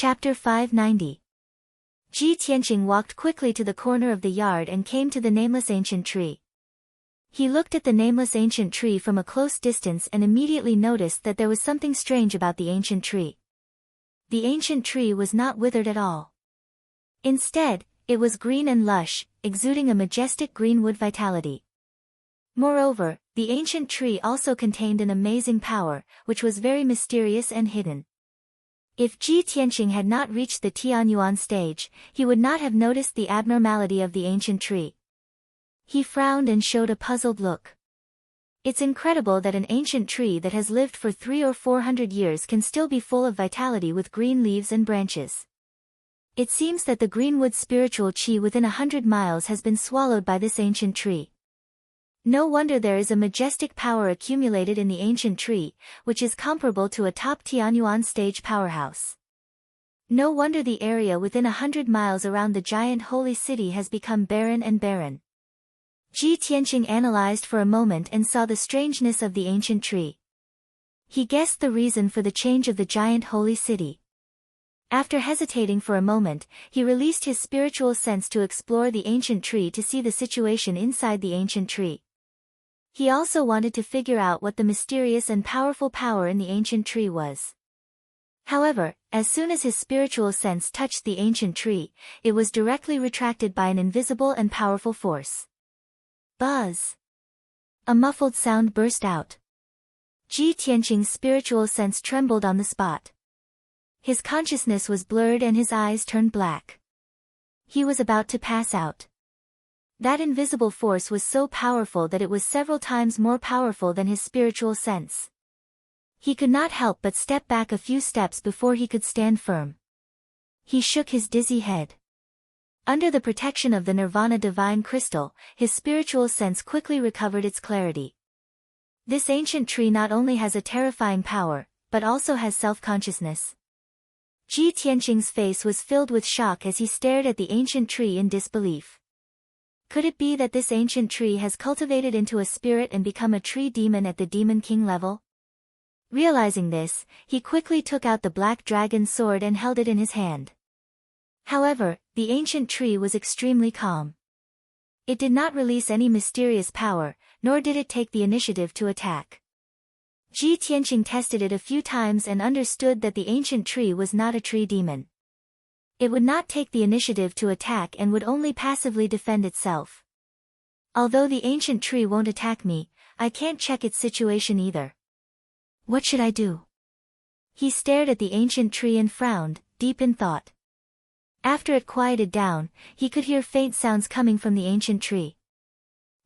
Chapter 590. Ji Tianqing walked quickly to the corner of the yard and came to the nameless ancient tree. He looked at the nameless ancient tree from a close distance and immediately noticed that there was something strange about the ancient tree. The ancient tree was not withered at all. Instead, it was green and lush, exuding a majestic greenwood vitality. Moreover, the ancient tree also contained an amazing power, which was very mysterious and hidden. If Ji Tianqing had not reached the Tianyuan stage, he would not have noticed the abnormality of the ancient tree. He frowned and showed a puzzled look. It's incredible that an ancient tree that has lived for 300 or 400 years can still be full of vitality with green leaves and branches. It seems that the greenwood spiritual qi within 100 miles has been swallowed by this ancient tree. No wonder there is a majestic power accumulated in the ancient tree, which is comparable to a top Tianyuan stage powerhouse. No wonder the area within 100 miles around the giant holy city has become barren and barren. Ji Tianqing analyzed for a moment and saw the strangeness of the ancient tree. He guessed the reason for the change of the giant holy city. After hesitating for a moment, he released his spiritual sense to explore the ancient tree to see the situation inside the ancient tree. He also wanted to figure out what the mysterious and powerful power in the ancient tree was. However, as soon as his spiritual sense touched the ancient tree, it was directly retracted by an invisible and powerful force. Buzz! A muffled sound burst out. Ji Tianqing's spiritual sense trembled on the spot. His consciousness was blurred and his eyes turned black. He was about to pass out. That invisible force was so powerful that it was several times more powerful than his spiritual sense. He could not help but step back a few steps before he could stand firm. He shook his dizzy head. Under the protection of the Nirvana divine crystal, his spiritual sense quickly recovered its clarity. This ancient tree not only has a terrifying power, but also has self-consciousness. Ji Tianqing's face was filled with shock as he stared at the ancient tree in disbelief. Could it be that this ancient tree has cultivated into a spirit and become a tree demon at the Demon King level? Realizing this, he quickly took out the black dragon sword and held it in his hand. However, the ancient tree was extremely calm. It did not release any mysterious power, nor did it take the initiative to attack. Ji Tianqing tested it a few times and understood that the ancient tree was not a tree demon. It would not take the initiative to attack and would only passively defend itself. Although the ancient tree won't attack me, I can't check its situation either. What should I do? He stared at the ancient tree and frowned, deep in thought. After it quieted down, he could hear faint sounds coming from the ancient tree.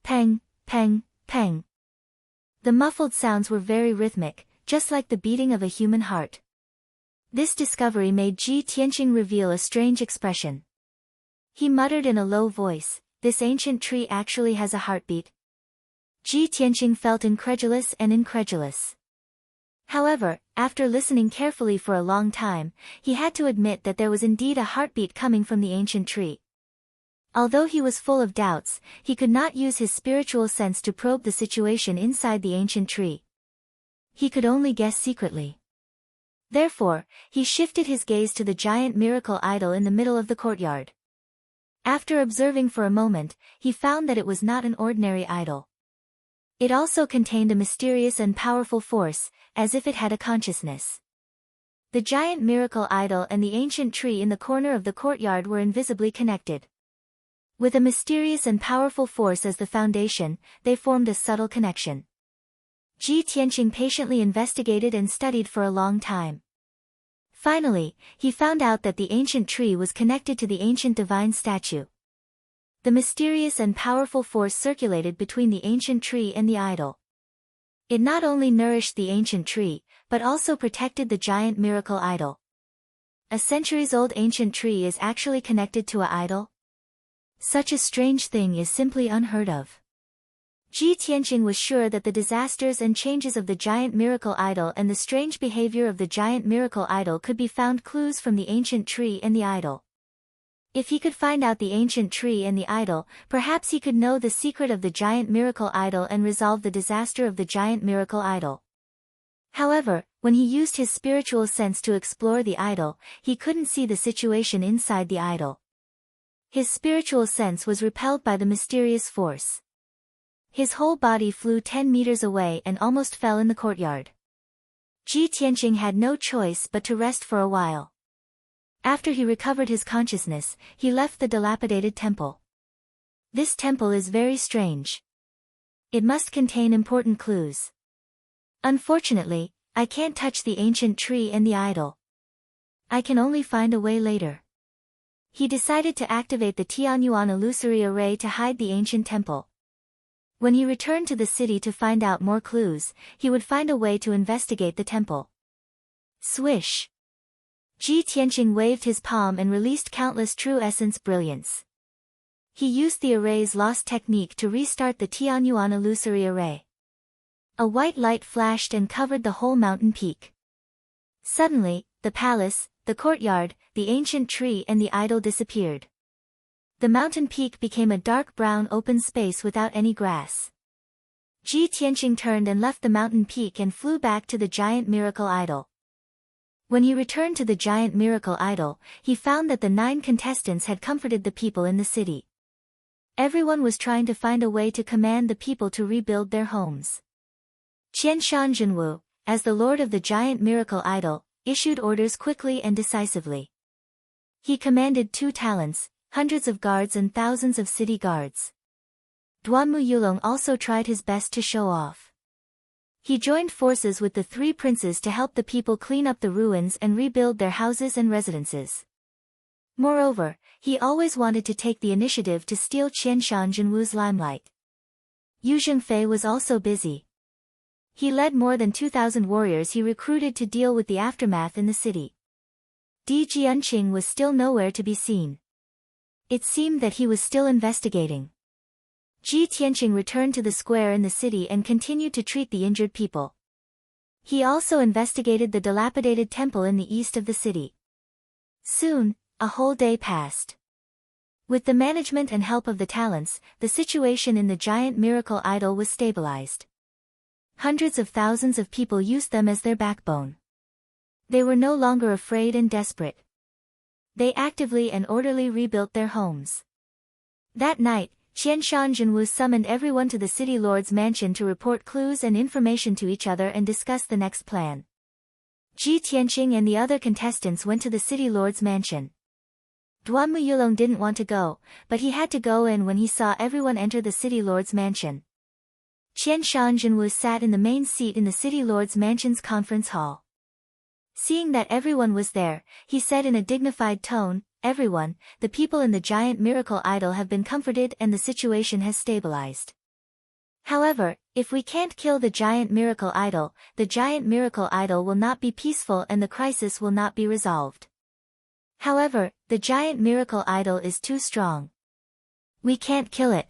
Peng, peng, peng. The muffled sounds were very rhythmic, just like the beating of a human heart. This discovery made Ji Tianqing reveal a strange expression. He muttered in a low voice, "This ancient tree actually has a heartbeat." Ji Tianqing felt incredulous. However, after listening carefully for a long time, he had to admit that there was indeed a heartbeat coming from the ancient tree. Although he was full of doubts, he could not use his spiritual sense to probe the situation inside the ancient tree. He could only guess secretly. Therefore, he shifted his gaze to the giant miracle idol in the middle of the courtyard. After observing for a moment, he found that it was not an ordinary idol. It also contained a mysterious and powerful force, as if it had a consciousness. The giant miracle idol and the ancient tree in the corner of the courtyard were invisibly connected. With a mysterious and powerful force as the foundation, they formed a subtle connection. Ji Tianqing patiently investigated and studied for a long time. Finally, he found out that the ancient tree was connected to the ancient divine statue. The mysterious and powerful force circulated between the ancient tree and the idol. It not only nourished the ancient tree, but also protected the giant miracle idol. A centuries-old ancient tree is actually connected to an idol? Such a strange thing is simply unheard of. Ji Tianqing was sure that the disasters and changes of the giant miracle idol and the strange behavior of the giant miracle idol could be found clues from the ancient tree and the idol. If he could find out the ancient tree and the idol, perhaps he could know the secret of the giant miracle idol and resolve the disaster of the giant miracle idol. However, When he used his spiritual sense to explore the idol, he couldn't see the situation inside the idol. His spiritual sense was repelled by the mysterious force. His whole body flew 10 meters away and almost fell in the courtyard. Ji Tianqing had no choice but to rest for a while. After he recovered his consciousness, he left the dilapidated temple. This temple is very strange. It must contain important clues. Unfortunately, I can't touch the ancient tree and the idol. I can only find a way later. He decided to activate the Tianyuan illusory array to hide the ancient temple. When he returned to the city to find out more clues, he would find a way to investigate the temple. Swish! Ji Tianqing waved his palm and released countless true essence brilliance. He used the array's lost technique to restart the Tianyuan illusory array. A white light flashed and covered the whole mountain peak. Suddenly, the palace, the courtyard, the ancient tree and the idol disappeared. The mountain peak became a dark brown open space without any grass. Ji Tianqing turned and left the mountain peak and flew back to the giant miracle idol. When he returned to the giant miracle idol, he found that the 9 contestants had comforted the people in the city. Everyone was trying to find a way to command the people to rebuild their homes. Qianshan Zhenwu, as the lord of the giant miracle idol, issued orders quickly and decisively. He commanded 2 talents, hundreds of guards and thousands of city guards. Duanmu Yulong also tried his best to show off. He joined forces with the 3 princes to help the people clean up the ruins and rebuild their houses and residences. Moreover, he always wanted to take the initiative to steal Qianshan Zhenwu's limelight. Yu Zhengfei was also busy. He led more than 2,000 warriors he recruited to deal with the aftermath in the city. Di Jianqing was still nowhere to be seen. It seemed that he was still investigating. Ji Tianqing returned to the square in the city and continued to treat the injured people. He also investigated the dilapidated temple in the east of the city. Soon, a whole day passed. With the management and help of the talents, the situation in the giant miracle idol was stabilized. Hundreds of thousands of people used them as their backbone. They were no longer afraid and desperate. They actively and orderly rebuilt their homes. That night, Qianshan Zhenwu summoned everyone to the city lord's mansion to report clues and information to each other and discuss the next plan. Ji Tianqing and the other contestants went to the city lord's mansion. Duanmu Yulong didn't want to go, but he had to go in when he saw everyone enter the city lord's mansion. Qianshan Zhenwu sat in the main seat in the city lord's mansion's conference hall. Seeing that everyone was there, he said in a dignified tone, "Everyone, the people in the giant miracle idol have been comforted and the situation has stabilized. However, if we can't kill the giant miracle idol will not be peaceful and the crisis will not be resolved. However, the giant miracle idol is too strong. We can't kill it.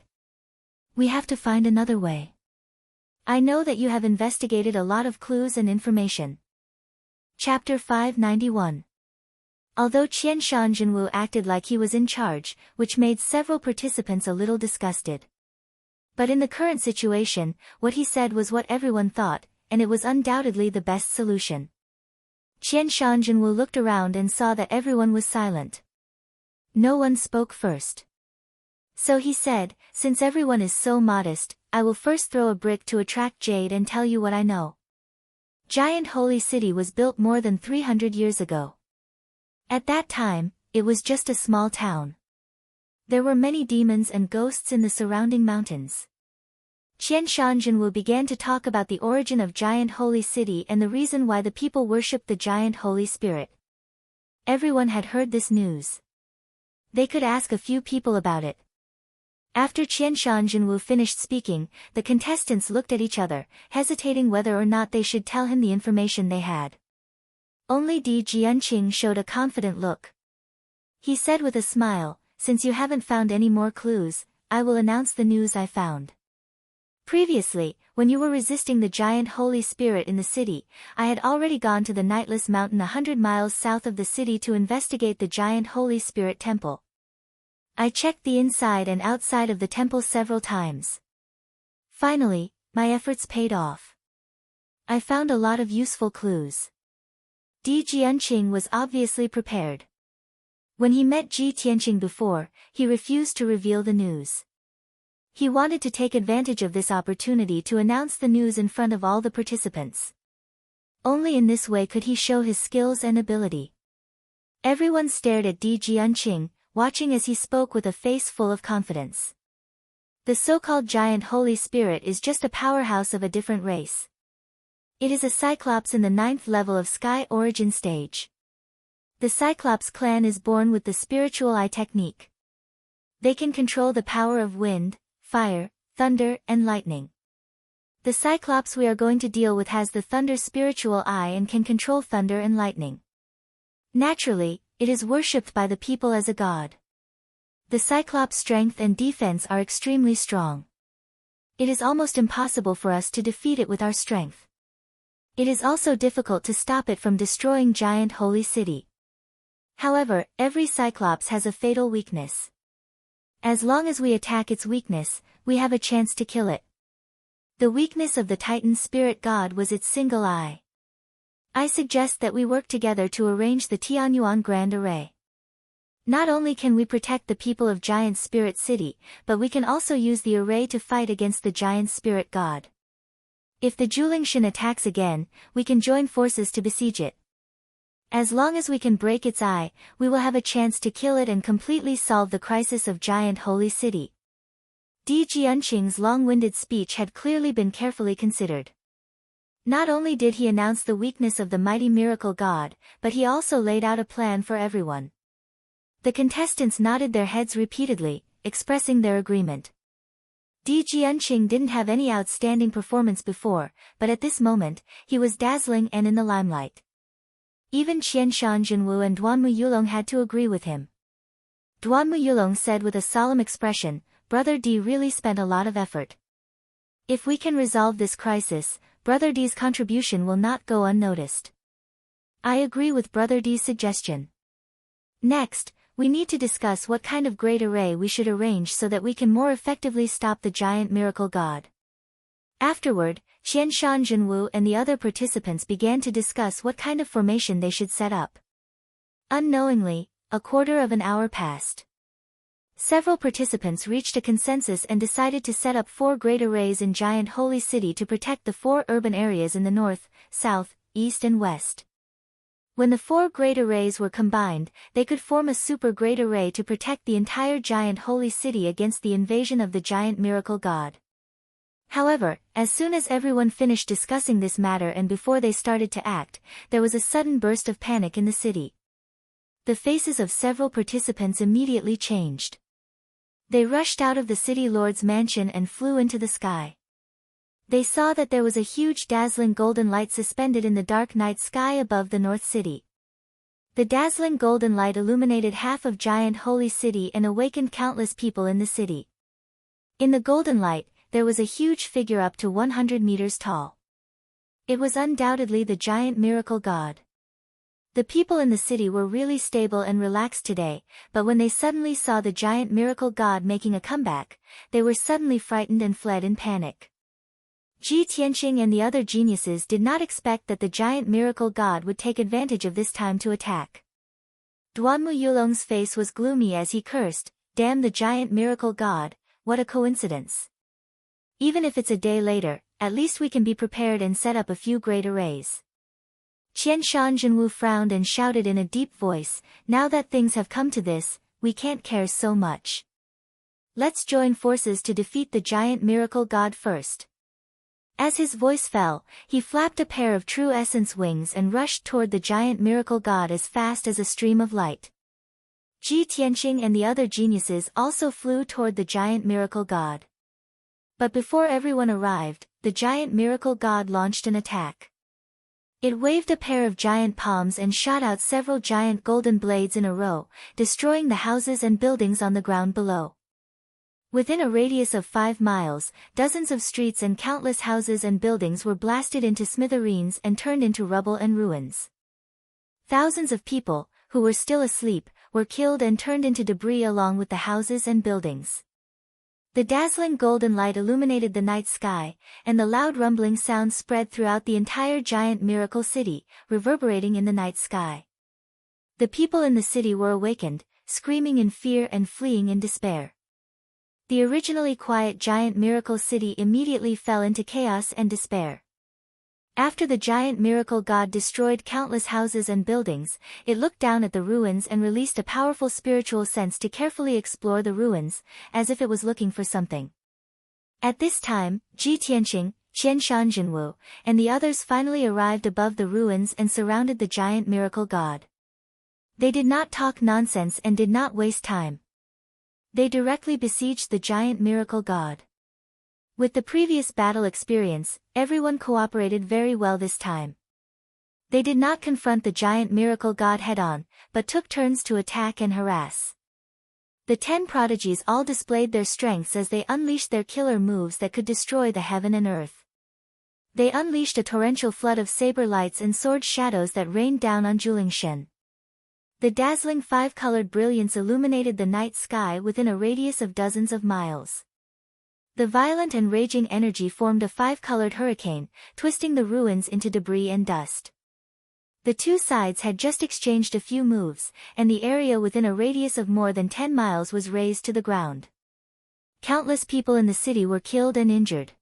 We have to find another way. I know that you have investigated a lot of clues and information." Chapter 591. Although Qianshan Zhenwu acted like he was in charge, which made several participants a little disgusted. But in the current situation, what he said was what everyone thought, and it was undoubtedly the best solution. Qianshan Zhenwu looked around and saw that everyone was silent. No one spoke first. So he said, "Since everyone is so modest, I will first throw a brick to attract jade and tell you what I know. Giant Holy City was built more than 300 years ago. At that time, it was just a small town. There were many demons and ghosts in the surrounding mountains." Qianshan Zhenwu began to talk about the origin of Giant Holy City and the reason why the people worshipped the Giant Holy Spirit. Everyone had heard this news. They could ask a few people about it. After Qianshan Zhenwu finished speaking, the contestants looked at each other, hesitating whether or not they should tell him the information they had. Only Di Jianqing showed a confident look. He said with a smile, "Since you haven't found any more clues, I will announce the news I found. Previously, when you were resisting the giant Holy Spirit in the city, I had already gone to the Nightless Mountain 100 miles south of the city to investigate the giant Holy Spirit temple. I checked the inside and outside of the temple several times. Finally, my efforts paid off. I found a lot of useful clues. Di Jianqing was obviously prepared. When he met Ji Tianqing before, he refused to reveal the news. He wanted to take advantage of this opportunity to announce the news in front of all the participants. Only in this way could he show his skills and ability. Everyone stared at Di Jianqing, watching as he spoke with a face full of confidence. The so-called giant Holy Spirit is just a powerhouse of a different race. It is a Cyclops in the 9th level of Sky Origin stage. The Cyclops clan is born with the spiritual eye technique. They can control the power of wind, fire, thunder, and lightning. The Cyclops we are going to deal with has the thunder spiritual eye and can control thunder and lightning. Naturally, it is worshipped by the people as a god. The Cyclops' strength and defense are extremely strong. It is almost impossible for us to defeat it with our strength. It is also difficult to stop it from destroying giant holy city. However, every Cyclops has a fatal weakness. As long as we attack its weakness, we have a chance to kill it. The weakness of the Titan spirit god was its single eye. I suggest that we work together to arrange the Tianyuan Grand Array. Not only can we protect the people of Giant Spirit City, but we can also use the array to fight against the giant spirit god. If the Julingshan attacks again, we can join forces to besiege it. As long as we can break its eye, we will have a chance to kill it and completely solve the crisis of Giant Holy City. Di Jianqing's long-winded speech had clearly been carefully considered. Not only did he announce the weakness of the mighty miracle god, but he also laid out a plan for everyone. The contestants nodded their heads repeatedly, expressing their agreement. Di Jianqing didn't have any outstanding performance before, but at this moment, he was dazzling and in the limelight. Even Qianshan Jinwu and Duanmu Yulong had to agree with him. Duanmu Yulong said with a solemn expression, Brother Di really spent a lot of effort. If we can resolve this crisis, Brother Di's contribution will not go unnoticed. I agree with Brother Di's suggestion. Next, we need to discuss what kind of great array we should arrange so that we can more effectively stop the giant miracle god. Afterward, Qianshan Jinwu and the other participants began to discuss what kind of formation they should set up. Unknowingly, a quarter of an hour passed. Several participants reached a consensus and decided to set up 4 great arrays in Giant Holy City to protect the 4 urban areas in the north, south, east and west. When the 4 great arrays were combined, they could form a super great array to protect the entire Giant Holy City against the invasion of the giant miracle god. However, as soon as everyone finished discussing this matter and before they started to act, there was a sudden burst of panic in the city. The faces of several participants immediately changed. They rushed out of the city lord's mansion and flew into the sky. They saw that there was a huge dazzling golden light suspended in the dark night sky above the north city. The dazzling golden light illuminated half of Giant Holy City and awakened countless people in the city. In the golden light, there was a huge figure up to 100 meters tall. It was undoubtedly the giant miracle god. The people in the city were really stable and relaxed today, but when they suddenly saw the giant miracle god making a comeback, they were suddenly frightened and fled in panic. Ji Tianqing and the other geniuses did not expect that the giant miracle god would take advantage of this time to attack. Duanmu Yulong's face was gloomy as he cursed, "Damn the giant miracle god, what a coincidence. Even if it's a day later, at least we can be prepared and set up a few great arrays." Qianshan Jinwu frowned and shouted in a deep voice, "Now that things have come to this, we can't care so much. Let's join forces to defeat the giant miracle god first." As his voice fell, he flapped a pair of true essence wings and rushed toward the giant miracle god as fast as a stream of light. Ji Tianqing and the other geniuses also flew toward the giant miracle god. But before everyone arrived, the giant miracle god launched an attack. It waved a pair of giant palms and shot out several giant golden blades in a row, destroying the houses and buildings on the ground below. Within a radius of 5 miles, dozens of streets and countless houses and buildings were blasted into smithereens and turned into rubble and ruins. Thousands of people, who were still asleep, were killed and turned into debris along with the houses and buildings. The dazzling golden light illuminated the night sky, and the loud rumbling sound spread throughout the entire giant miracle city, reverberating in the night sky. The people in the city were awakened, screaming in fear and fleeing in despair. The originally quiet giant miracle city immediately fell into chaos and despair. After the giant miracle god destroyed countless houses and buildings, it looked down at the ruins and released a powerful spiritual sense to carefully explore the ruins, as if it was looking for something. At this time, Ji Tianqing, Qian Shanjinwu, and the others finally arrived above the ruins and surrounded the giant miracle god. They did not talk nonsense and did not waste time. They directly besieged the giant miracle god. With the previous battle experience, everyone cooperated very well this time. They did not confront the giant miracle god head-on, but took turns to attack and harass. The 10 prodigies all displayed their strengths as they unleashed their killer moves that could destroy the heaven and earth. They unleashed a torrential flood of saber lights and sword shadows that rained down on Julingshan. The dazzling 5-colored brilliance illuminated the night sky within a radius of dozens of miles. The violent and raging energy formed a 5-colored hurricane, twisting the ruins into debris and dust. The two sides had just exchanged a few moves, and the area within a radius of more than 10 miles was razed to the ground. Countless people in the city were killed and injured.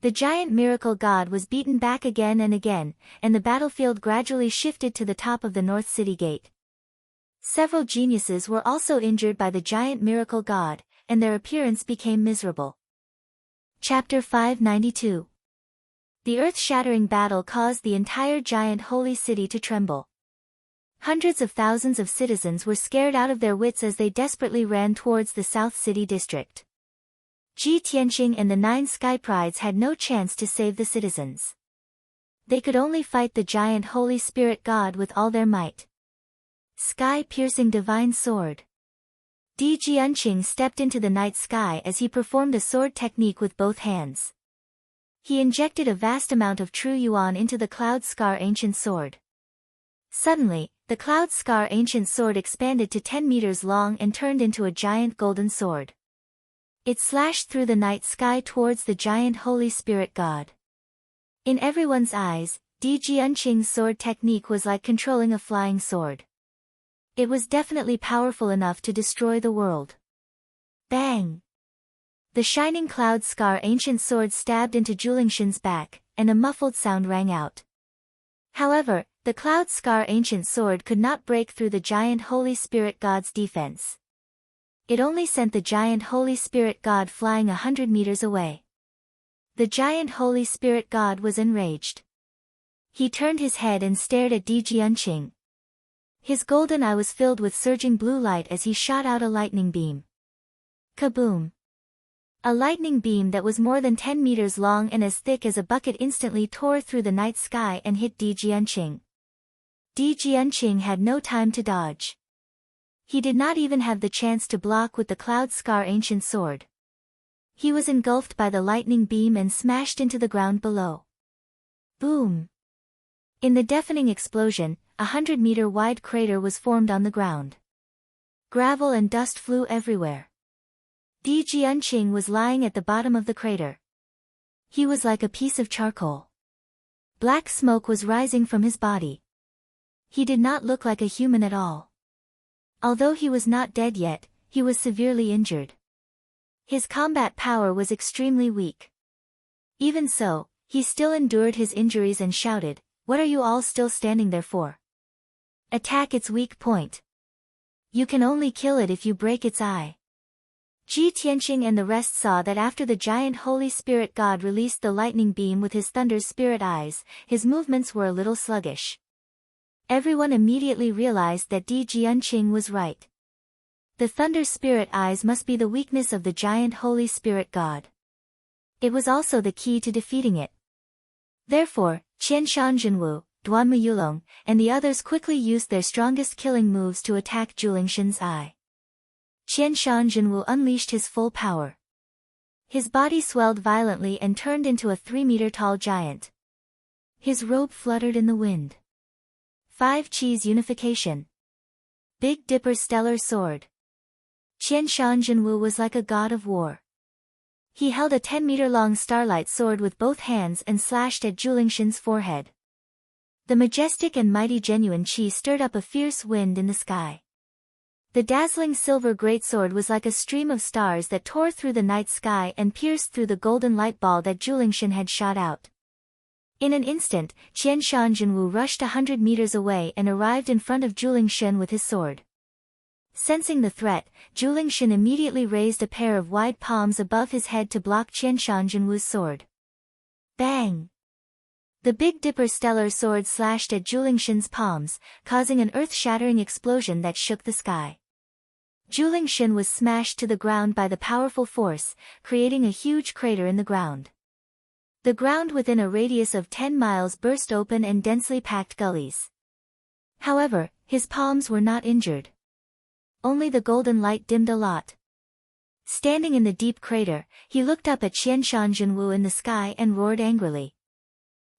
The giant miracle god was beaten back again and again, and the battlefield gradually shifted to the top of the North City Gate. Several geniuses were also injured by the giant miracle god, and their appearance became miserable. Chapter 592. The earth-shattering battle caused the entire giant holy city to tremble. Hundreds of thousands of citizens were scared out of their wits as they desperately ran towards the South City district. Ji Tianqing and the 9 Sky Prides had no chance to save the citizens. They could only fight the giant holy spirit god with all their might. Sky-piercing divine sword. Di Jianqing stepped into the night sky as he performed a sword technique with both hands. He injected a vast amount of true yuan into the Cloud Scar ancient sword. Suddenly, the Cloud Scar ancient sword expanded to 10 meters long and turned into a giant golden sword. It slashed through the night sky towards the giant holy spirit god. In everyone's eyes, Di Jianqing's sword technique was like controlling a flying sword. It was definitely powerful enough to destroy the world. Bang! The shining Cloud Scar ancient sword stabbed into Julingshan's back, and a muffled sound rang out. However, the Cloud Scar ancient sword could not break through the giant holy spirit god's defense. It only sent the giant holy spirit god flying 100 meters away. The giant holy spirit god was enraged. He turned his head and stared at Di Jianqing. His golden eye was filled with surging blue light as he shot out a lightning beam. Kaboom! A lightning beam that was more than 10 meters long and as thick as a bucket instantly tore through the night sky and hit Di Jianqing. Di Jianqing had no time to dodge. He did not even have the chance to block with the Cloud Scar ancient sword. He was engulfed by the lightning beam and smashed into the ground below. Boom! In the deafening explosion, a 100-meter-wide crater was formed on the ground. Gravel and dust flew everywhere. Di Jianqing was lying at the bottom of the crater. He was like a piece of charcoal. Black smoke was rising from his body. He did not look like a human at all. Although he was not dead yet, he was severely injured. His combat power was extremely weak. Even so, he still endured his injuries and shouted, "What are you all still standing there for? Attack its weak point. You can only kill it if you break its eye." Ji Tianqing and the rest saw that after the giant holy spirit god released the lightning beam with his thunder's spirit eyes, his movements were a little sluggish. Everyone immediately realized that Di Jianqing was right. The thunder spirit eyes must be the weakness of the giant holy spirit god. It was also the key to defeating it. Therefore, Qian Shanjinwu, Duan Muyulong, and the others quickly used their strongest killing moves to attack Julingshan's eye. Qian Shanjinwu unleashed his full power. His body swelled violently and turned into a 3-meter-tall giant. His robe fluttered in the wind. 5 Chi's unification. Big Dipper's stellar sword. Qian Shanjinwu was like a god of war. He held a 10-meter-long starlight sword with both hands and slashed at Julingshan's forehead. The majestic and mighty genuine qi stirred up a fierce wind in the sky. The dazzling silver greatsword was like a stream of stars that tore through the night sky and pierced through the golden light ball that Julingshan had shot out. In an instant, Qianshan Jinwu rushed 100 meters away and arrived in front of Julingshan with his sword. Sensing the threat, Julingshan immediately raised a pair of wide palms above his head to block Qianshan Jinwu's sword. Bang! The Big Dipper stellar sword slashed at Julingshan's palms, causing an earth-shattering explosion that shook the sky. Julingshan was smashed to the ground by the powerful force, creating a huge crater in the ground. The ground within a radius of 10 miles burst open and densely packed gullies. However, his palms were not injured. Only the golden light dimmed a lot. Standing in the deep crater, he looked up at Qianshan Jinwu in the sky and roared angrily.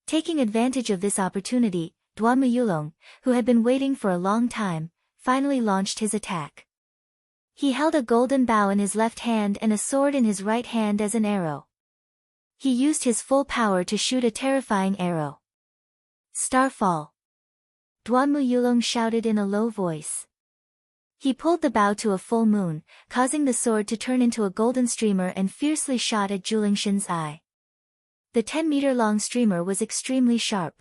Taking advantage of this opportunity, Duanmu Yulong, who had been waiting for a long time, finally launched his attack. He held a golden bow in his left hand and a sword in his right hand as an arrow. He used his full power to shoot a terrifying arrow. Starfall! Duanmu Yulong shouted in a low voice. He pulled the bow to a full moon, causing the sword to turn into a golden streamer and fiercely shot at Julingshan's eye. The 10-meter-long streamer was extremely sharp.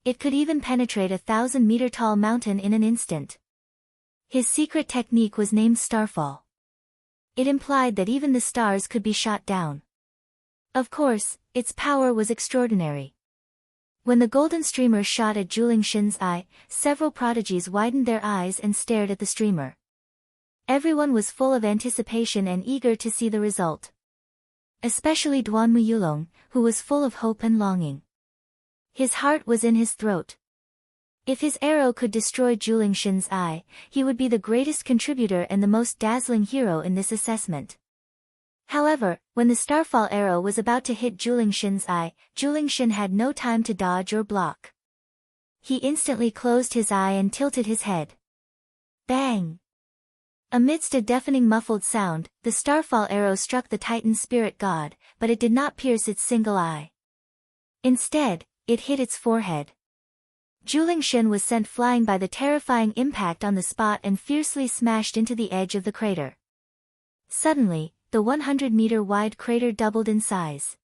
It could even penetrate a 1,000-meter-tall mountain in an instant. His secret technique was named Starfall. It implied that even the stars could be shot down. Of course, its power was extraordinary. When the golden streamer shot at Julingshan's eye, several prodigies widened their eyes and stared at the streamer. Everyone was full of anticipation and eager to see the result. Especially Duanmu Yulong, who was full of hope and longing. His heart was in his throat. If his arrow could destroy Julingshan's eye, he would be the greatest contributor and the most dazzling hero in this assessment. However, when the Starfall arrow was about to hit Julingshan's eye, Julingshan had no time to dodge or block. He instantly closed his eye and tilted his head. Bang! Amidst a deafening muffled sound, the Starfall arrow struck the Titan spirit god, but it did not pierce its single eye. Instead, it hit its forehead. Julingshan was sent flying by the terrifying impact on the spot and fiercely smashed into the edge of the crater. Suddenly, the 100-meter-wide crater doubled in size.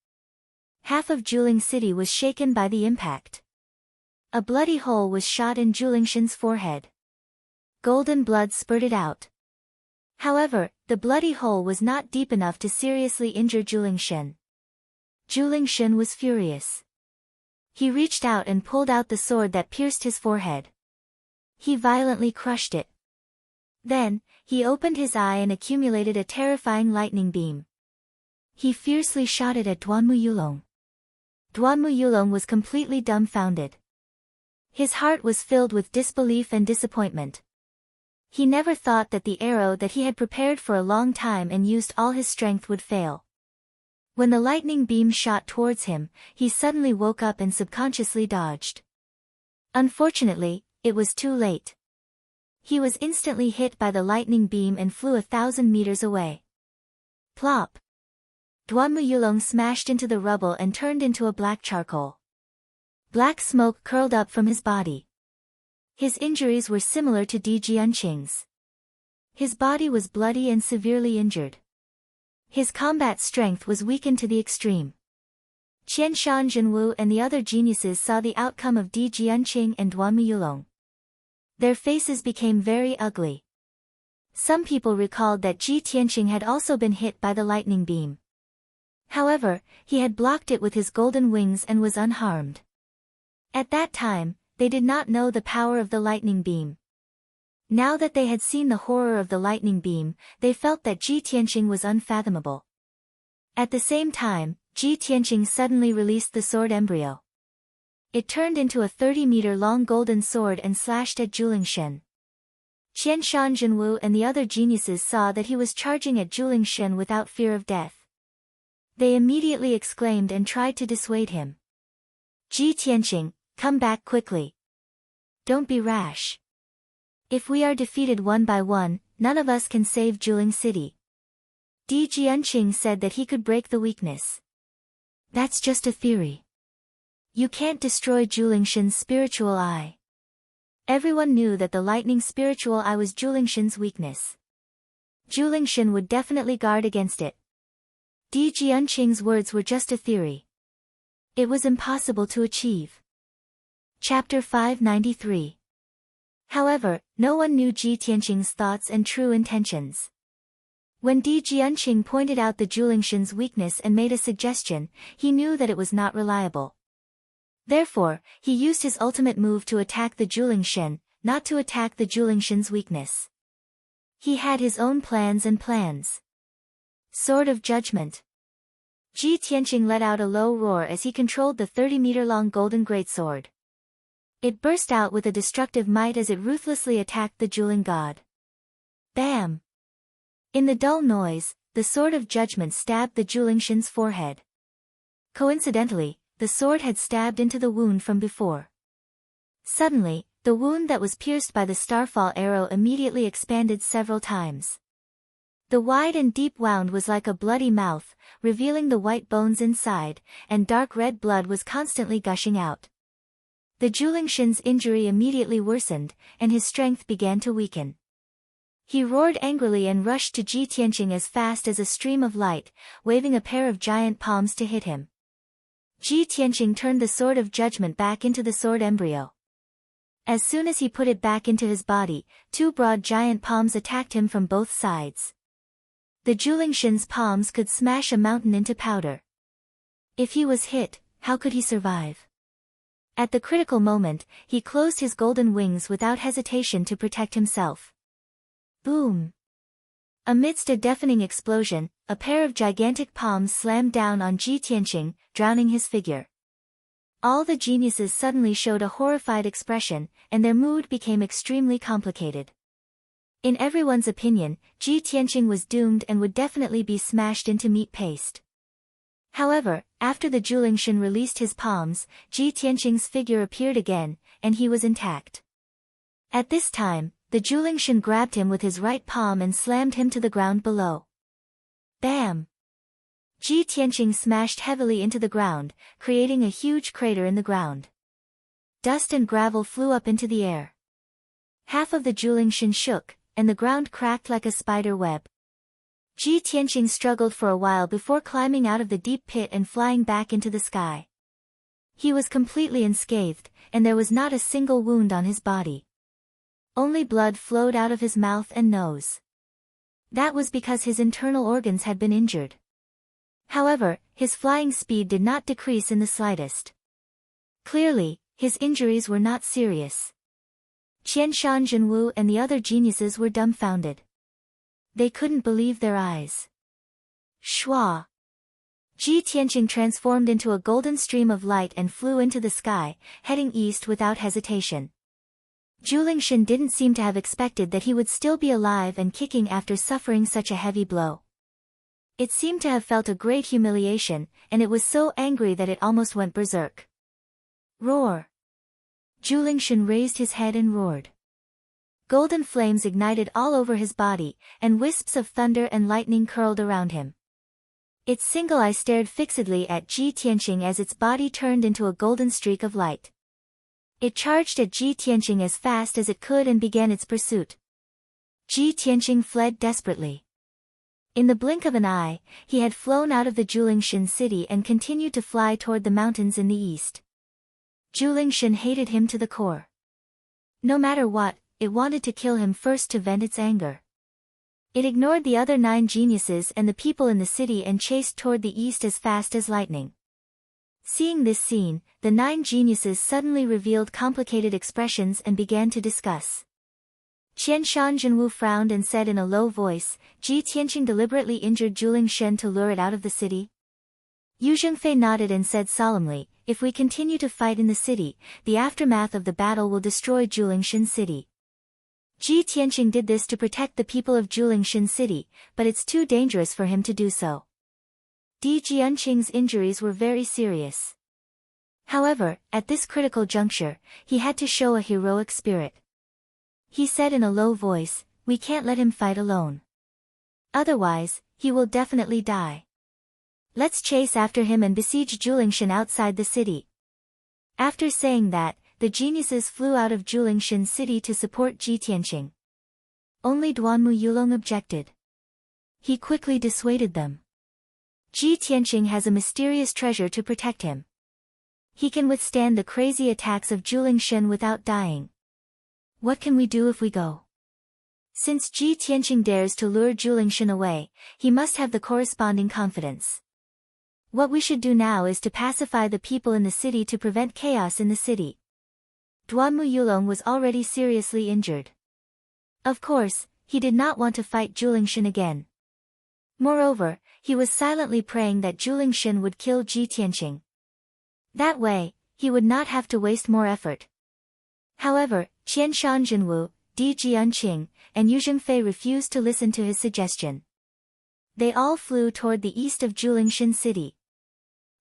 Half of Juling City was shaken by the impact. A bloody hole was shot in Julingshan's forehead. Golden blood spurted out. However, the bloody hole was not deep enough to seriously injure Julingshan. Julingshan was furious. He reached out and pulled out the sword that pierced his forehead. He violently crushed it. Then, he opened his eye and accumulated a terrifying lightning beam. He fiercely shot it at Duanmu Yulong. Duanmu Yulong was completely dumbfounded. His heart was filled with disbelief and disappointment. He never thought that the arrow that he had prepared for a long time and used all his strength would fail. When the lightning beam shot towards him, he suddenly woke up and subconsciously dodged. Unfortunately, it was too late. He was instantly hit by the lightning beam and flew 1,000 meters away. Plop! Duanmu Yulong smashed into the rubble and turned into a black charcoal. Black smoke curled up from his body. His injuries were similar to Di Jianqing's. His body was bloody and severely injured. His combat strength was weakened to the extreme. Qianshan Jinwu and the other geniuses saw the outcome of Di Jianqing and Duanmu Yulong. Their faces became very ugly. Some people recalled that Ji Tianqing had also been hit by the lightning beam. However, he had blocked it with his golden wings and was unharmed. At that time, they did not know the power of the lightning beam. Now that they had seen the horror of the lightning beam, they felt that Ji Tianqing was unfathomable. At the same time, Ji Tianqing suddenly released the sword embryo. It turned into a 30-meter-long golden sword and slashed at Julingshan. Qianshan Jinwu and the other geniuses saw that he was charging at Julingshan without fear of death. They immediately exclaimed and tried to dissuade him. Ji Tianqing, come back quickly. Don't be rash. If we are defeated one by one, none of us can save Juling City. Di Jianqing said that he could break the weakness. That's just a theory. You can't destroy Julingshan's spiritual eye. Everyone knew that the lightning spiritual eye was Julingshan's weakness. Julingshan would definitely guard against it. Di Jianqing's words were just a theory. It was impossible to achieve. Chapter 593. However, no one knew Ji Tianqing's thoughts and true intentions. When Di Jianqing pointed out the Julingshan's weakness and made a suggestion, he knew that it was not reliable. Therefore, he used his ultimate move to attack the Julingshan, not to attack the Julingshan's weakness. He had his own plans and plans. Sword of Judgment. Ji Tianqing let out a low roar as he controlled the 30-meter-long golden greatsword. It burst out with a destructive might as it ruthlessly attacked the Juling god. Bam! In the dull noise, the Sword of Judgment stabbed the Julingshan's forehead. Coincidentally, the sword had stabbed into the wound from before. Suddenly, the wound that was pierced by the starfall arrow immediately expanded several times. The wide and deep wound was like a bloody mouth, revealing the white bones inside, and dark red blood was constantly gushing out. The Julingshan's injury immediately worsened, and his strength began to weaken. He roared angrily and rushed to Ji Tianqing as fast as a stream of light, waving a pair of giant palms to hit him. Ji Tianqing turned the Sword of Judgment back into the sword embryo. As soon as he put it back into his body, two broad giant palms attacked him from both sides. The Julingshan's palms could smash a mountain into powder. If he was hit, how could he survive? At the critical moment, he closed his golden wings without hesitation to protect himself. Boom! Amidst a deafening explosion, a pair of gigantic palms slammed down on Ji Tianqing, drowning his figure. All the geniuses suddenly showed a horrified expression, and their mood became extremely complicated. In everyone's opinion, Ji Tianqing was doomed and would definitely be smashed into meat paste. However, after the Julingshan released his palms, Ji Tianqing's figure appeared again, and he was intact. At this time, the Julingshan grabbed him with his right palm and slammed him to the ground below. Bam! Ji Tianqing smashed heavily into the ground, creating a huge crater in the ground. Dust and gravel flew up into the air. Half of the Julingshan shook, and the ground cracked like a spider web. Ji Tianqing struggled for a while before climbing out of the deep pit and flying back into the sky. He was completely unscathed, and there was not a single wound on his body. Only blood flowed out of his mouth and nose. That was because his internal organs had been injured. However, his flying speed did not decrease in the slightest. Clearly, his injuries were not serious. Qian Shanzhenwu and the other geniuses were dumbfounded. They couldn't believe their eyes. Shua! Ji Tianqing transformed into a golden stream of light and flew into the sky, heading east without hesitation. Julingshan didn't seem to have expected that he would still be alive and kicking after suffering such a heavy blow. It seemed to have felt a great humiliation, and it was so angry that it almost went berserk. Roar! Julingshan raised his head and roared. Golden flames ignited all over his body, and wisps of thunder and lightning curled around him. Its single eye stared fixedly at Ji Tianqing as its body turned into a golden streak of light. It charged at Ji Tianqing as fast as it could and began its pursuit. Ji Tianqing fled desperately. In the blink of an eye, he had flown out of the Julingshan city and continued to fly toward the mountains in the east. Julingshan hated him to the core. No matter what, it wanted to kill him first to vent its anger. It ignored the other 9 geniuses and the people in the city and chased toward the east as fast as lightning. Seeing this scene, the 9 geniuses suddenly revealed complicated expressions and began to discuss. Qian Shanzhenwu frowned and said in a low voice, "Ji Tianqing deliberately injured Julingshan to lure it out of the city?" Yu Zhengfei nodded and said solemnly, "If we continue to fight in the city, the aftermath of the battle will destroy Julingshan city. Ji Tianqing did this to protect the people of Julingshan city, but it's too dangerous for him to do so." Di Jianqing's injuries were very serious. However, at this critical juncture, he had to show a heroic spirit. He said in a low voice, "We can't let him fight alone. Otherwise, He will definitely die. Let's chase after him and besiege Julingshan outside the city. After saying that, the geniuses flew out of Julingshan city to support Ji Tianqing. Only Duanmu Yulong objected. He quickly dissuaded them. Ji Tianqing has a mysterious treasure to protect him. He can withstand the crazy attacks of Julingshan without dying. What can we do if we go? Since Ji Tianqing dares to lure Julingshan away, he must have the corresponding confidence. What we should do now is to pacify the people in the city to prevent chaos in the city. Duanmu Yulong was already seriously injured. Of course, he did not want to fight Julingshan again. Moreover, he was silently praying that Julingshan would kill Ji Tianqing. That way, he would not have to waste more effort. However, Qianshan Jinwu, Di Jianqing, and Yu Zhengfei refused to listen to his suggestion. They all flew toward the east of Julingshan city.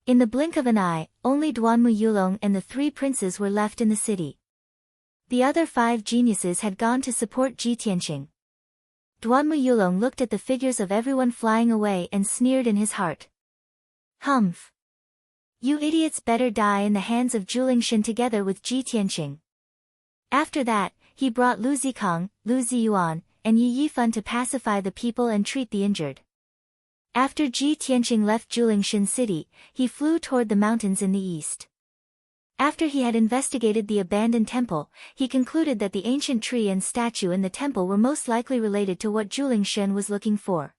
In the blink of an eye, only Duanmu Yulong and the three princes were left in the city. The other 5 geniuses had gone to support Ji Tianqing. Duanmu Yulong looked at the figures of everyone flying away and sneered in his heart. Humph! You idiots better die in the hands of Julingshan together with Ji Tianqing. After that, he brought Lu Zikang, Lu Ziyuan, and Yi Yifan to pacify the people and treat the injured. After Ji Tianqing left Julingshan city, he flew toward the mountains in the east. After he had investigated the abandoned temple, he concluded that the ancient tree and statue in the temple were most likely related to what Julingshan was looking for.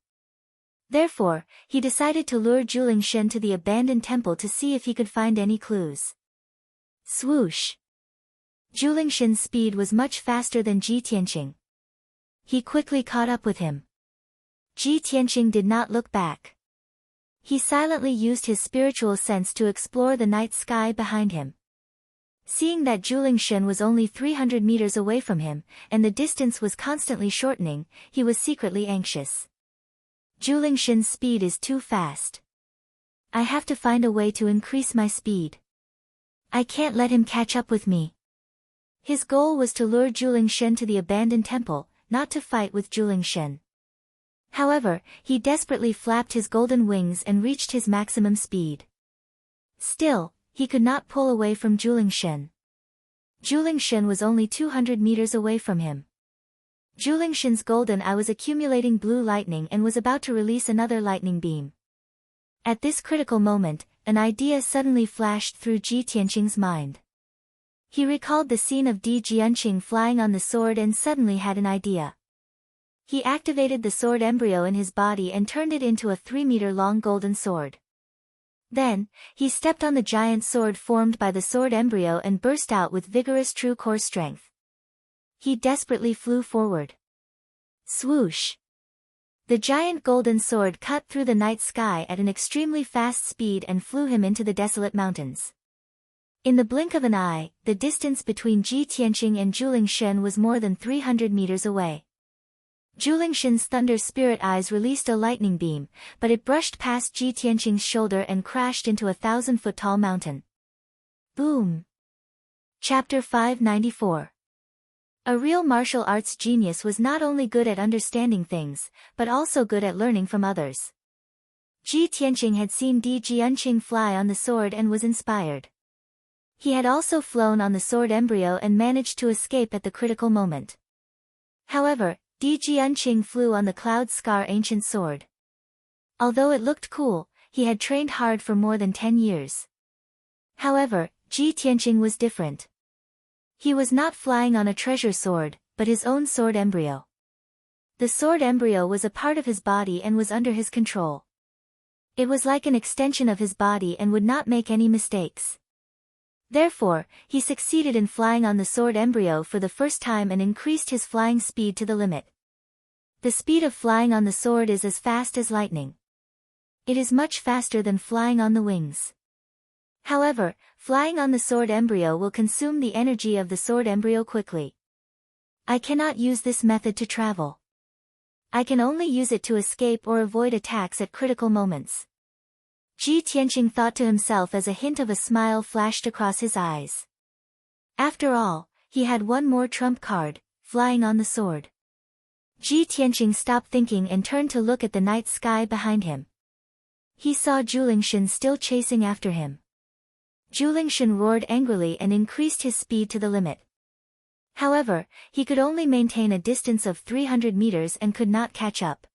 Therefore, he decided to lure Julingshan to the abandoned temple to see if he could find any clues. Swoosh! Julingshan's speed was much faster than Ji Tianqing. He quickly caught up with him. Ji Tianqing did not look back. He silently used his spiritual sense to explore the night sky behind him. Seeing that Julingshan was only 300 meters away from him, and the distance was constantly shortening, he was secretly anxious. Julingshan's speed is too fast. I have to find a way to increase my speed. I can't let him catch up with me. His goal was to lure Julingshan to the abandoned temple, not to fight with Julingshan. However, he desperately flapped his golden wings and reached his maximum speed. Still, he could not pull away from Julingshan. Julingshan was only 200 meters away from him. Julingshan's golden eye was accumulating blue lightning and was about to release another lightning beam. At this critical moment, an idea suddenly flashed through Ji Tianqing's mind. He recalled the scene of Di Jianqing flying on the sword and suddenly had an idea. He activated the sword embryo in his body and turned it into a 3-meter-long golden sword. Then, he stepped on the giant sword formed by the sword embryo and burst out with vigorous true core strength. He desperately flew forward. Swoosh! The giant golden sword cut through the night sky at an extremely fast speed and flew him into the desolate mountains. In the blink of an eye, the distance between Ji Tianqing and Julingshan was more than 300 meters away. Julingshan's thunder spirit eyes released a lightning beam, but it brushed past Ji Tianqing's shoulder and crashed into a 1,000-foot-tall mountain. Boom! Chapter 594. A real martial arts genius was not only good at understanding things, but also good at learning from others. Ji Tianqing had seen Di Jianqing fly on the sword and was inspired. He had also flown on the sword embryo and managed to escape at the critical moment. However, Di Jianqing flew on the Cloud Scar ancient sword. Although it looked cool, he had trained hard for more than 10 years. However, Ji Tianqing was different. He was not flying on a treasure sword, but his own sword embryo. The sword embryo was a part of his body and was under his control. It was like an extension of his body and would not make any mistakes. Therefore, he succeeded in flying on the sword embryo for the first time and increased his flying speed to the limit. The speed of flying on the sword is as fast as lightning. It is much faster than flying on the wings. However, flying on the sword embryo will consume the energy of the sword embryo quickly. I cannot use this method to travel. I can only use it to escape or avoid attacks at critical moments. Ji Tianqing thought to himself as a hint of a smile flashed across his eyes. After all, he had one more trump card, flying on the sword. Ji Tianqing stopped thinking and turned to look at the night sky behind him. He saw Julingshan still chasing after him. Julingshan roared angrily and increased his speed to the limit. However, he could only maintain a distance of 300 meters and could not catch up.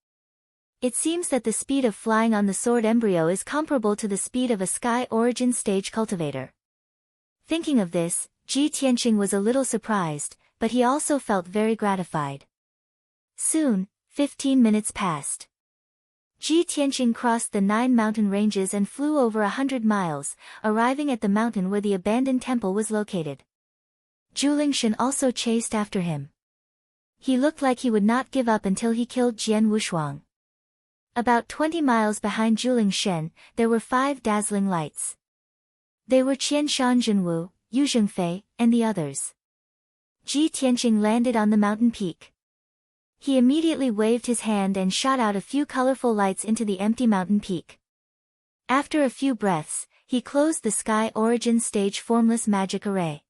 It seems that the speed of flying on the sword embryo is comparable to the speed of a sky origin stage cultivator. Thinking of this, Ji Tianqing was a little surprised, but he also felt very gratified. Soon, 15 minutes passed. Ji Tianqing crossed the 9 mountain ranges and flew over 100 miles, arriving at the mountain where the abandoned temple was located. Julingshan also chased after him. He looked like he would not give up until he killed Jian Wushuang. About 20 miles behind Julingshan, there were 5 dazzling lights. They were Qian Shanzhenwu, Yu Zhengfei, and the others. Ji Tianqing landed on the mountain peak. He immediately waved his hand and shot out a few colorful lights into the empty mountain peak. After a few breaths, he closed the sky origin stage formless magic array.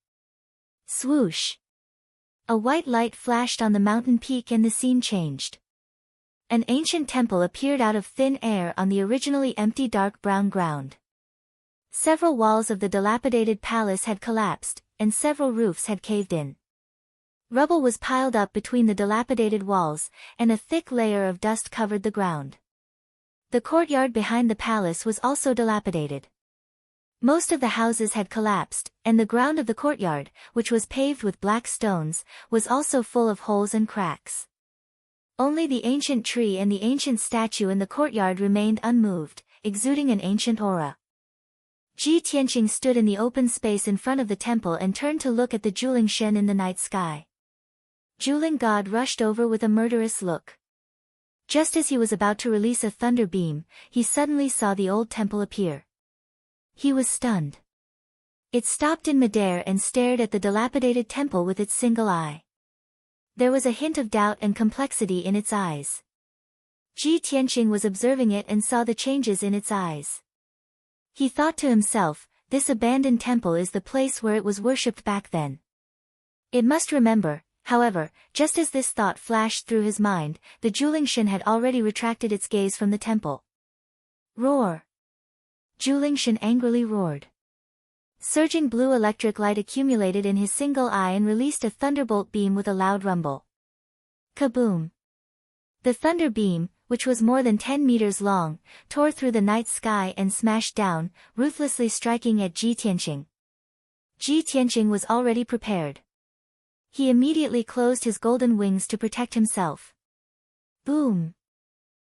Swoosh! A white light flashed on the mountain peak and the scene changed. An ancient temple appeared out of thin air on the originally empty dark brown ground. Several walls of the dilapidated palace had collapsed, and several roofs had caved in. Rubble was piled up between the dilapidated walls, and a thick layer of dust covered the ground. The courtyard behind the palace was also dilapidated. Most of the houses had collapsed, and the ground of the courtyard, which was paved with black stones, was also full of holes and cracks. Only the ancient tree and the ancient statue in the courtyard remained unmoved, exuding an ancient aura. Ji Tianqing stood in the open space in front of the temple and turned to look at the Julingshan in the night sky. Juling God rushed over with a murderous look. Just as he was about to release a thunder beam, he suddenly saw the old temple appear. He was stunned. It stopped in midair and stared at the dilapidated temple with its single eye. There was a hint of doubt and complexity in its eyes. Ji Tianqing was observing it and saw the changes in its eyes. He thought to himself, this abandoned temple is the place where it was worshipped back then. It must remember. However, just as this thought flashed through his mind, the Julingshan had already retracted its gaze from the temple. Roar! Julingshan angrily roared. Surging blue electric light accumulated in his single eye and released a thunderbolt beam with a loud rumble. Kaboom! The thunder beam, which was more than 10 meters long, tore through the night sky and smashed down, ruthlessly striking at Ji Tianqing. Ji Tianqing was already prepared. He immediately closed his golden wings to protect himself. Boom!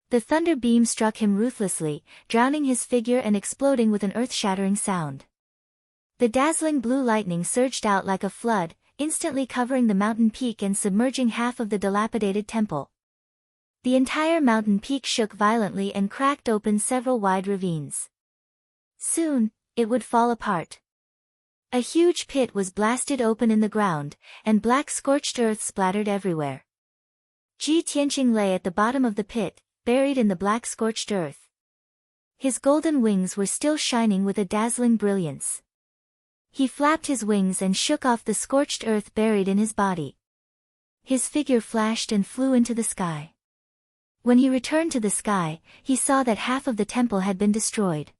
The thunder beam struck him ruthlessly, drowning his figure and exploding with an earth-shattering sound. The dazzling blue lightning surged out like a flood, instantly covering the mountain peak and submerging half of the dilapidated temple. The entire mountain peak shook violently and cracked open several wide ravines. Soon, it would fall apart. A huge pit was blasted open in the ground, and black scorched earth splattered everywhere. Ji Tianqing lay at the bottom of the pit, buried in the black scorched earth. His golden wings were still shining with a dazzling brilliance. He flapped his wings and shook off the scorched earth buried in his body. His figure flashed and flew into the sky. When he returned to the sky, he saw that half of the temple had been destroyed.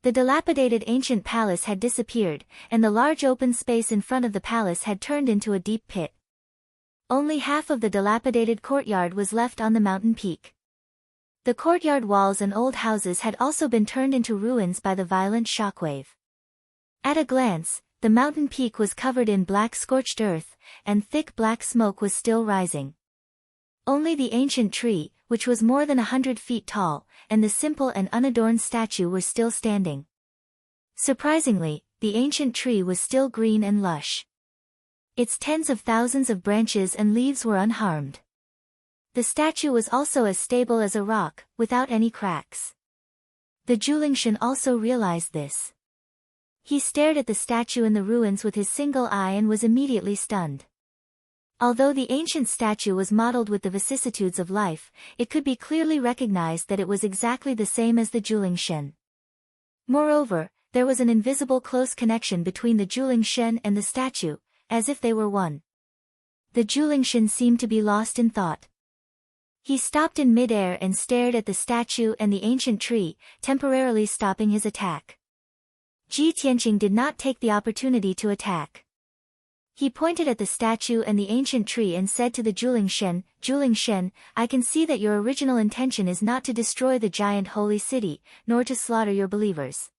The dilapidated ancient palace had disappeared, and the large open space in front of the palace had turned into a deep pit. Only half of the dilapidated courtyard was left on the mountain peak. The courtyard walls and old houses had also been turned into ruins by the violent shockwave. At a glance, the mountain peak was covered in black scorched earth, and thick black smoke was still rising. Only the ancient tree, which was more than 100 feet tall, and the simple and unadorned statue were still standing. Surprisingly, the ancient tree was still green and lush. Its tens of thousands of branches and leaves were unharmed. The statue was also as stable as a rock, without any cracks. The Julingshan also realized this. He stared at the statue in the ruins with his single eye and was immediately stunned. Although the ancient statue was modeled with the vicissitudes of life, it could be clearly recognized that it was exactly the same as the Julingshan. Moreover, there was an invisible close connection between the Julingshan and the statue, as if they were one. The Julingshan seemed to be lost in thought. He stopped in mid-air and stared at the statue and the ancient tree, temporarily stopping his attack. Ji Tianqing did not take the opportunity to attack. He pointed at the statue and the ancient tree and said to the Julingshen, I can see that your original intention is not to destroy the giant holy city, nor to slaughter your believers.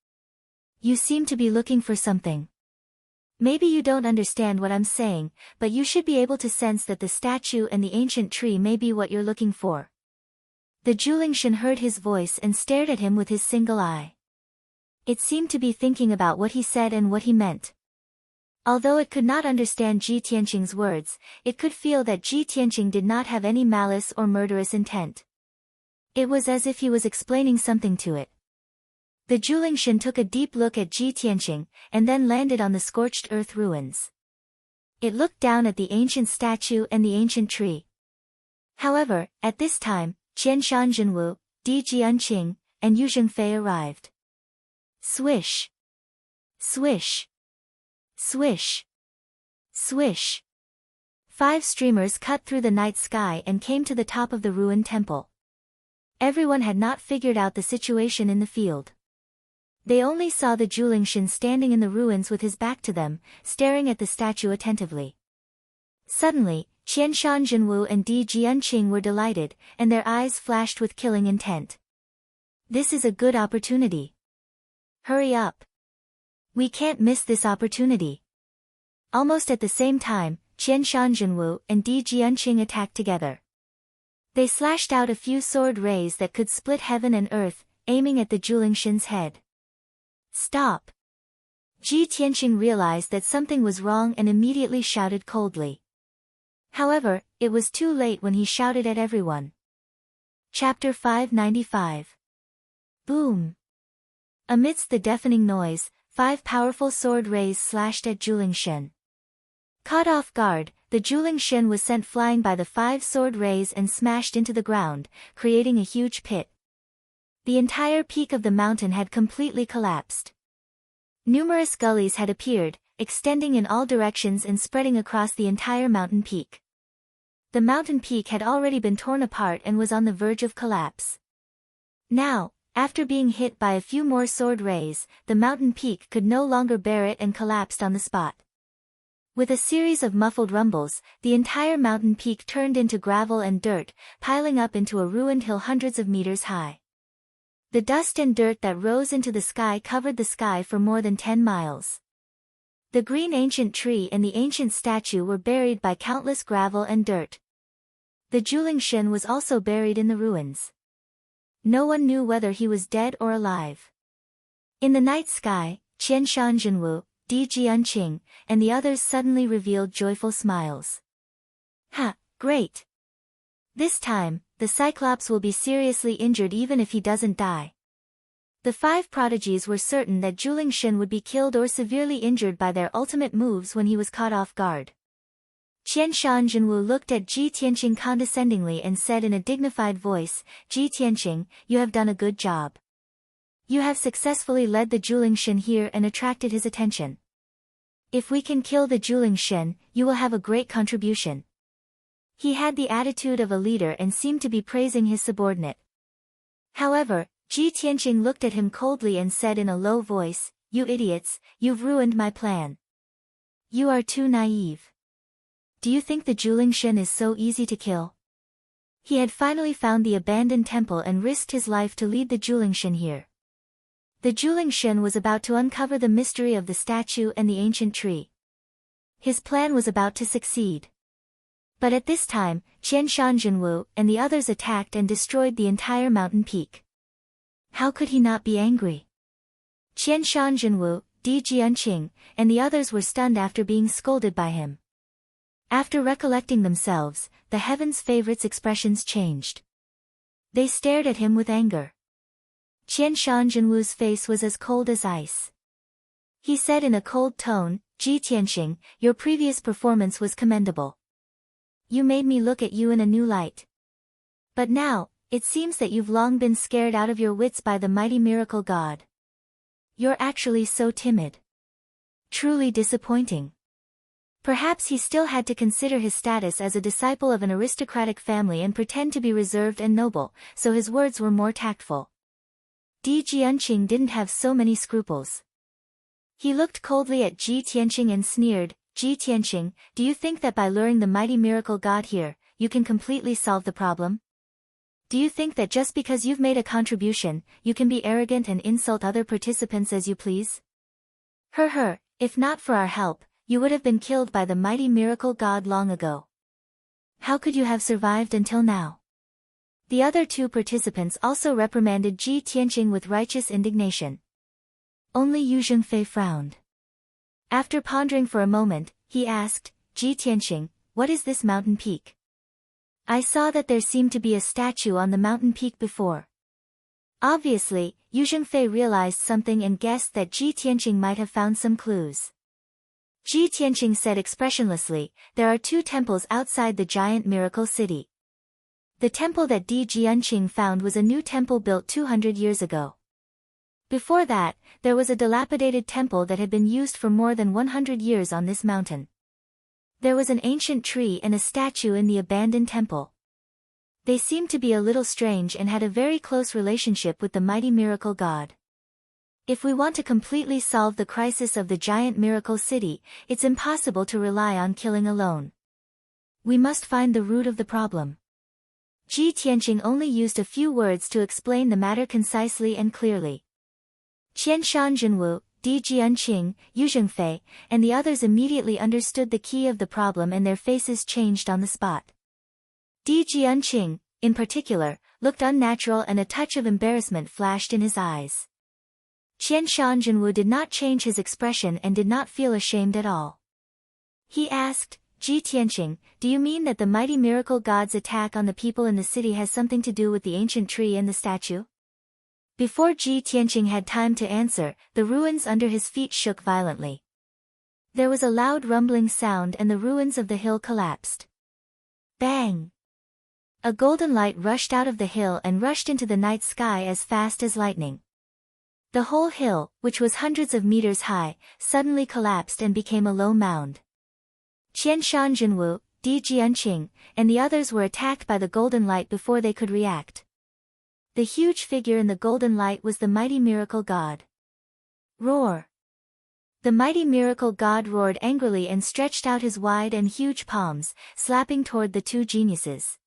You seem to be looking for something. Maybe you don't understand what I'm saying, but you should be able to sense that the statue and the ancient tree may be what you're looking for. The Julingshen heard his voice and stared at him with his single eye. It seemed to be thinking about what he said and what he meant. Although it could not understand Ji Tianqing's words, it could feel that Ji Tianqing did not have any malice or murderous intent. It was as if he was explaining something to it. The Julingshen took a deep look at Ji Tianqing, and then landed on the scorched earth ruins. It looked down at the ancient statue and the ancient tree. However, at this time, Qianshan Jinwu, Di Jianqing, and Yu Zhengfei arrived. Swish! Swish! Swish! Swish! 5 streamers cut through the night sky and came to the top of the ruined temple. Everyone had not figured out the situation in the field. They only saw the Julingshen standing in the ruins with his back to them, staring at the statue attentively. Suddenly, Qianshan Jinwu and Di Jianqing were delighted, and their eyes flashed with killing intent. This is a good opportunity. Hurry up. We can't miss this opportunity. Almost at the same time, Qianshan Jinwu and Di Jianqing attacked together. They slashed out a few sword rays that could split heaven and earth, aiming at the Julingshen's head. Stop! Ji Tianqing realized that something was wrong and immediately shouted coldly. However, it was too late when he shouted at everyone. Chapter 595. Boom! Amidst the deafening noise, 5 powerful sword rays slashed at Julingshen. Caught off guard, the Julingshen was sent flying by the 5 sword rays and smashed into the ground, creating a huge pit. The entire peak of the mountain had completely collapsed. Numerous gullies had appeared, extending in all directions and spreading across the entire mountain peak. The mountain peak had already been torn apart and was on the verge of collapse. Now, after being hit by a few more sword rays, the mountain peak could no longer bear it and collapsed on the spot. With a series of muffled rumbles, the entire mountain peak turned into gravel and dirt, piling up into a ruined hill hundreds of meters high. The dust and dirt that rose into the sky covered the sky for more than 10 miles. The green ancient tree and the ancient statue were buried by countless gravel and dirt. The Julingshen was also buried in the ruins. No one knew whether he was dead or alive. In the night sky, Qianshan Jinwu, Di Jianqing, and the others suddenly revealed joyful smiles. Ha, great! This time, the Cyclops will be seriously injured even if he doesn't die. The 5 prodigies were certain that Julingshen would be killed or severely injured by their ultimate moves when he was caught off guard. Qianshan Jinwu looked at Ji Tianqing condescendingly and said in a dignified voice, Ji Tianqing, you have done a good job. You have successfully led the Julingshen here and attracted his attention. If we can kill the Julingshen, you will have a great contribution. He had the attitude of a leader and seemed to be praising his subordinate. However, Ji Tianqing looked at him coldly and said in a low voice, you idiots, you've ruined my plan. You are too naive. Do you think the Julingshen is so easy to kill? He had finally found the abandoned temple and risked his life to lead the Julingshen here. The Julingshen was about to uncover the mystery of the statue and the ancient tree. His plan was about to succeed. But at this time, Qianshan Jinwu and the others attacked and destroyed the entire mountain peak. How could he not be angry? Qianshan Jinwu, Di Jianqing, and the others were stunned after being scolded by him. After recollecting themselves, the heavens' favorites' expressions changed. They stared at him with anger. Qianshan Jinwu's face was as cold as ice. He said in a cold tone, Ji Tianqing, your previous performance was commendable. You made me look at you in a new light. But now, it seems that you've long been scared out of your wits by the mighty miracle god. You're actually so timid. Truly disappointing. Perhaps he still had to consider his status as a disciple of an aristocratic family and pretend to be reserved and noble, so his words were more tactful. Di Jianqing didn't have so many scruples. He looked coldly at Ji Tianqing and sneered, "Ji Tianqing, do you think that by luring the mighty miracle god here, you can completely solve the problem? Do you think that just because you've made a contribution, you can be arrogant and insult other participants as you please? If not for our help, you would have been killed by the mighty miracle god long ago. How could you have survived until now?" The other two participants also reprimanded Ji Tianqing with righteous indignation. Only Yu Zhengfei frowned. After pondering for a moment, he asked, "Ji Tianqing, what is this mountain peak? I saw that there seemed to be a statue on the mountain peak before." Obviously, Yu Zhengfei realized something and guessed that Ji Tianqing might have found some clues. Ji Tianqing said expressionlessly, "There are two temples outside the giant miracle city. The temple that Di Jianqing found was a new temple built 200 years ago. Before that, there was a dilapidated temple that had been used for more than 100 years on this mountain. There was an ancient tree and a statue in the abandoned temple. They seemed to be a little strange and had a very close relationship with the mighty miracle god. If we want to completely solve the crisis of the giant miracle city, it's impossible to rely on killing alone. We must find the root of the problem." Ji Tianqing only used a few words to explain the matter concisely and clearly. Qianshan Zhenwu, Di Jianqing, Yu Zhengfei, and the others immediately understood the key of the problem and their faces changed on the spot. Di Jianqing, in particular, looked unnatural and a touch of embarrassment flashed in his eyes. Qianshan Zhenwu did not change his expression and did not feel ashamed at all. He asked, "Ji Tianqing, do you mean that the mighty miracle god's attack on the people in the city has something to do with the ancient tree and the statue?" Before Ji Tianqing had time to answer, the ruins under his feet shook violently. There was a loud rumbling sound and the ruins of the hill collapsed. Bang! A golden light rushed out of the hill and rushed into the night sky as fast as lightning. The whole hill, which was hundreds of meters high, suddenly collapsed and became a low mound. Qianshan Zhenwu, Di Jianqing, and the others were attacked by the golden light before they could react. The huge figure in the golden light was the mighty miracle god. Roar! The mighty miracle god roared angrily and stretched out his wide and huge palms, slapping toward the two geniuses.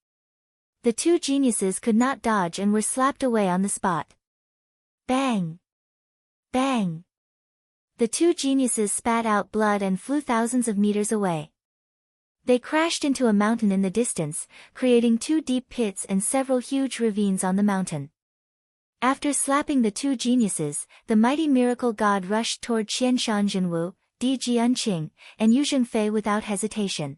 The two geniuses could not dodge and were slapped away on the spot. Bang! Bang! The two geniuses spat out blood and flew thousands of meters away. They crashed into a mountain in the distance, creating two deep pits and several huge ravines on the mountain. After slapping the two geniuses, the mighty miracle god rushed toward Qianshan Zhenwu, Di Jianqing, and Yu Zhengfei without hesitation.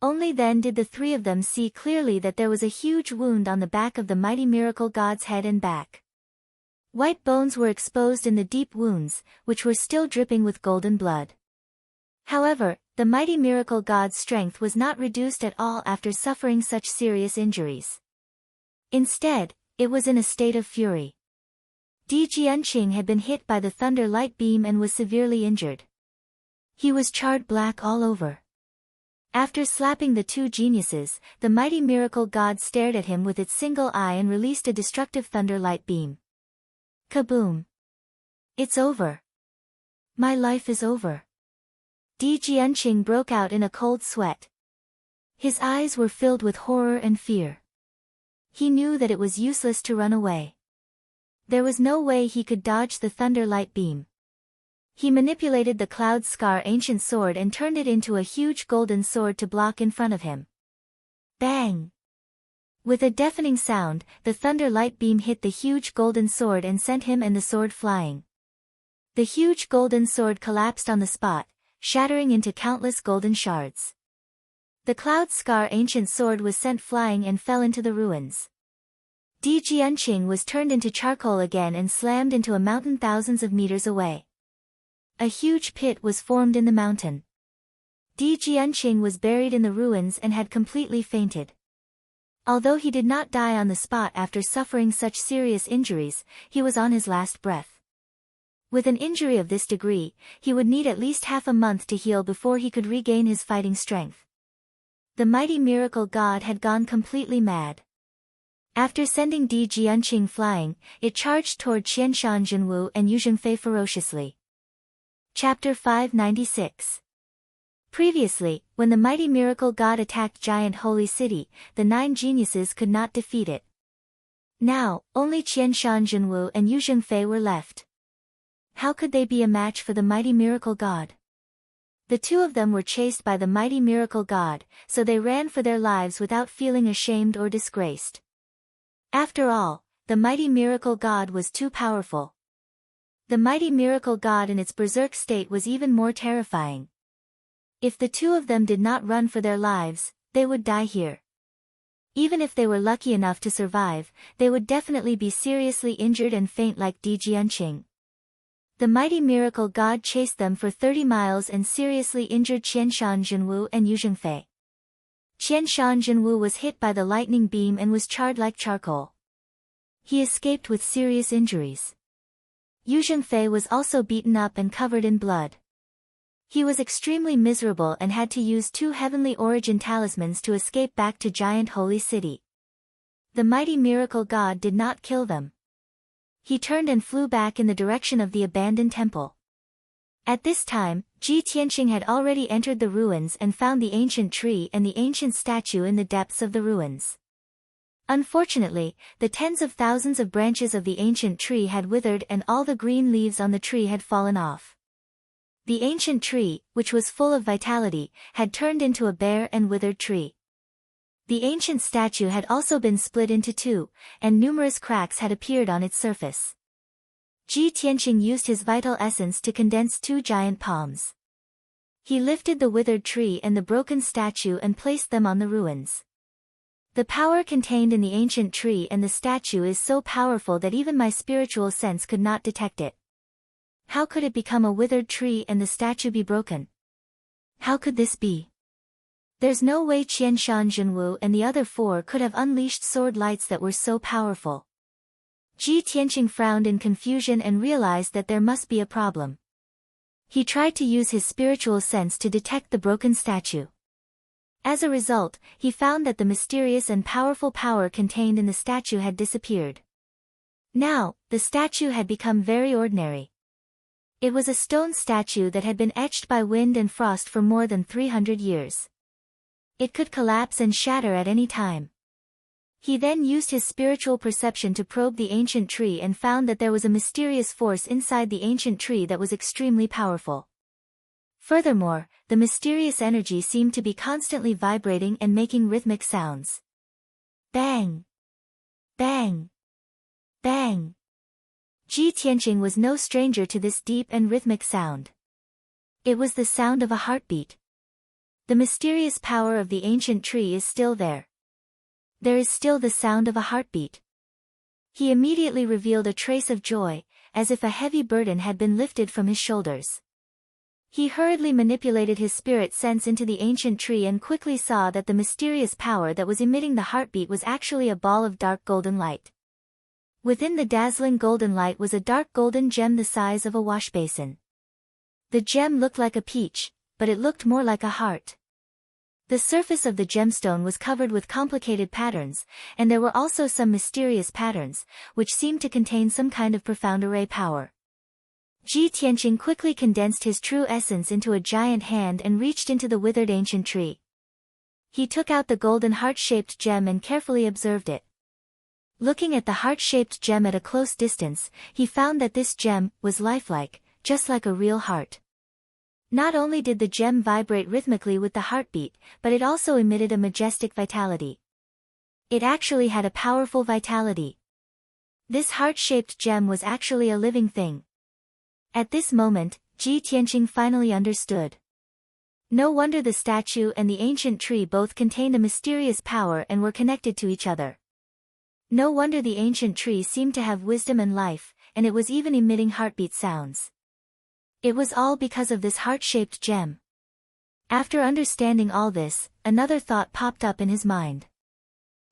Only then did the three of them see clearly that there was a huge wound on the back of the mighty miracle god's head and back. White bones were exposed in the deep wounds, which were still dripping with golden blood. However, the mighty miracle god's strength was not reduced at all after suffering such serious injuries. Instead, it was in a state of fury. Di Jianqing had been hit by the thunder light beam and was severely injured. He was charred black all over. After slapping the two geniuses, the mighty miracle god stared at him with its single eye and released a destructive thunder light beam. Kaboom! It's over. My life is over. Di Jianqing broke out in a cold sweat. His eyes were filled with horror and fear. He knew that it was useless to run away. There was no way he could dodge the thunder light beam. He manipulated the Cloud Scar ancient sword and turned it into a huge golden sword to block in front of him. Bang! With a deafening sound, the thunder light beam hit the huge golden sword and sent him and the sword flying. The huge golden sword collapsed on the spot, shattering into countless golden shards. The Cloud Scar ancient sword was sent flying and fell into the ruins. Di Jianqing was turned into charcoal again and slammed into a mountain thousands of meters away. A huge pit was formed in the mountain. Di Jianqing was buried in the ruins and had completely fainted. Although he did not die on the spot after suffering such serious injuries, he was on his last breath. With an injury of this degree, he would need at least half a month to heal before he could regain his fighting strength. The mighty miracle god had gone completely mad. After sending Di Jianqing flying, it charged toward Qianshan Jinwu and Yu Zhengfei ferociously. Chapter 596. Previously, when the mighty miracle god attacked Giant Holy City, the 9 geniuses could not defeat it. Now, only Qianshan Jinwu and Yu Zhengfei were left. How could they be a match for the mighty miracle god? The 2 of them were chased by the mighty miracle god, so they ran for their lives without feeling ashamed or disgraced. After all, the mighty miracle god was too powerful. The mighty miracle god in its berserk state was even more terrifying. If the 2 of them did not run for their lives, they would die here. Even if they were lucky enough to survive, they would definitely be seriously injured and faint like Di Jianqing. The mighty miracle god chased them for 30 miles and seriously injured Qianshan Jinwu and Yu Zhengfei. Qianshan Jinwu was hit by the lightning beam and was charred like charcoal. He escaped with serious injuries. Yu Zhengfei was also beaten up and covered in blood. He was extremely miserable and had to use 2 heavenly origin talismans to escape back to Giant Holy City. The mighty miracle god did not kill them. He turned and flew back in the direction of the abandoned temple. At this time, Ji Tianqing had already entered the ruins and found the ancient tree and the ancient statue in the depths of the ruins. Unfortunately, the tens of thousands of branches of the ancient tree had withered and all the green leaves on the tree had fallen off. The ancient tree, which was full of vitality, had turned into a bare and withered tree. The ancient statue had also been split into 2, and numerous cracks had appeared on its surface. Ji Tianqing used his vital essence to condense 2 giant palms. He lifted the withered tree and the broken statue and placed them on the ruins. The power contained in the ancient tree and the statue is so powerful that even my spiritual sense could not detect it. How could it become a withered tree and the statue be broken? How could this be? There's no way Qianshan Jinwu and the other 4 could have unleashed sword lights that were so powerful. Ji Tianqing frowned in confusion and realized that there must be a problem. He tried to use his spiritual sense to detect the broken statue. As a result, he found that the mysterious and powerful power contained in the statue had disappeared. Now, the statue had become very ordinary. It was a stone statue that had been etched by wind and frost for more than 300 years. It could collapse and shatter at any time. He then used his spiritual perception to probe the ancient tree and found that there was a mysterious force inside the ancient tree that was extremely powerful. Furthermore, the mysterious energy seemed to be constantly vibrating and making rhythmic sounds. Bang! Bang! Bang! Ji Tianqing was no stranger to this deep and rhythmic sound. It was the sound of a heartbeat. The mysterious power of the ancient tree is still there. There is still the sound of a heartbeat. He immediately revealed a trace of joy, as if a heavy burden had been lifted from his shoulders. He hurriedly manipulated his spirit sense into the ancient tree and quickly saw that the mysterious power that was emitting the heartbeat was actually a ball of dark golden light. Within the dazzling golden light was a dark golden gem the size of a wash basin. The gem looked like a peach, but it looked more like a heart. The surface of the gemstone was covered with complicated patterns, and there were also some mysterious patterns, which seemed to contain some kind of profound array power. Ji Tianqing quickly condensed his true essence into a giant hand and reached into the withered ancient tree. He took out the golden heart-shaped gem and carefully observed it. Looking at the heart-shaped gem at a close distance, he found that this gem was lifelike, just like a real heart. Not only did the gem vibrate rhythmically with the heartbeat, but it also emitted a majestic vitality. It actually had a powerful vitality. This heart-shaped gem was actually a living thing. At this moment, Ji Tianqing finally understood. No wonder the statue and the ancient tree both contained a mysterious power and were connected to each other. No wonder the ancient tree seemed to have wisdom and life, and it was even emitting heartbeat sounds. It was all because of this heart-shaped gem. After understanding all this, another thought popped up in his mind.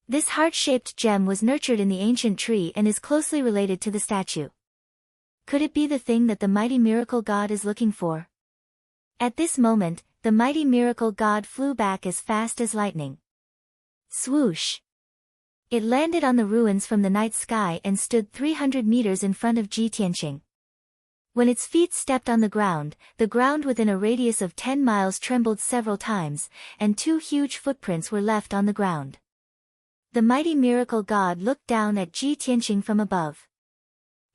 This heart-shaped gem was nurtured in the ancient tree and is closely related to the statue. Could it be the thing that the mighty miracle god is looking for? At this moment, the mighty miracle god flew back as fast as lightning. Swoosh! It landed on the ruins from the night sky and stood 300 meters in front of Ji Tianqing. When its feet stepped on the ground within a radius of 10 miles trembled several times, and 2 huge footprints were left on the ground. The mighty miracle god looked down at Ji Tianqing from above.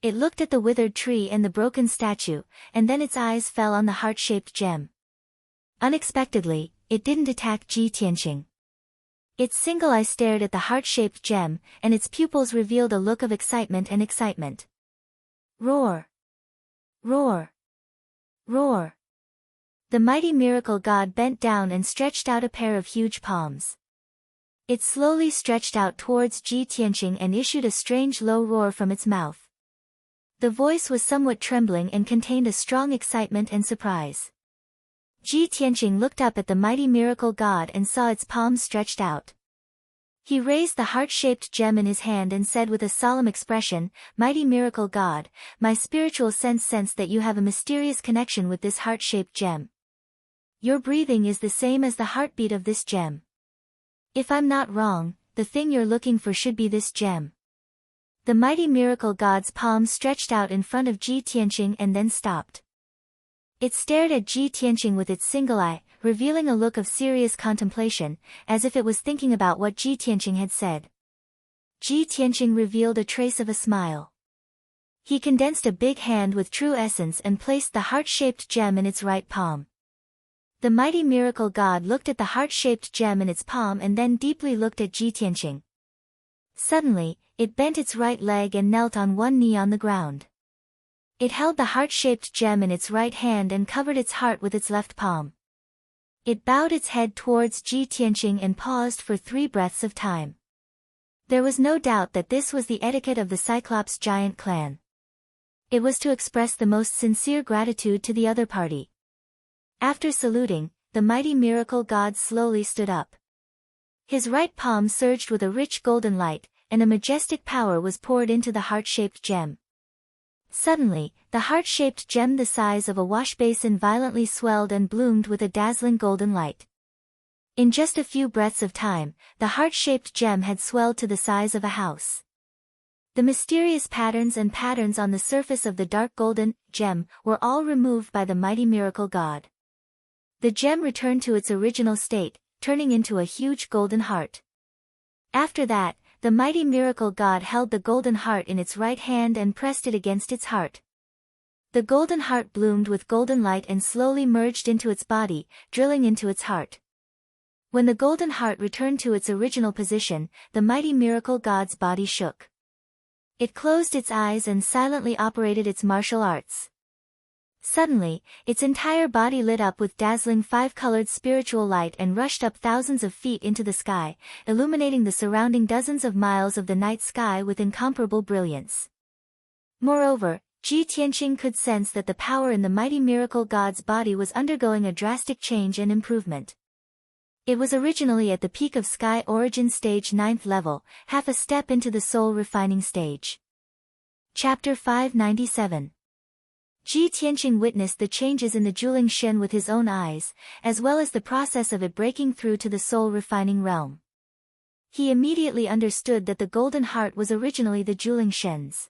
It looked at the withered tree and the broken statue, and then its eyes fell on the heart-shaped gem. Unexpectedly, it didn't attack Ji Tianqing. Its single eye stared at the heart-shaped gem, and its pupils revealed a look of excitement and excitement. Roar! Roar! Roar! The mighty miracle god bent down and stretched out a pair of huge palms. It slowly stretched out towards Ji Tianqing and issued a strange low roar from its mouth. The voice was somewhat trembling and contained a strong excitement and surprise. Ji Tianqing looked up at the mighty miracle god and saw its palms stretched out. He raised the heart-shaped gem in his hand and said with a solemn expression, "Mighty miracle god, my spiritual sense that you have a mysterious connection with this heart-shaped gem. Your breathing is the same as the heartbeat of this gem. If I'm not wrong, the thing you're looking for should be this gem." The mighty miracle god's palm stretched out in front of Ji Tianqing and then stopped. It stared at Ji Tianqing with its single eye, revealing a look of serious contemplation, as if it was thinking about what Ji Tianqing had said. Ji Tianqing revealed a trace of a smile. He condensed a big hand with true essence and placed the heart-shaped gem in its right palm. The mighty miracle god looked at the heart-shaped gem in its palm and then deeply looked at Ji Tianqing. Suddenly, it bent its right leg and knelt on one knee on the ground. It held the heart-shaped gem in its right hand and covered its heart with its left palm. It bowed its head towards Ji Tianqing and paused for 3 breaths of time. There was no doubt that this was the etiquette of the Cyclops giant clan. It was to express the most sincere gratitude to the other party. After saluting, the mighty miracle god slowly stood up. His right palm surged with a rich golden light, and a majestic power was poured into the heart-shaped gem. Suddenly, the heart-shaped gem the size of a wash basin violently swelled and bloomed with a dazzling golden light. In just a few breaths of time, the heart-shaped gem had swelled to the size of a house. The mysterious patterns on the surface of the dark golden gem were all removed by the mighty miracle god. The gem returned to its original state, turning into a huge golden heart. After that, the mighty miracle god held the golden heart in its right hand and pressed it against its heart. The golden heart bloomed with golden light and slowly merged into its body, drilling into its heart. When the golden heart returned to its original position, the mighty miracle god's body shook. It closed its eyes and silently operated its martial arts. Suddenly, its entire body lit up with dazzling 5-colored spiritual light and rushed up thousands of feet into the sky, illuminating the surrounding dozens of miles of the night sky with incomparable brilliance. Moreover, Ji Tianqing could sense that the power in the mighty miracle god's body was undergoing a drastic change and improvement. It was originally at the peak of sky origin stage 9th level, half a step into the soul refining stage. Chapter 597. Ji Tianqing witnessed the changes in the Juling Shen with his own eyes, as well as the process of it breaking through to the soul-refining realm. He immediately understood that the golden heart was originally the Juling Shen's.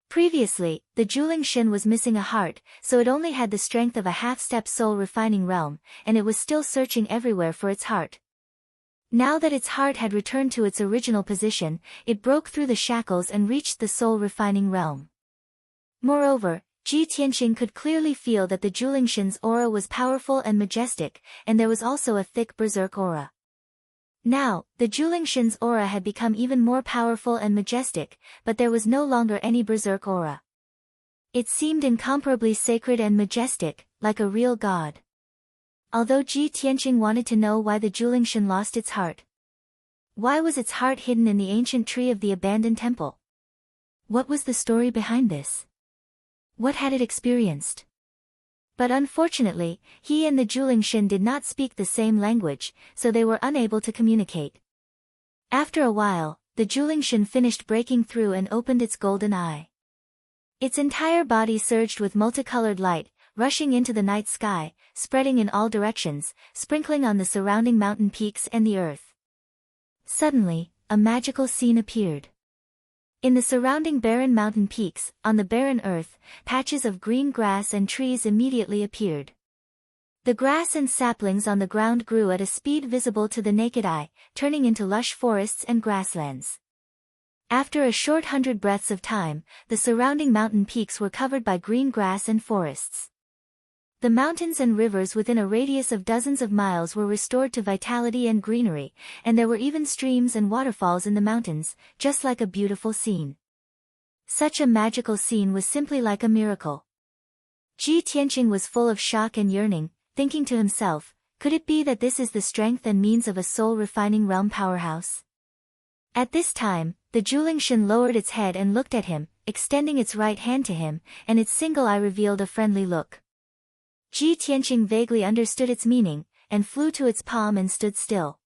Previously, the Juling Shen was missing a heart, so it only had the strength of a half-step soul-refining realm, and it was still searching everywhere for its heart. Now that its heart had returned to its original position, it broke through the shackles and reached the soul-refining realm. Moreover, Ji Tianqing could clearly feel that the Julingshan's aura was powerful and majestic, and there was also a thick berserk aura. Now, the Julingshan's aura had become even more powerful and majestic, but there was no longer any berserk aura. It seemed incomparably sacred and majestic, like a real god. Although Ji Tianqing wanted to know why the Julingshan lost its heart. Why was its heart hidden in the ancient tree of the abandoned temple? What was the story behind this? What had it experienced? But unfortunately, he and the Julingshan did not speak the same language, so they were unable to communicate. After a while, the Julingshan finished breaking through and opened its golden eye. Its entire body surged with multicolored light, rushing into the night sky, spreading in all directions, sprinkling on the surrounding mountain peaks and the earth. Suddenly, a magical scene appeared. In the surrounding barren mountain peaks, on the barren earth, patches of green grass and trees immediately appeared. The grass and saplings on the ground grew at a speed visible to the naked eye, turning into lush forests and grasslands. After a short 100 breaths of time, the surrounding mountain peaks were covered by green grass and forests. The mountains and rivers within a radius of dozens of miles were restored to vitality and greenery, and there were even streams and waterfalls in the mountains, just like a beautiful scene. Such a magical scene was simply like a miracle. Ji Tianqing was full of shock and yearning, thinking to himself, could it be that this is the strength and means of a soul-refining realm powerhouse? At this time, the Julingshan lowered its head and looked at him, extending its right hand to him, and its single eye revealed a friendly look. Ji Tianqing vaguely understood its meaning, and flew to its palm and stood still.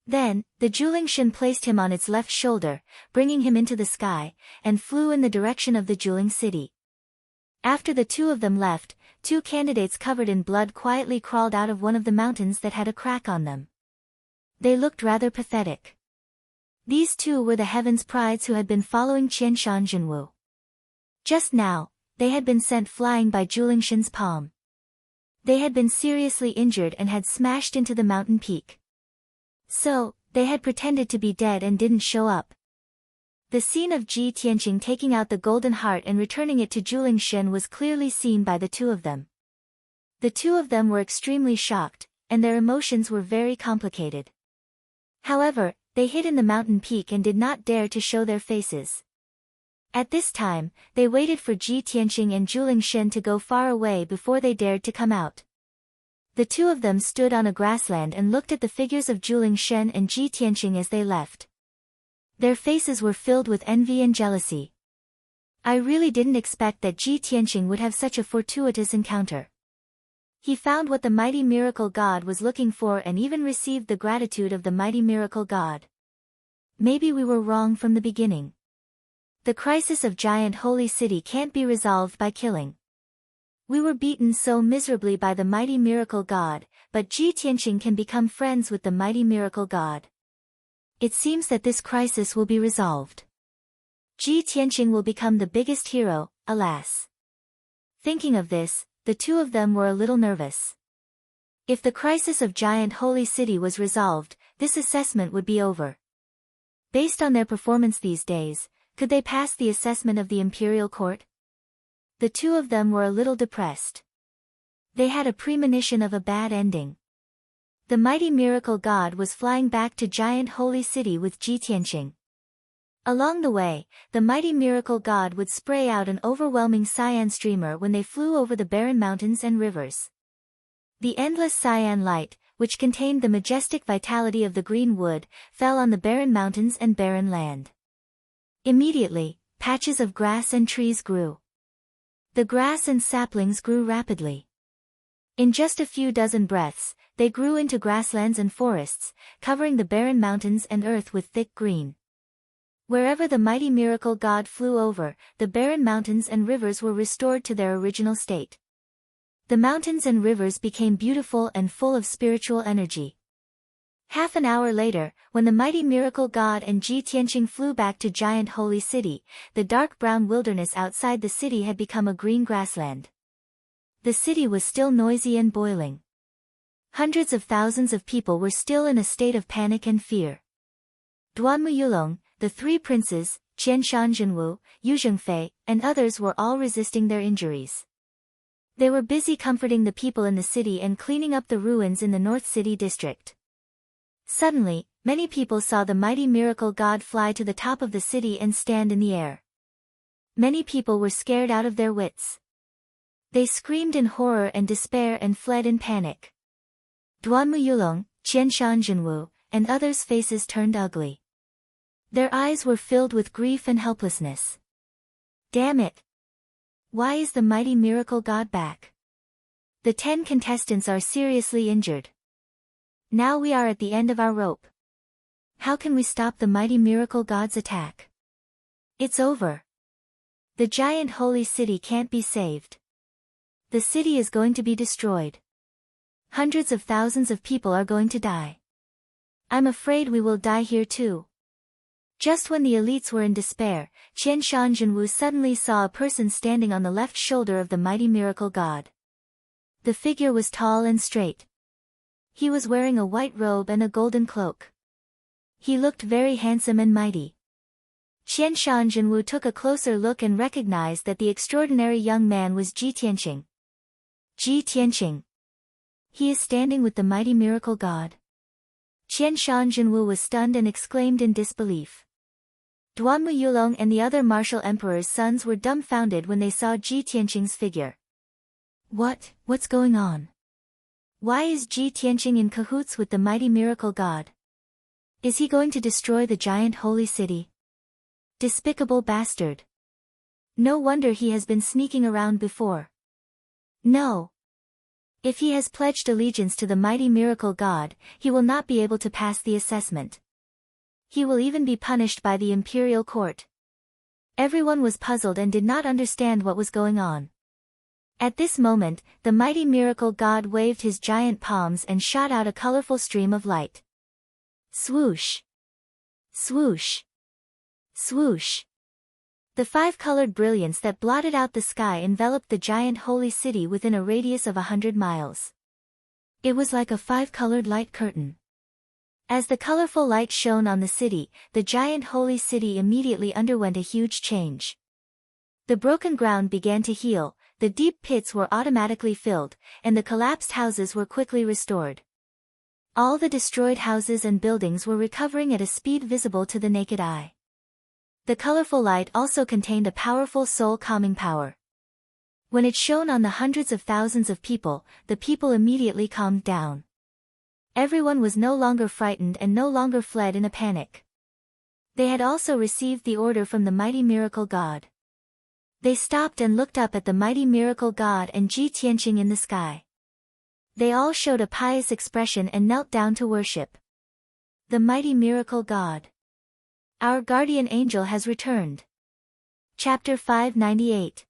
Then, the Julingshan placed him on its left shoulder, bringing him into the sky, and flew in the direction of the Juling city. After the two of them left, two candidates covered in blood quietly crawled out of one of the mountains that had a crack on them. They looked rather pathetic. These two were the Heaven's Prides who had been following Qianshan Jinwu. Just now, they had been sent flying by Julingshan's palm. They had been seriously injured and had smashed into the mountain peak. So, they had pretended to be dead and didn't show up. The scene of Ji Tianqing taking out the golden heart and returning it to Julingshan was clearly seen by the two of them. The two of them were extremely shocked, and their emotions were very complicated. However, they hid in the mountain peak and did not dare to show their faces. At this time, they waited for Ji Tianqing and Julingshan to go far away before they dared to come out. The two of them stood on a grassland and looked at the figures of Julingshan and Ji Tianqing as they left. Their faces were filled with envy and jealousy. I really didn't expect that Ji Tianqing would have such a fortuitous encounter. He found what the mighty miracle god was looking for and even received the gratitude of the mighty miracle god. Maybe we were wrong from the beginning. The crisis of Giant Holy City can't be resolved by killing. We were beaten so miserably by the mighty miracle god, but Ji Tianqing can become friends with the mighty miracle god. It seems that this crisis will be resolved. Ji Tianqing will become the biggest hero, alas. Thinking of this, the two of them were a little nervous. If the crisis of Giant Holy City was resolved, this assessment would be over. Based on their performance these days, could they pass the assessment of the Imperial Court? The two of them were a little depressed. They had a premonition of a bad ending. The mighty miracle god was flying back to Giant Holy City with Ji Tianqing. Along the way, the mighty miracle god would spray out an overwhelming cyan streamer when they flew over the barren mountains and rivers. The endless cyan light, which contained the majestic vitality of the green wood, fell on the barren mountains and barren land. Immediately, patches of grass and trees grew. The grass and saplings grew rapidly. In just a few dozen breaths, they grew into grasslands and forests, covering the barren mountains and earth with thick green. Wherever the mighty miracle god flew over, the barren mountains and rivers were restored to their original state. The mountains and rivers became beautiful and full of spiritual energy. Half an hour later, when the mighty miracle god and Ji Tianqing flew back to Giant Holy City, the dark brown wilderness outside the city had become a green grassland. The city was still noisy and boiling. Hundreds of thousands of people were still in a state of panic and fear. Duanmu Yulong, the three princes, Qianshan Jinwu, Yu Zhengfei, and others were all resisting their injuries. They were busy comforting the people in the city and cleaning up the ruins in the North City district. Suddenly, many people saw the mighty miracle god fly to the top of the city and stand in the air. Many people were scared out of their wits. They screamed in horror and despair and fled in panic. Duanmu Yulong, Qianshan Jinwu, and others' faces turned ugly. Their eyes were filled with grief and helplessness. Damn it! Why is the mighty miracle god back? The 10 contestants are seriously injured. Now we are at the end of our rope. How can we stop the mighty miracle god's attack? It's over. The giant holy city can't be saved. The city is going to be destroyed. Hundreds of thousands of people are going to die. I'm afraid we will die here too. Just when the elites were in despair, Qian Shanzhenwu suddenly saw a person standing on the left shoulder of the mighty miracle god. The figure was tall and straight. He was wearing a white robe and a golden cloak. He looked very handsome and mighty. Qian Shanzhenwu took a closer look and recognized that the extraordinary young man was Ji Tianqing. Ji Tianqing. He is standing with the mighty miracle god. Qian Shanzhenwu was stunned and exclaimed in disbelief. Duanmu Yulong and the other martial emperor's sons were dumbfounded when they saw Ji Tianqing's figure. What's going on? Why is Ji Tianqing in cahoots with the mighty miracle god? Is he going to destroy the giant holy city? Despicable bastard. No wonder he has been sneaking around before. No. If he has pledged allegiance to the mighty miracle god, he will not be able to pass the assessment. He will even be punished by the imperial court. Everyone was puzzled and did not understand what was going on. At this moment, the mighty miracle god waved his giant palms and shot out a colorful stream of light. Swoosh! Swoosh! Swoosh! The five-colored brilliance that blotted out the sky enveloped the giant holy city within a radius of 100 miles. It was like a five-colored light curtain. As the colorful light shone on the city, the giant holy city immediately underwent a huge change. The broken ground began to heal, the deep pits were automatically filled, and the collapsed houses were quickly restored. All the destroyed houses and buildings were recovering at a speed visible to the naked eye. The colorful light also contained a powerful soul-calming power. When it shone on the hundreds of thousands of people, the people immediately calmed down. Everyone was no longer frightened and no longer fled in a panic. They had also received the order from the mighty miracle god. They stopped and looked up at the mighty miracle god and Ji Tianqing in the sky. They all showed a pious expression and knelt down to worship. The mighty miracle god. Our guardian angel has returned. Chapter 598.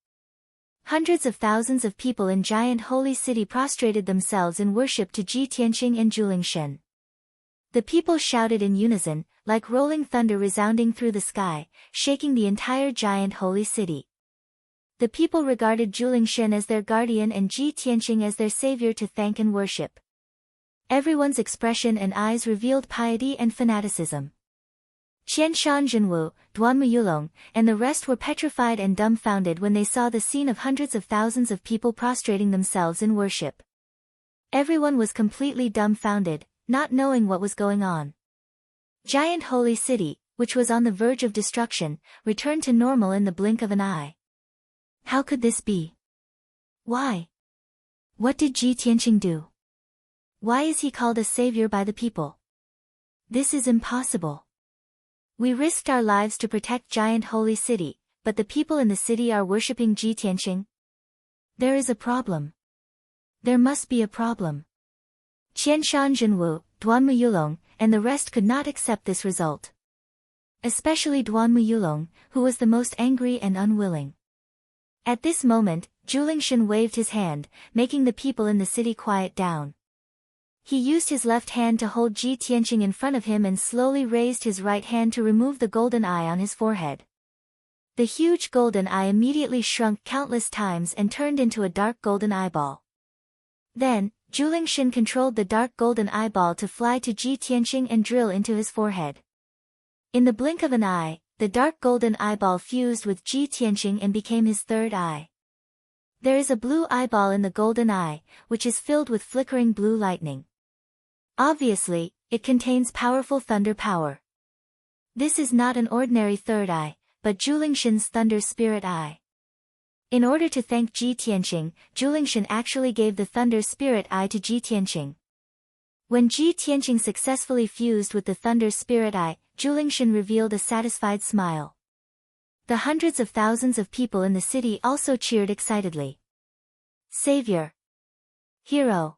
Hundreds of thousands of people in giant holy city prostrated themselves in worship to Ji Tianqing and Julingshen. The people shouted in unison, like rolling thunder resounding through the sky, shaking the entire giant holy city. The people regarded Julingshen as their guardian and Ji Tianqing as their savior to thank and worship. Everyone's expression and eyes revealed piety and fanaticism. Qian Shanzhenwu, Duanmu Yulong, and the rest were petrified and dumbfounded when they saw the scene of hundreds of thousands of people prostrating themselves in worship. Everyone was completely dumbfounded, not knowing what was going on. Giant Holy City, which was on the verge of destruction, returned to normal in the blink of an eye. How could this be? Why? What did Ji Tianqing do? Why is he called a savior by the people? This is impossible. We risked our lives to protect Giant Holy City, but the people in the city are worshipping Ji Tianqing. There is a problem. There must be a problem. Qian Shanzhenwu, Duanmu Yulong, and the rest could not accept this result. Especially Duanmu Yulong, who was the most angry and unwilling. At this moment, Julingshen waved his hand, making the people in the city quiet down. He used his left hand to hold Ji Tianqing in front of him and slowly raised his right hand to remove the golden eye on his forehead. The huge golden eye immediately shrunk countless times and turned into a dark golden eyeball. Then, Julingshen controlled the dark golden eyeball to fly to Ji Tianqing and drill into his forehead. In the blink of an eye, the dark golden eyeball fused with Ji Tianqing and became his third eye. There is a blue eyeball in the golden eye, which is filled with flickering blue lightning. Obviously, it contains powerful thunder power. This is not an ordinary third eye, but Julingshen's thunder spirit eye. In order to thank Ji Tianqing, Julingshen actually gave the thunder spirit eye to Ji Tianqing. When Ji Tianqing successfully fused with the thunder spirit eye, Julingshen revealed a satisfied smile. The hundreds of thousands of people in the city also cheered excitedly. Savior. Hero.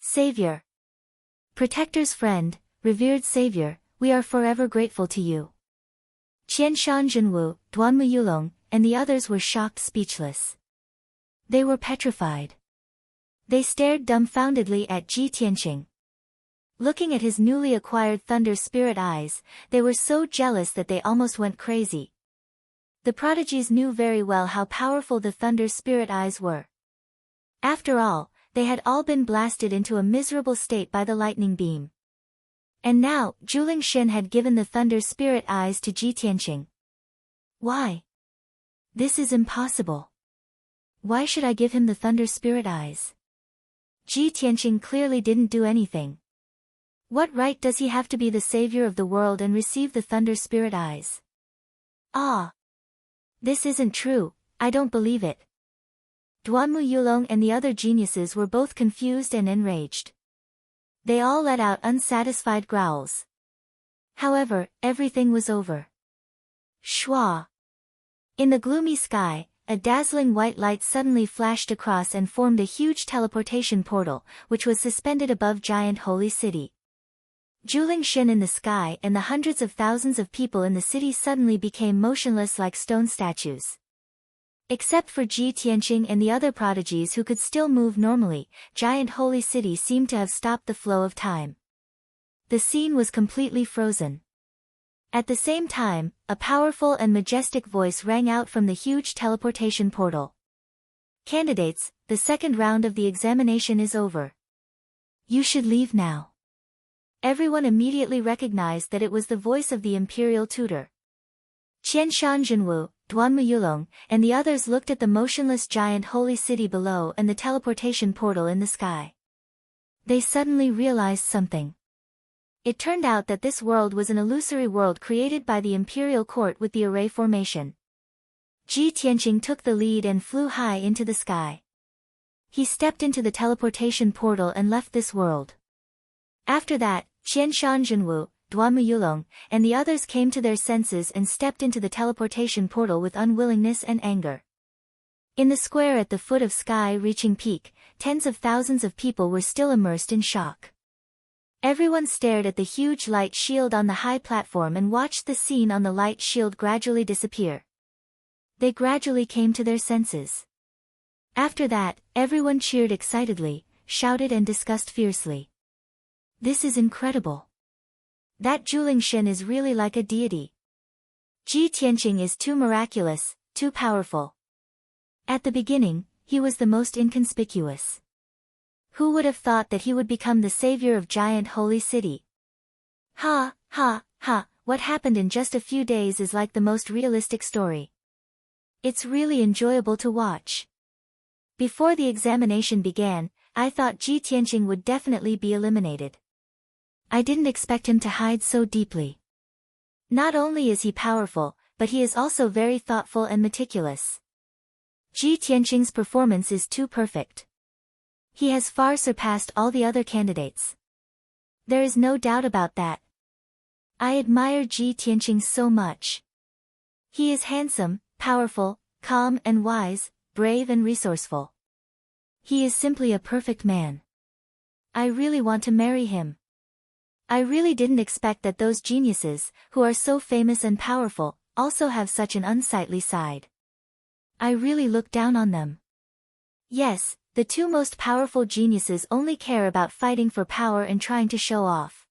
Savior. Protector's friend, revered savior, we are forever grateful to you. Qian Shanzhenwu, Duanmu Yulong, and the others were shocked speechless. They were petrified. They stared dumbfoundedly at Ji Tianqing. Looking at his newly acquired thunder spirit eyes, they were so jealous that they almost went crazy. The prodigies knew very well how powerful the thunder spirit eyes were. After all, they had all been blasted into a miserable state by the lightning beam. And now, Zhu Lingxin had given the thunder spirit eyes to Ji Tianqing. Why? This is impossible. Why should I give him the thunder spirit eyes? Ji Tianqing clearly didn't do anything. What right does he have to be the savior of the world and receive the thunder spirit eyes? Ah! This isn't true, I don't believe it. Duanmu Yulong and the other geniuses were both confused and enraged. They all let out unsatisfied growls. However, everything was over. Shwa! In the gloomy sky, a dazzling white light suddenly flashed across and formed a huge teleportation portal, which was suspended above giant holy city. Zhu Lingxin in the sky and the hundreds of thousands of people in the city suddenly became motionless like stone statues. Except for Ji Tianqing and the other prodigies who could still move normally, giant holy city seemed to have stopped the flow of time. The scene was completely frozen. At the same time, a powerful and majestic voice rang out from the huge teleportation portal. Candidates, the second round of the examination is over. You should leave now. Everyone immediately recognized that it was the voice of the imperial tutor. Qianshan Zhenwu, Duanmu Yulong, and the others looked at the motionless giant holy city below and the teleportation portal in the sky. They suddenly realized something. It turned out that this world was an illusory world created by the imperial court with the array formation. Ji Tianqing took the lead and flew high into the sky. He stepped into the teleportation portal and left this world. After that, Qianshan Zhenwu, Duanmu Yulong, and the others came to their senses and stepped into the teleportation portal with unwillingness and anger. In the square at the foot of sky-reaching peak, tens of thousands of people were still immersed in shock. Everyone stared at the huge light shield on the high platform and watched the scene on the light shield gradually disappear. They gradually came to their senses. After that, everyone cheered excitedly, shouted and discussed fiercely. This is incredible. That Zhu Lingxin is really like a deity. Ji Tianqing is too miraculous, too powerful. At the beginning, he was the most inconspicuous. Who would have thought that he would become the savior of giant holy city? Ha, ha, ha, what happened in just a few days is like the most realistic story. It's really enjoyable to watch. Before the examination began, I thought Ji Tianqing would definitely be eliminated. I didn't expect him to hide so deeply. Not only is he powerful, but he is also very thoughtful and meticulous. Ji Tianqing's performance is too perfect. He has far surpassed all the other candidates. There is no doubt about that. I admire Ji Tianqing so much. He is handsome, powerful, calm and wise, brave and resourceful. He is simply a perfect man. I really want to marry him. I really didn't expect that those geniuses, who are so famous and powerful, also have such an unsightly side. I really look down on them. Yes, the two most powerful geniuses only care about fighting for power and trying to show off.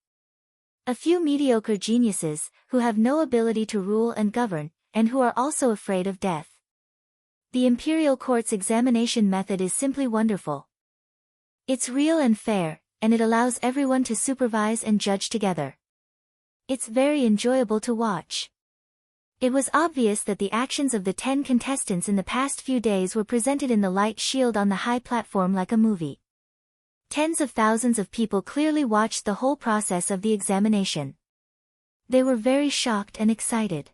A few mediocre geniuses, who have no ability to rule and govern, and who are also afraid of death. The imperial court's examination method is simply wonderful. It's real and fair, and it allows everyone to supervise and judge together. It's very enjoyable to watch. It was obvious that the actions of the 10 contestants in the past few days were presented in the light shield on the high platform like a movie. Tens of thousands of people clearly watched the whole process of the examination. They were very shocked and excited.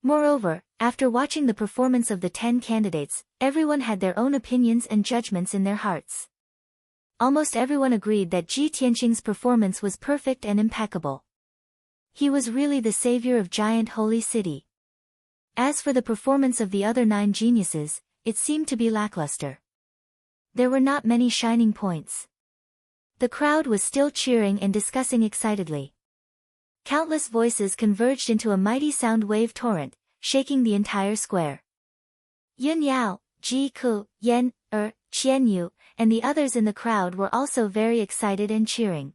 Moreover, after watching the performance of the 10 candidates, everyone had their own opinions and judgments in their hearts. Almost everyone agreed that Ji Tianqing's performance was perfect and impeccable. He was really the savior of giant holy city. As for the performance of the other 9 geniuses, it seemed to be lackluster. There were not many shining points. The crowd was still cheering and discussing excitedly. Countless voices converged into a mighty sound wave torrent, shaking the entire square. Yun Yao, Ji Ku, Yen, Qian Yu, and the others in the crowd were also very excited and cheering.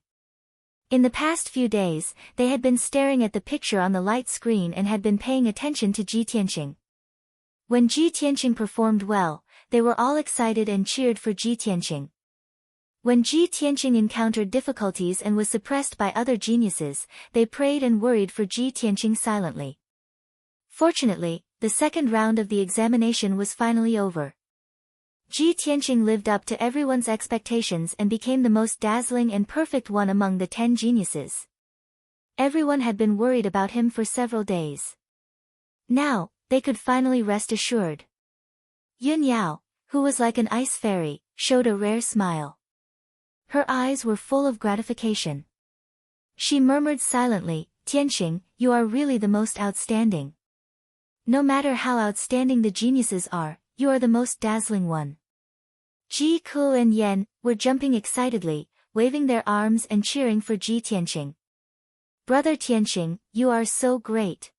In the past few days, they had been staring at the picture on the light screen and had been paying attention to Ji Tianqing. When Ji Tianqing performed well, they were all excited and cheered for Ji Tianqing. When Ji Tianqing encountered difficulties and was suppressed by other geniuses, they prayed and worried for Ji Tianqing silently. Fortunately, the second round of the examination was finally over. Ji Tianqing lived up to everyone's expectations and became the most dazzling and perfect one among the 10 geniuses. Everyone had been worried about him for several days. Now, they could finally rest assured. Yun Yao, who was like an ice fairy, showed a rare smile. Her eyes were full of gratification. She murmured silently, "Tianqing, you are really the most outstanding. No matter how outstanding the geniuses are, you are the most dazzling one." Ji Ku and Yen were jumping excitedly, waving their arms and cheering for Ji Tianqing. "Brother Tianqing, you are so great.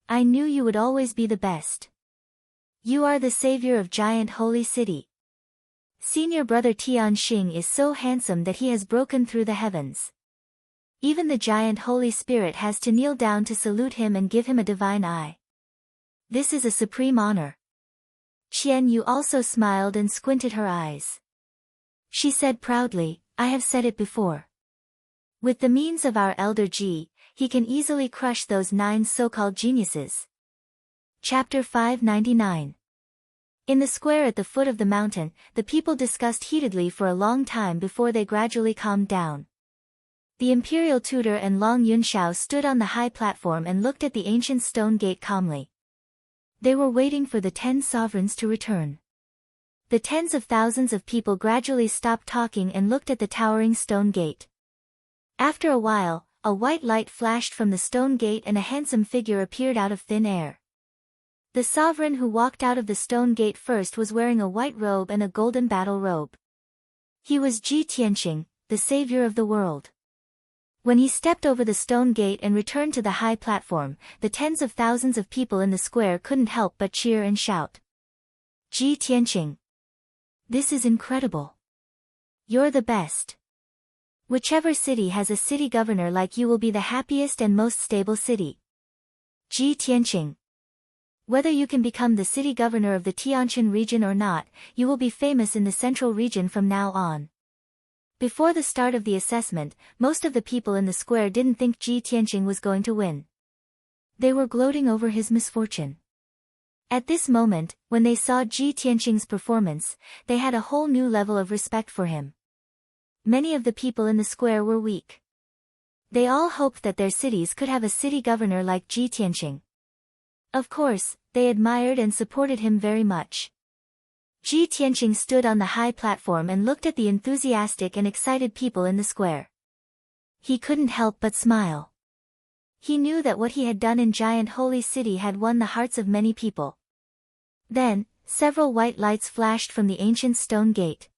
I knew you would always be the best. You are the savior of giant holy city. Senior brother Tianqing is so handsome that he has broken through the heavens. Even the giant Holy Spirit has to kneel down to salute him and give him a divine eye. This is a supreme honor." Qian Yu also smiled and squinted her eyes. She said proudly, "I have said it before. With the means of our elder Ji, he can easily crush those 9 so-called geniuses." Chapter 599. In the square at the foot of the mountain, the people discussed heatedly for a long time before they gradually calmed down. The imperial tutor and Long Yunxiao stood on the high platform and looked at the ancient stone gate calmly. They were waiting for the 10 sovereigns to return. The tens of thousands of people gradually stopped talking and looked at the towering stone gate. After a while, a white light flashed from the stone gate and a handsome figure appeared out of thin air. The sovereign who walked out of the stone gate first was wearing a white robe and a golden battle robe. He was Ji Tianqing, the savior of the world. When he stepped over the stone gate and returned to the high platform, the tens of thousands of people in the square couldn't help but cheer and shout. "Ji Tianqing! This is incredible! You're the best! Whichever city has a city governor like you will be the happiest and most stable city. Ji Tianqing! Whether you can become the city governor of the Tianjin region or not, you will be famous in the central region from now on." Before the start of the assessment, most of the people in the square didn't think Ji Tianqing was going to win. They were gloating over his misfortune. At this moment, when they saw Ji Tianqing's performance, they had a whole new level of respect for him. Many of the people in the square were weak. They all hoped that their cities could have a city governor like Ji Tianqing. Of course, they admired and supported him very much. Ji Tianqing stood on the high platform and looked at the enthusiastic and excited people in the square. He couldn't help but smile. He knew that what he had done in Giant Holy City had won the hearts of many people. Then, several white lights flashed from the ancient stone gate.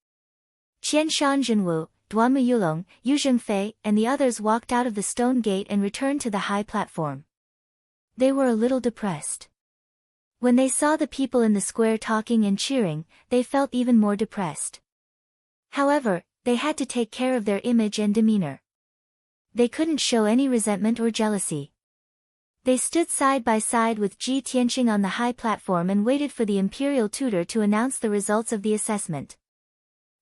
Qianshan Zhenwu, Duanmu Yulong, Yu Zhengfei, and the others walked out of the stone gate and returned to the high platform. They were a little depressed. When they saw the people in the square talking and cheering, they felt even more depressed. However, they had to take care of their image and demeanor. They couldn't show any resentment or jealousy. They stood side by side with Ji Tianqing on the high platform and waited for the imperial tutor to announce the results of the assessment.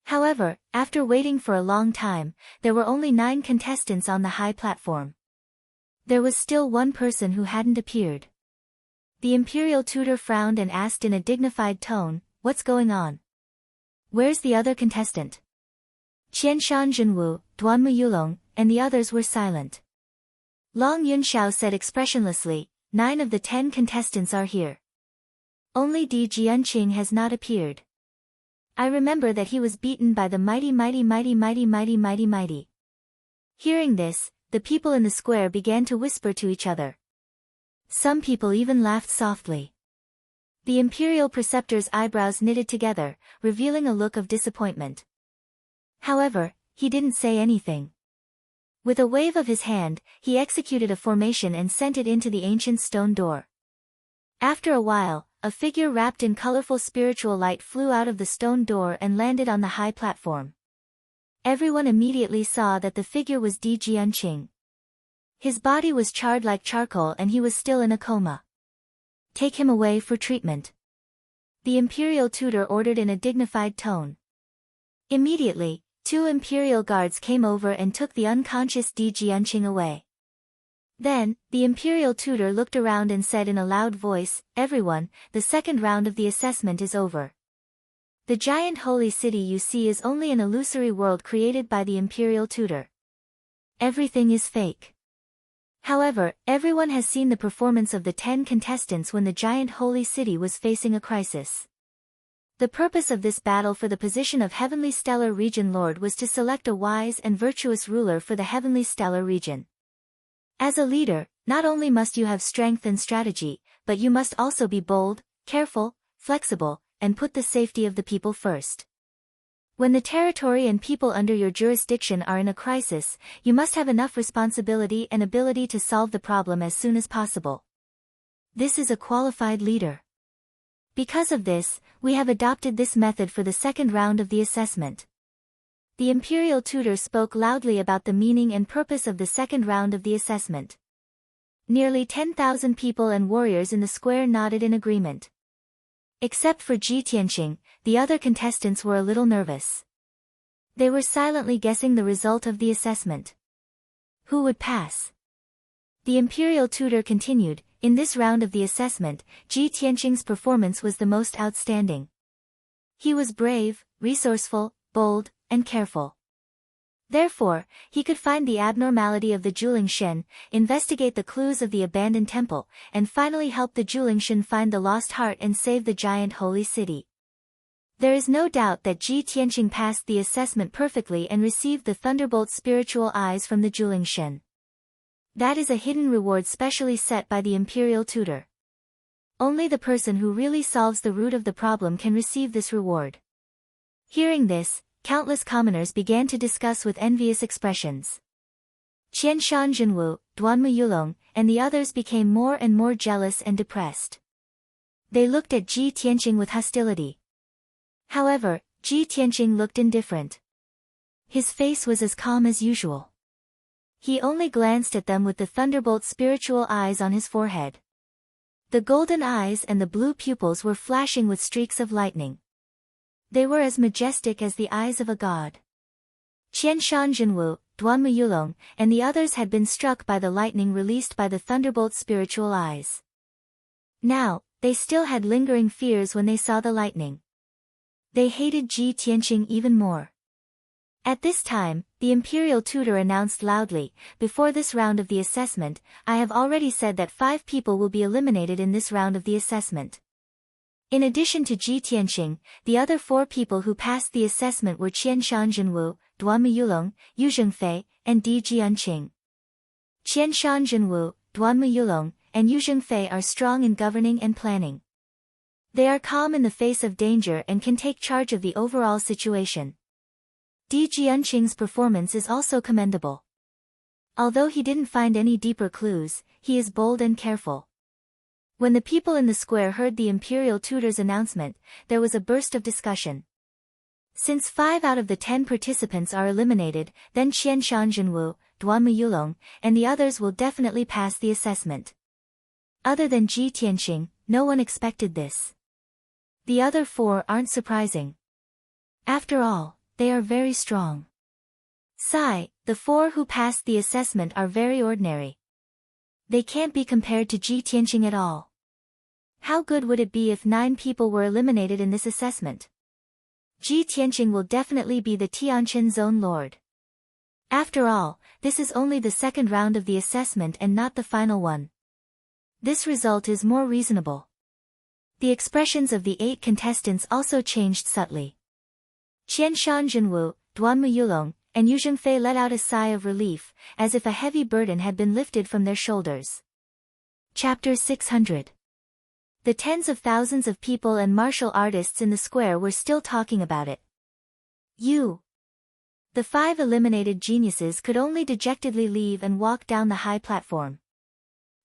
However, after waiting for a long time, there were only 9 contestants on the high platform. There was still one person who hadn't appeared. The imperial tutor frowned and asked in a dignified tone, "What's going on? Where's the other contestant?" Qianshan Zhenwu, Duanmu Yulong, and the others were silent. Long Yunxiao said expressionlessly, 9 of the 10 contestants are here. Only Di Jianqing has not appeared. I remember that he was beaten by the mighty. Hearing this, the people in the square began to whisper to each other. Some people even laughed softly. The imperial preceptor's eyebrows knitted together, revealing a look of disappointment. However, he didn't say anything. With a wave of his hand, he executed a formation and sent it into the ancient stone door. After a while, a figure wrapped in colorful spiritual light flew out of the stone door and landed on the high platform. Everyone immediately saw that the figure was Di Jianqing. His body was charred like charcoal and he was still in a coma. "Take him away for treatment," the imperial tutor ordered in a dignified tone. Immediately, 2 imperial guards came over and took the unconscious Di Jianqing away. Then, the imperial tutor looked around and said in a loud voice, "Everyone, the second round of the assessment is over. The giant holy city you see is only an illusory world created by the imperial tutor. Everything is fake." However, everyone has seen the performance of the 10 contestants when the giant holy city was facing a crisis. The purpose of this battle for the position of Heavenly Stellar Region Lord was to select a wise and virtuous ruler for the Heavenly Stellar Region. As a leader, not only must you have strength and strategy, but you must also be bold, careful, flexible, and put the safety of the people first. When the territory and people under your jurisdiction are in a crisis, you must have enough responsibility and ability to solve the problem as soon as possible. This is a qualified leader. Because of this, we have adopted this method for the second round of the assessment. The imperial tutor spoke loudly about the meaning and purpose of the second round of the assessment. Nearly 10,000 people and warriors in the square nodded in agreement. Except for Ji Tianqing, the other contestants were a little nervous. They were silently guessing the result of the assessment. Who would pass? The imperial tutor continued, "In this round of the assessment, Ji Tianqing's performance was the most outstanding. He was brave, resourceful, bold, and careful. Therefore, he could find the abnormality of the Julingshen, investigate the clues of the abandoned temple, and finally help the Julingshen find the lost heart and save the giant holy city." There is no doubt that Ji Tianqing passed the assessment perfectly and received the Thunderbolt spiritual eyes from the Julingshen. That is a hidden reward specially set by the imperial tutor. Only the person who really solves the root of the problem can receive this reward. Hearing this, countless commoners began to discuss with envious expressions. Qianshan Jinwu, Duanmu Yulong, and the others became more and more jealous and depressed. They looked at Ji Tianqing with hostility. However, Ji Tianqing looked indifferent. His face was as calm as usual. He only glanced at them with the thunderbolt spiritual eyes on his forehead. The golden eyes and the blue pupils were flashing with streaks of lightning. They were as majestic as the eyes of a god. Qianshan Jinwu, Duanmu Yulong, and the others had been struck by the lightning released by the thunderbolt spiritual eyes. Now, they still had lingering fears when they saw the lightning. They hated Ji Tianqing even more. At this time, the imperial tutor announced loudly, "Before this round of the assessment, I have already said that 5 people will be eliminated in this round of the assessment. In addition to Ji Tianqing, the other 4 people who passed the assessment were Qianshan Jinwu, Duanmu Yulong, Yu Zhengfei, and Di Jianqing. Qianshan Jinwu, Duanmu Yulong, and Yu Zhengfei are strong in governing and planning. They are calm in the face of danger and can take charge of the overall situation. Di Jianqing's performance is also commendable. Although he didn't find any deeper clues, he is bold and careful." When the people in the square heard the imperial tutor's announcement, there was a burst of discussion. Since 5 out of the 10 participants are eliminated, then Qianshan Jinwu, Duanmu Yulong, and the others will definitely pass the assessment. Other than Ji Tianqing, no one expected this. The other 4 aren't surprising. After all, they are very strong. The 4 who passed the assessment are very ordinary. They can't be compared to Ji Tianqing at all. How good would it be if 9 people were eliminated in this assessment? Ji Tianqing will definitely be the Tianqin Zone Lord. After all, this is only the second round of the assessment and not the final one. This result is more reasonable. The expressions of the 8 contestants also changed subtly. Qianshan Jinwu, Duanmu Yulong, and Yu Zhengfei let out a sigh of relief, as if a heavy burden had been lifted from their shoulders. Chapter 600. The tens of thousands of people and martial artists in the square were still talking about it. The 5 eliminated geniuses could only dejectedly leave and walk down the high platform.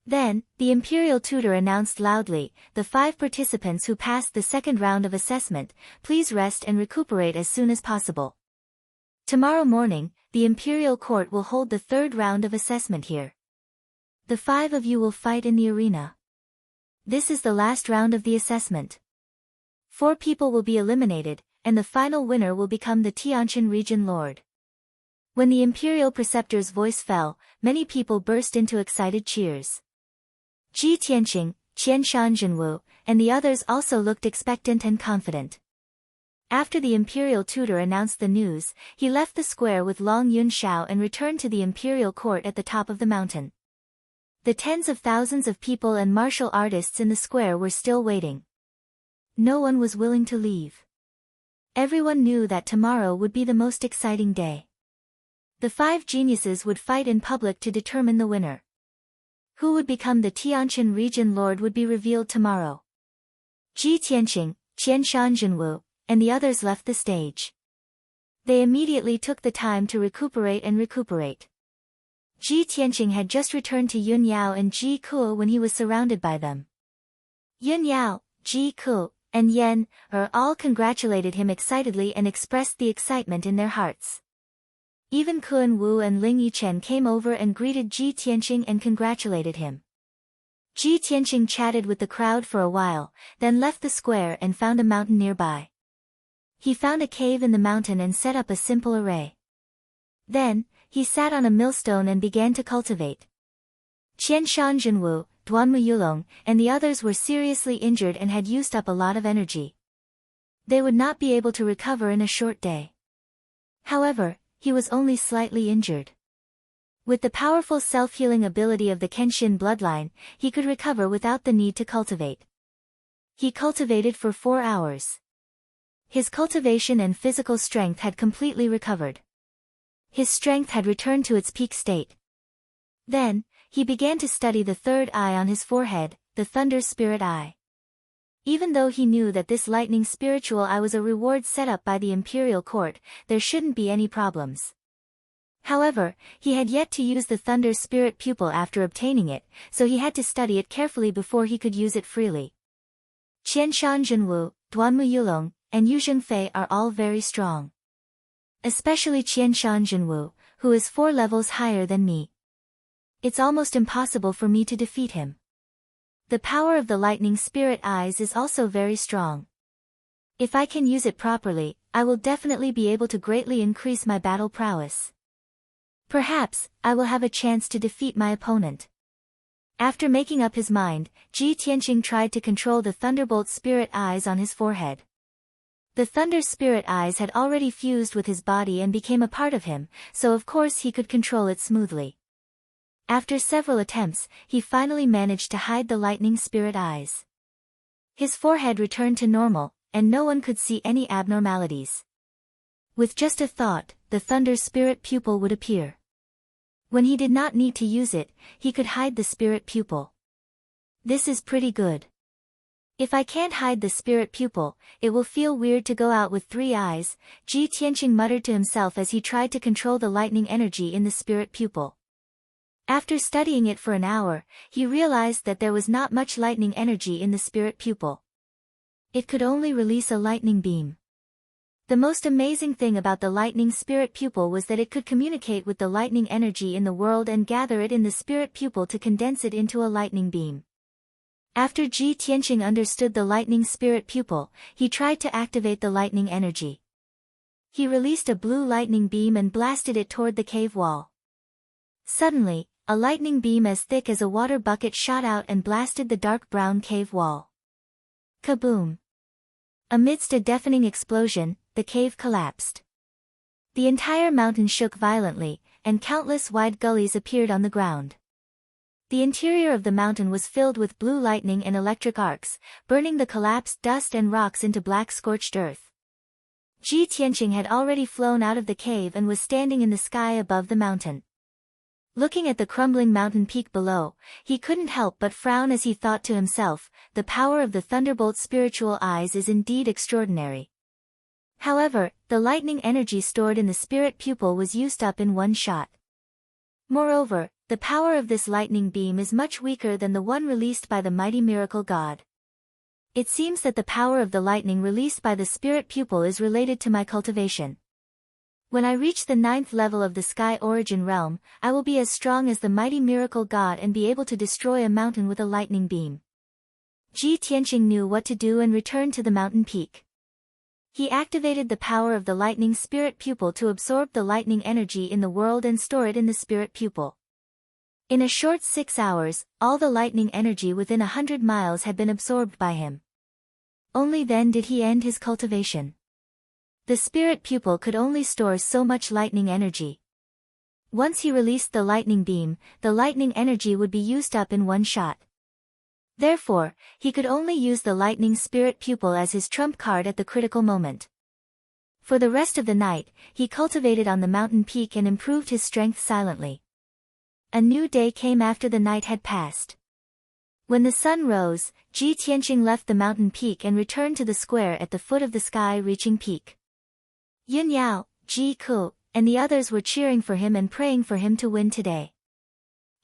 Then, the imperial tutor announced loudly, "The 5 participants who passed the second round of assessment, please rest and recuperate as soon as possible. Tomorrow morning, the imperial court will hold the 3rd round of assessment here. The 5 of you will fight in the arena. This is the last round of the assessment. 4 people will be eliminated, and the final winner will become the Tianqian region lord." When the imperial preceptor's voice fell, many people burst into excited cheers. Ji Tianqing, Qian Shanzhenwu, and the others also looked expectant and confident. After the imperial tutor announced the news, he left the square with Long Yun Shao and returned to the imperial court at the top of the mountain. The tens of thousands of people and martial artists in the square were still waiting. No one was willing to leave. Everyone knew that tomorrow would be the most exciting day. The 5 geniuses would fight in public to determine the winner. Who would become the Tianqian region lord would be revealed tomorrow. Ji Tianqing, Qian Shanzhenwu, and the others left the stage. They immediately took the time to recuperate. Ji Tianqing had just returned to Yun Yao and Ji Kuo when he was surrounded by them. Yun Yao, Ji Kuo, and Yan all congratulated him excitedly and expressed the excitement in their hearts. Even Kun Wu and Ling Yichen came over and greeted Ji Tianqing and congratulated him. Ji Tianqing chatted with the crowd for a while, then left the square and found a mountain nearby. He found a cave in the mountain and set up a simple array. Then, he sat on a millstone and began to cultivate. Qian Shanzhenwu, Duanmu Yulong, and the others were seriously injured and had used up a lot of energy. They would not be able to recover in a short day. However, he was only slightly injured. With the powerful self-healing ability of the Kenshin bloodline, he could recover without the need to cultivate. He cultivated for 4 hours. His cultivation and physical strength had completely recovered. His strength had returned to its peak state. Then, he began to study the 3rd eye on his forehead, the Thunder Spirit Eye. Even though he knew that this lightning spiritual eye was a reward set up by the imperial court, there shouldn't be any problems. However, he had yet to use the Thunder Spirit pupil after obtaining it, so he had to study it carefully before he could use it freely. Qian Shanzhenwu, Duanmu Yulong, and Yu Zhengfei are all very strong. Especially Qian Shanzhenwu, who is 4 levels higher than me. It's almost impossible for me to defeat him. The power of the lightning spirit eyes is also very strong. If I can use it properly, I will definitely be able to greatly increase my battle prowess. Perhaps, I will have a chance to defeat my opponent. After making up his mind, Ji Tianqing tried to control the thunderbolt spirit eyes on his forehead. The thunder spirit eyes had already fused with his body and became a part of him, so of course he could control it smoothly. After several attempts, he finally managed to hide the lightning spirit eyes. His forehead returned to normal, and no one could see any abnormalities. With just a thought, the thunder spirit pupil would appear. When he did not need to use it, he could hide the spirit pupil. This is pretty good. If I can't hide the spirit pupil, it will feel weird to go out with 3 eyes, Ji Tianqing muttered to himself as he tried to control the lightning energy in the spirit pupil. After studying it for an hour, he realized that there was not much lightning energy in the spirit pupil. It could only release a lightning beam. The most amazing thing about the lightning spirit pupil was that it could communicate with the lightning energy in the world and gather it in the spirit pupil to condense it into a lightning beam. After Ji Tianqing understood the lightning spirit pupil, he tried to activate the lightning energy. He released a blue lightning beam and blasted it toward the cave wall. Suddenly, a lightning beam as thick as a water bucket shot out and blasted the dark brown cave wall. Kaboom! Amidst a deafening explosion, the cave collapsed. The entire mountain shook violently, and countless wide gullies appeared on the ground. The interior of the mountain was filled with blue lightning and electric arcs, burning the collapsed dust and rocks into black scorched earth. Ji Tianqing had already flown out of the cave and was standing in the sky above the mountain. Looking at the crumbling mountain peak below, he couldn't help but frown as he thought to himself, the power of the thunderbolt spiritual eyes is indeed extraordinary. However, the lightning energy stored in the spirit pupil was used up in one shot. Moreover, the power of this lightning beam is much weaker than the one released by the mighty miracle god. It seems that the power of the lightning released by the spirit pupil is related to my cultivation. When I reach the 9th level of the sky origin realm, I will be as strong as the mighty miracle god and be able to destroy a mountain with a lightning beam. Ji Tianqing knew what to do and returned to the mountain peak. He activated the power of the lightning spirit pupil to absorb the lightning energy in the world and store it in the spirit pupil. In a short 6 hours, all the lightning energy within 100 miles had been absorbed by him. Only then did he end his cultivation. The spirit pupil could only store so much lightning energy. Once he released the lightning beam, the lightning energy would be used up in one shot. Therefore, he could only use the lightning spirit pupil as his trump card at the critical moment. For the rest of the night, he cultivated on the mountain peak and improved his strength silently. A new day came after the night had passed. When the sun rose, Ji Tianqing left the mountain peak and returned to the square at the foot of the sky-reaching peak. Yin Yao, Ji Ku, and the others were cheering for him and praying for him to win today.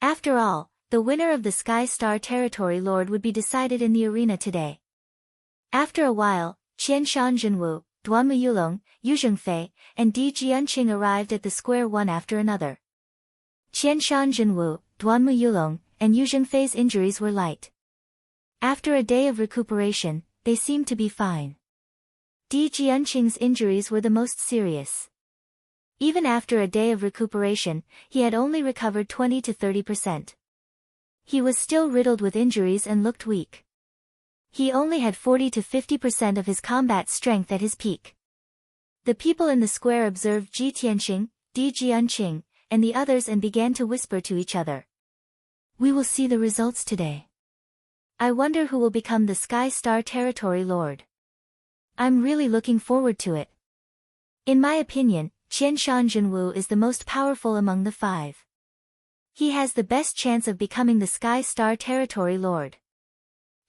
After all, the winner of the Sky Star Territory Lord would be decided in the arena today. After a while, Qian Shanjinwu, Duan Muyulong, Yu Zhengfei, and Di Jianqing arrived at the square one after another. Qian Shanjinwu, Duan Muyulong, and Yu Zhengfei's injuries were light. After a day of recuperation, they seemed to be fine. Di Jianqing's injuries were the most serious. Even after a day of recuperation, he had only recovered 20 to 30%. He was still riddled with injuries and looked weak. He only had 40 to 50% of his combat strength at his peak. The people in the square observed Ji Tianqing, Di Jianqing, and the others and began to whisper to each other. We will see the results today. I wonder who will become the Sky Star Territory Lord. I'm really looking forward to it. In my opinion, Qian Shanjinwu is the most powerful among the 5. He has the best chance of becoming the Sky Star Territory Lord.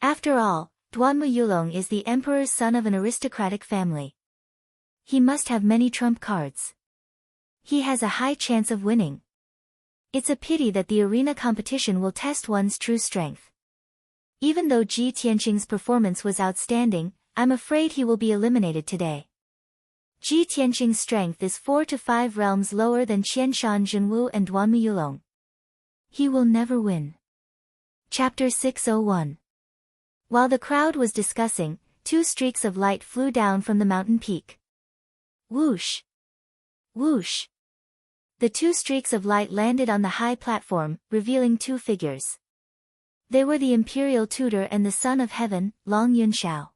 After all, Duan Muyulong is the emperor's son of an aristocratic family. He must have many trump cards. He has a high chance of winning. It's a pity that the arena competition will test one's true strength. Even though Ji Tianqing's performance was outstanding, I'm afraid he will be eliminated today. Ji Tianqing's strength is 4 to 5 realms lower than Qian Shanjinwu and Duan Muyulong. He will never win. Chapter 601. While the crowd was discussing, 2 streaks of light flew down from the mountain peak. Whoosh! Whoosh! The 2 streaks of light landed on the high platform, revealing 2 figures. They were the Imperial Tutor and the Son of Heaven, Long Yunxiao.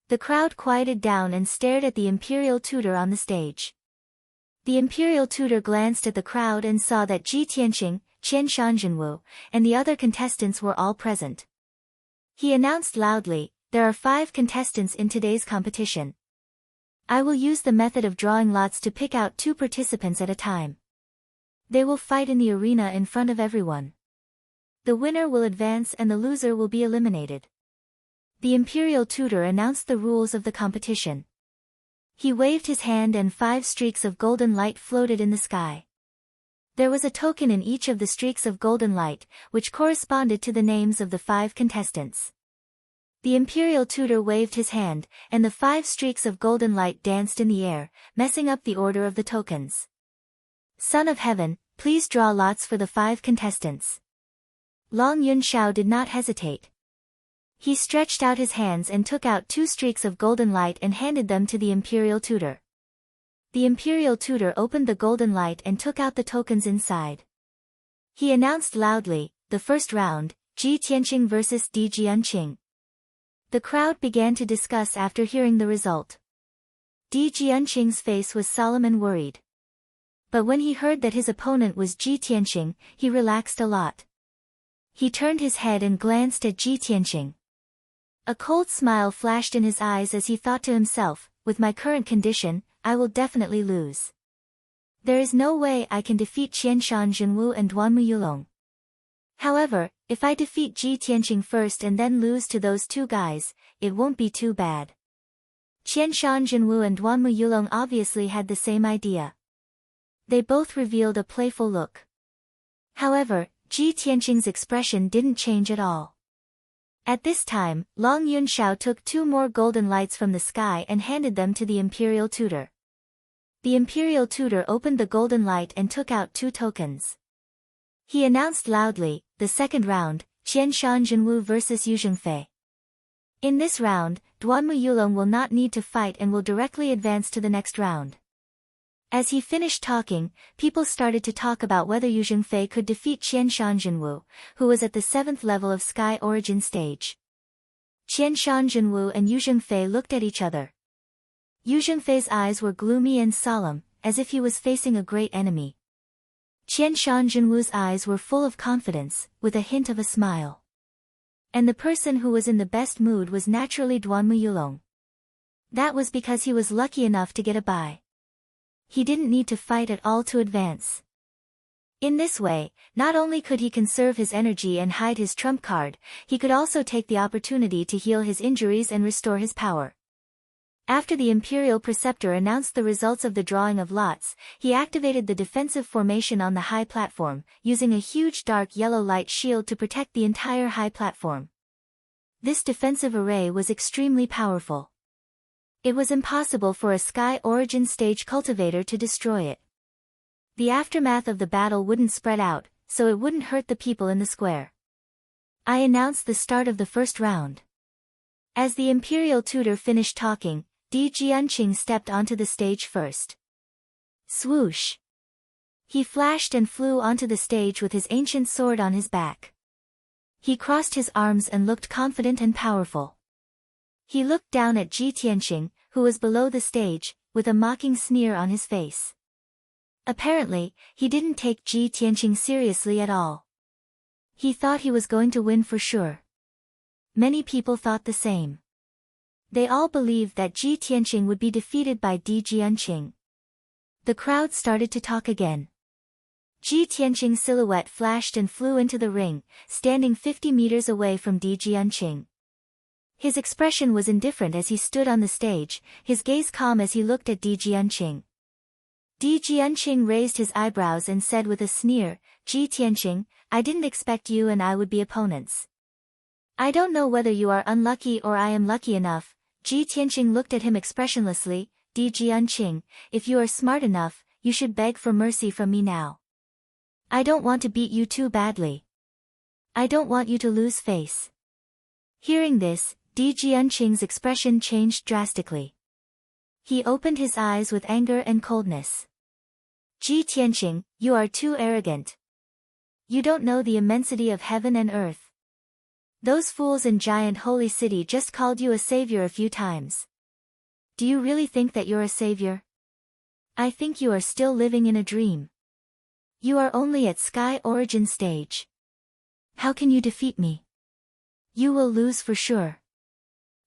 The crowd quieted down and stared at the Imperial Tutor on the stage. The Imperial Tutor glanced at the crowd and saw that Ji Tianqing, Qian Shanjinwu, and the other contestants were all present. He announced loudly, there are 5 contestants in today's competition. I will use the method of drawing lots to pick out 2 participants at a time. They will fight in the arena in front of everyone. The winner will advance and the loser will be eliminated. The Imperial Tutor announced the rules of the competition. He waved his hand and 5 streaks of golden light floated in the sky. There was a token in each of the streaks of golden light, which corresponded to the names of the 5 contestants. The Imperial Tutor waved his hand, and the 5 streaks of golden light danced in the air, messing up the order of the tokens. Son of Heaven, please draw lots for the 5 contestants. Long Yunxiao did not hesitate. He stretched out his hands and took out 2 streaks of golden light and handed them to the Imperial Tutor. The Imperial Tutor opened the golden light and took out the tokens inside. He announced loudly, the first round, Ji Tianqing vs Di Jianqing. The crowd began to discuss after hearing the result. Di Jianqing's face was solemn and worried. But when he heard that his opponent was Ji Tianqing, he relaxed a lot. He turned his head and glanced at Ji Tianqing. A cold smile flashed in his eyes as he thought to himself, with my current condition, I will definitely lose. There is no way I can defeat Qian Shanjinwu and Duan Muyulong. However, if I defeat Ji Tianqing first and then lose to those 2 guys, it won't be too bad. Qian Shanjinwu and Duan Muyulong obviously had the same idea. They both revealed a playful look. However, Ji Tianqing's expression didn't change at all. At this time, Long Yunxiao took 2 more golden lights from the sky and handed them to the imperial tutor. The imperial tutor opened the golden light and took out 2 tokens. He announced loudly, "The second round, Qianshan Jinwu vs Yu Zhengfei. In this round, Duanmu Yulong will not need to fight and will directly advance to the next round." As he finished talking, people started to talk about whether Yu Zhengfei could defeat Qianshan Jinwu, who was at the 7th level of Sky Origin stage. Qianshan Jinwu and Yu Zhengfei looked at each other. Yu Zhengfei's eyes were gloomy and solemn, as if he was facing a great enemy. Qianshan Jinwu's eyes were full of confidence, with a hint of a smile. And the person who was in the best mood was naturally Duanmu Yulong. That was because he was lucky enough to get a bye. He didn't need to fight at all to advance. In this way, not only could he conserve his energy and hide his trump card, he could also take the opportunity to heal his injuries and restore his power. After the Imperial Preceptor announced the results of the drawing of lots, he activated the defensive formation on the high platform, using a huge dark yellow light shield to protect the entire high platform. This defensive array was extremely powerful. It was impossible for a Sky Origin stage cultivator to destroy it. The aftermath of the battle wouldn't spread out, so it wouldn't hurt the people in the square. I announced the start of the first round. As the Imperial Tutor finished talking, Di Jianqing stepped onto the stage first. Swoosh! He flashed and flew onto the stage with his ancient sword on his back. He crossed his arms and looked confident and powerful. He looked down at Ji Tianqing, who was below the stage, with a mocking sneer on his face. Apparently, he didn't take Ji Tianqing seriously at all. He thought he was going to win for sure. Many people thought the same. They all believed that Ji Tianqing would be defeated by Di Jianqing. The crowd started to talk again. Ji Tianqing's silhouette flashed and flew into the ring, standing 50 meters away from Di Jianqing. His expression was indifferent as he stood on the stage, his gaze calm as he looked at Di Jianqing. Di Jianqing raised his eyebrows and said with a sneer, "Ji Tianqing, I didn't expect you and I would be opponents. I don't know whether you are unlucky or I am lucky enough." Ji Tianqing looked at him expressionlessly. "Di Jianqing, if you are smart enough, you should beg for mercy from me now. I don't want to beat you too badly. I don't want you to lose face." Hearing this, Di Jianqing's expression changed drastically. He opened his eyes with anger and coldness. "Ji Tianqing, you are too arrogant. You don't know the immensity of heaven and earth. Those fools in Giant Holy City just called you a savior a few times. Do you really think that you're a savior? I think you are still living in a dream. You are only at Sky Origin stage. How can you defeat me? You will lose for sure."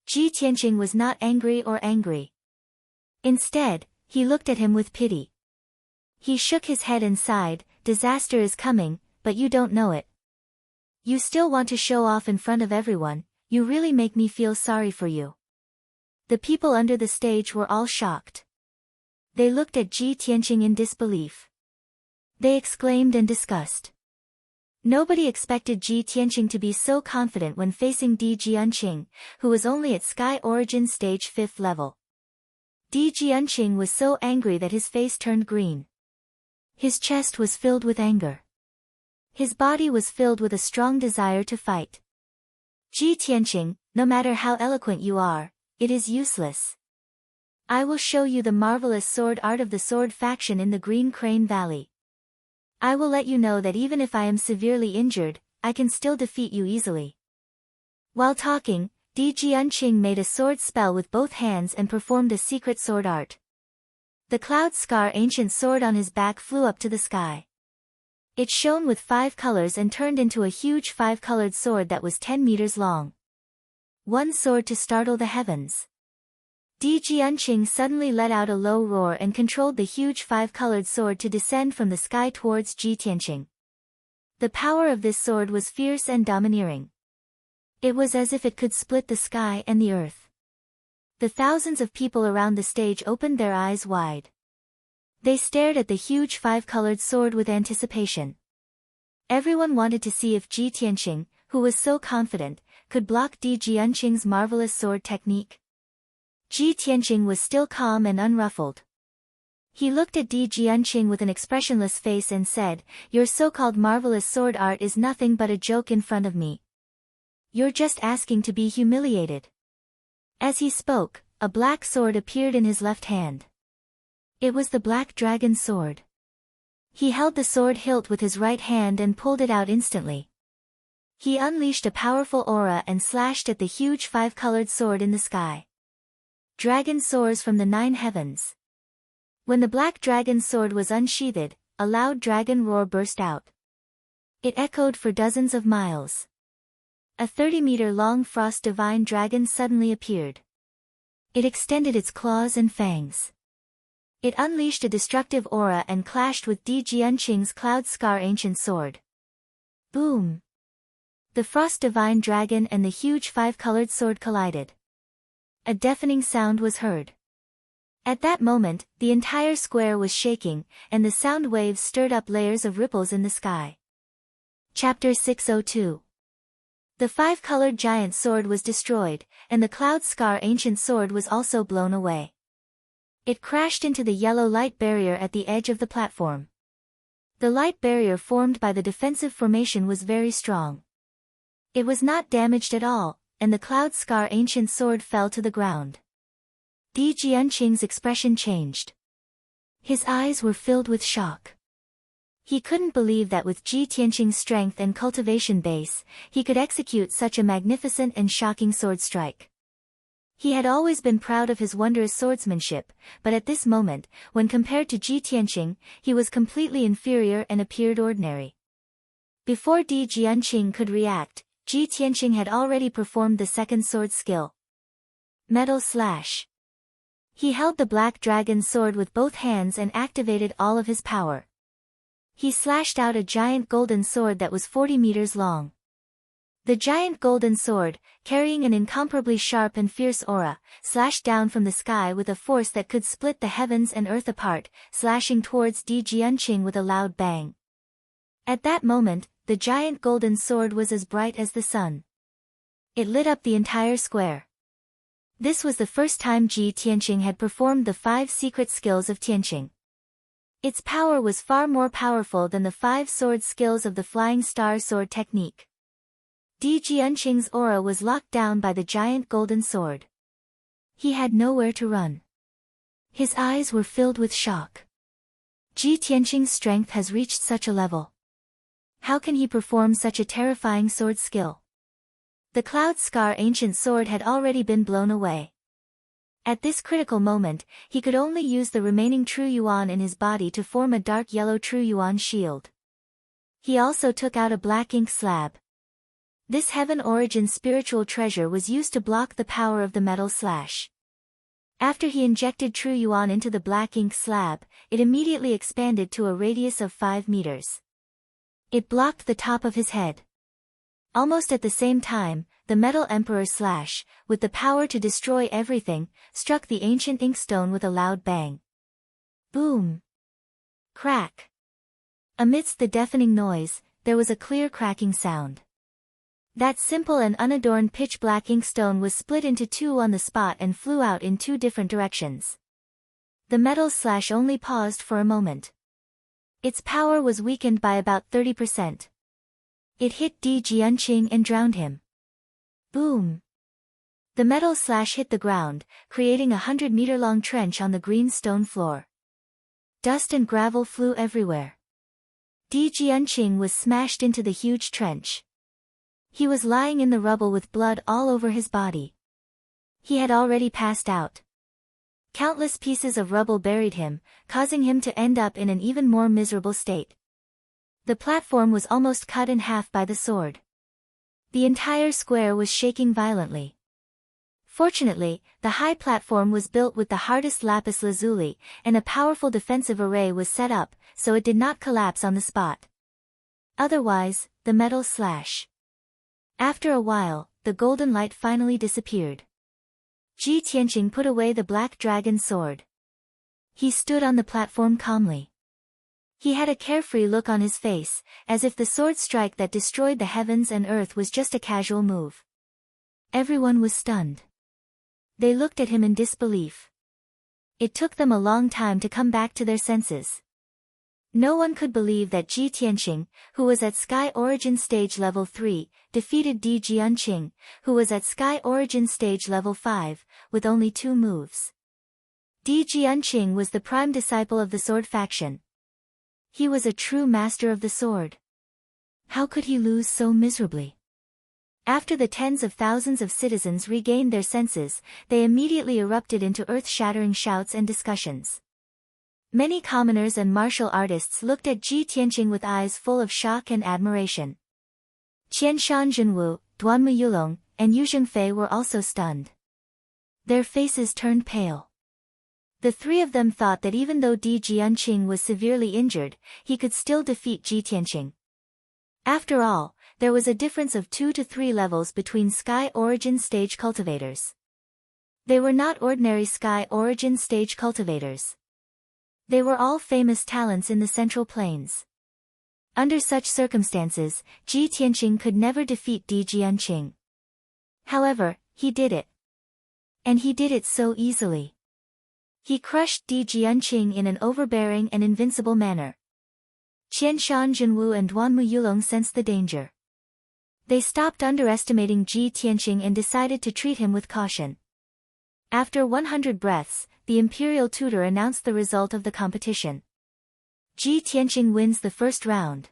Ji Tianqing was not angry or angry. Instead, he looked at him with pity. He shook his head and sighed, "Disaster is coming, but you don't know it. You still want to show off in front of everyone, you really make me feel sorry for you." The people under the stage were all shocked. They looked at Ji Tianqing in disbelief. They exclaimed and discussed. Nobody expected Ji Tianqing to be so confident when facing Di Jianqing, who was only at Sky Origin stage 5th level. Di Jianqing was so angry that his face turned green. His chest was filled with anger. His body was filled with a strong desire to fight. "Ji Tianqing, no matter how eloquent you are, it is useless. I will show you the marvelous sword art of the sword faction in the Green Crane Valley. I will let you know that even if I am severely injured, I can still defeat you easily." While talking, Di Jianqing made a sword spell with both hands and performed a secret sword art. The Cloud Scar ancient sword on his back flew up to the sky. It shone with 5 colors and turned into a huge 5-colored sword that was 10 meters long. One sword to startle the heavens. Di Jianqing suddenly let out a low roar and controlled the huge 5-colored sword to descend from the sky towards Ji Tianqing. The power of this sword was fierce and domineering. It was as if it could split the sky and the earth. The thousands of people around the stage opened their eyes wide. They stared at the huge 5-colored sword with anticipation. Everyone wanted to see if Ji Tianqing, who was so confident, could block Di Jianqing's marvelous sword technique. Ji Tianqing was still calm and unruffled. He looked at Di Jianqing with an expressionless face and said, "Your so-called marvelous sword art is nothing but a joke in front of me. You're just asking to be humiliated." As he spoke, a black sword appeared in his left hand. It was the Black Dragon sword. He held the sword hilt with his right hand and pulled it out instantly. He unleashed a powerful aura and slashed at the huge five-colored sword in the sky. Dragon soars from the 9 heavens. When the Black Dragon sword was unsheathed, a loud dragon roar burst out. It echoed for dozens of miles. A 30-meter-long frost divine dragon suddenly appeared. It extended its claws and fangs. It unleashed a destructive aura and clashed with Di Jianqing's Cloud Scar ancient sword. Boom! The frost divine dragon and the huge five-colored sword collided. A deafening sound was heard. At that moment, the entire square was shaking, and the sound waves stirred up layers of ripples in the sky. Chapter 602. The five-colored giant sword was destroyed, and the Cloud Scar ancient sword was also blown away. It crashed into the yellow light barrier at the edge of the platform. The light barrier formed by the defensive formation was very strong. It was not damaged at all, and the Cloud Scar ancient sword fell to the ground. Di Jianqing's expression changed. His eyes were filled with shock. He couldn't believe that with Ji Tianqing's strength and cultivation base, he could execute such a magnificent and shocking sword strike. He had always been proud of his wondrous swordsmanship, but at this moment, when compared to Ji Tianqing, he was completely inferior and appeared ordinary. Before Di Jianqing could react, Ji Tianqing had already performed the second sword skill. Metal Slash. He held the Black Dragon sword with both hands and activated all of his power. He slashed out a giant golden sword that was 40 meters long. The giant golden sword, carrying an incomparably sharp and fierce aura, slashed down from the sky with a force that could split the heavens and earth apart, slashing towards Di Jianqing with a loud bang. At that moment, the giant golden sword was as bright as the sun. It lit up the entire square. This was the first time Ji Tianqing had performed the 5 secret skills of Tianqing. Its power was far more powerful than the 5 sword skills of the Flying Star sword technique. Di Jianqing's aura was locked down by the giant golden sword. He had nowhere to run. His eyes were filled with shock. Ji Tianqing's strength has reached such a level. How can he perform such a terrifying sword skill? The Cloud Scar ancient sword had already been blown away. At this critical moment, he could only use the remaining True Yuan in his body to form a dark yellow True Yuan shield. He also took out a black ink slab. This heaven origin spiritual treasure was used to block the power of the metal slash. After he injected True Yuan into the black ink slab, it immediately expanded to a radius of 5 meters. It blocked the top of his head. Almost at the same time, the Metal Emperor slash, with the power to destroy everything, struck the ancient inkstone with a loud bang. Boom! Crack! Amidst the deafening noise, there was a clear cracking sound. That simple and unadorned pitch-black inkstone was split into 2 on the spot and flew out in 2 different directions. The metal slash only paused for a moment. Its power was weakened by about 30%. It hit Di Jianqing and drowned him. Boom! The metal slash hit the ground, creating a 100-meter-long trench on the green stone floor. Dust and gravel flew everywhere. Di Jianqing was smashed into the huge trench. He was lying in the rubble with blood all over his body. He had already passed out. Countless pieces of rubble buried him, causing him to end up in an even more miserable state. The platform was almost cut in half by the sword. The entire square was shaking violently. Fortunately, the high platform was built with the hardest lapis lazuli, and a powerful defensive array was set up, so it did not collapse on the spot. Otherwise, the metal slash. After a while, the golden light finally disappeared. Ji Tianqing put away the Black Dragon sword. He stood on the platform calmly. He had a carefree look on his face, as if the sword strike that destroyed the heavens and earth was just a casual move. Everyone was stunned. They looked at him in disbelief. It took them a long time to come back to their senses. No one could believe that Ji Tianqing, who was at Sky Origin Stage Level 3, defeated Di Jianqing, who was at Sky Origin Stage Level 5, with only 2 moves. Di Jianqing was the prime disciple of the sword faction. He was a true master of the sword. How could he lose so miserably? After the tens of thousands of citizens regained their senses, they immediately erupted into earth-shattering shouts and discussions. Many commoners and martial artists looked at Ji Tianqing with eyes full of shock and admiration. Qianshan Jinwu, Duanmu Yulong, and Yu Zhengfei were also stunned. Their faces turned pale. The 3 of them thought that even though Di Jianqing was severely injured, he could still defeat Ji Tianqing. After all, there was a difference of 2 to 3 levels between Sky Origin Stage cultivators. They were not ordinary Sky Origin Stage cultivators. They were all famous talents in the Central Plains. Under such circumstances, Ji Tianqing could never defeat Di Jianqing. However, he did it. And he did it so easily. He crushed Di Jianqing in an overbearing and invincible manner. Qianshan Jinwu and Duanmu Yulong sensed the danger. They stopped underestimating Ji Tianqing and decided to treat him with caution. After 100 breaths, the imperial tutor announced the result of the competition. Ji Tianqing wins the first round.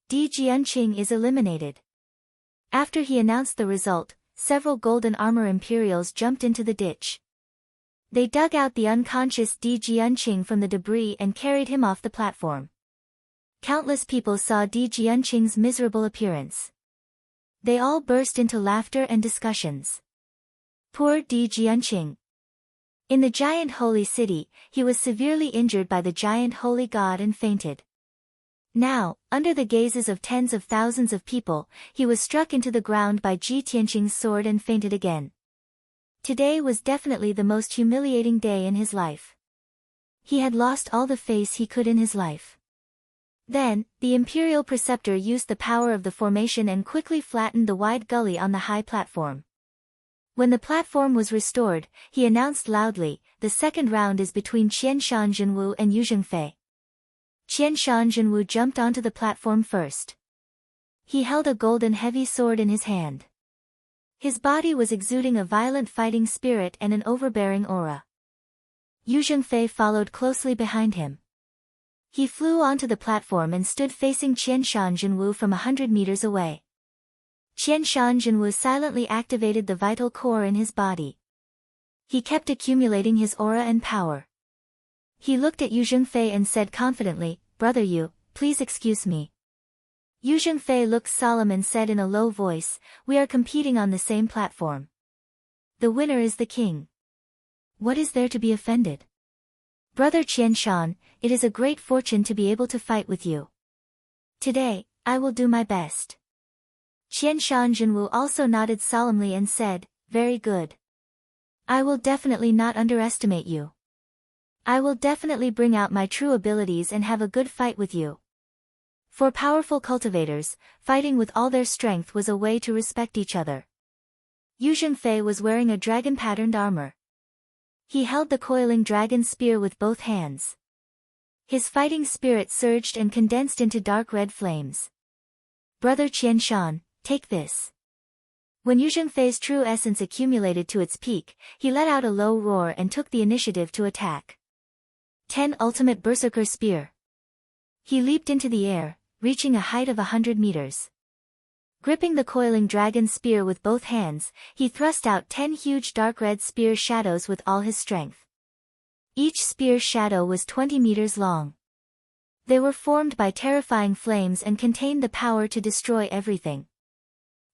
Di Jianqing is eliminated. After he announced the result, several golden armor imperials jumped into the ditch. They dug out the unconscious Di Jianqing from the debris and carried him off the platform. Countless people saw Di Jianqing's miserable appearance. They all burst into laughter and discussions. Poor Di Jianqing. In the giant holy city, he was severely injured by the giant holy god and fainted. Now, under the gazes of tens of thousands of people, he was struck into the ground by Ji Tianqing's sword and fainted again. Today was definitely the most humiliating day in his life. He had lost all the face he could in his life. Then, the imperial preceptor used the power of the formation and quickly flattened the wide gully on the high platform. When the platform was restored, he announced loudly, "The second round is between Qianshan Jinwu and Yu Zhengfei." Qianshan Jinwu jumped onto the platform first. He held a golden heavy sword in his hand. His body was exuding a violent fighting spirit and an overbearing aura. Yu Zhengfei followed closely behind him. He flew onto the platform and stood facing Qianshan Jinwu from 100 meters away. Qianshan Jinwu silently activated the vital core in his body. He kept accumulating his aura and power. He looked at Yu Zhengfei and said confidently, "Brother Yu, please excuse me." Yu Zhengfei looked solemn and said in a low voice, "We are competing on the same platform. The winner is the king. What is there to be offended? Brother Qianshan, it is a great fortune to be able to fight with you. Today, I will do my best." Qianshan Jinwu also nodded solemnly and said, "Very good. I will definitely not underestimate you. I will definitely bring out my true abilities and have a good fight with you." For powerful cultivators, fighting with all their strength was a way to respect each other. Yu Zhengfei was wearing a dragon-patterned armor. He held the coiling dragon spear with both hands. His fighting spirit surged and condensed into dark red flames. "Brother Qianshan, take this." When Yu Zhengfei's true essence accumulated to its peak, he let out a low roar and took the initiative to attack. 10 Ultimate Berserker Spear. He leaped into the air, reaching a height of 100 meters. Gripping the coiling dragon spear with both hands, he thrust out 10 huge dark red spear shadows with all his strength. Each spear shadow was 20 meters long. They were formed by terrifying flames and contained the power to destroy everything.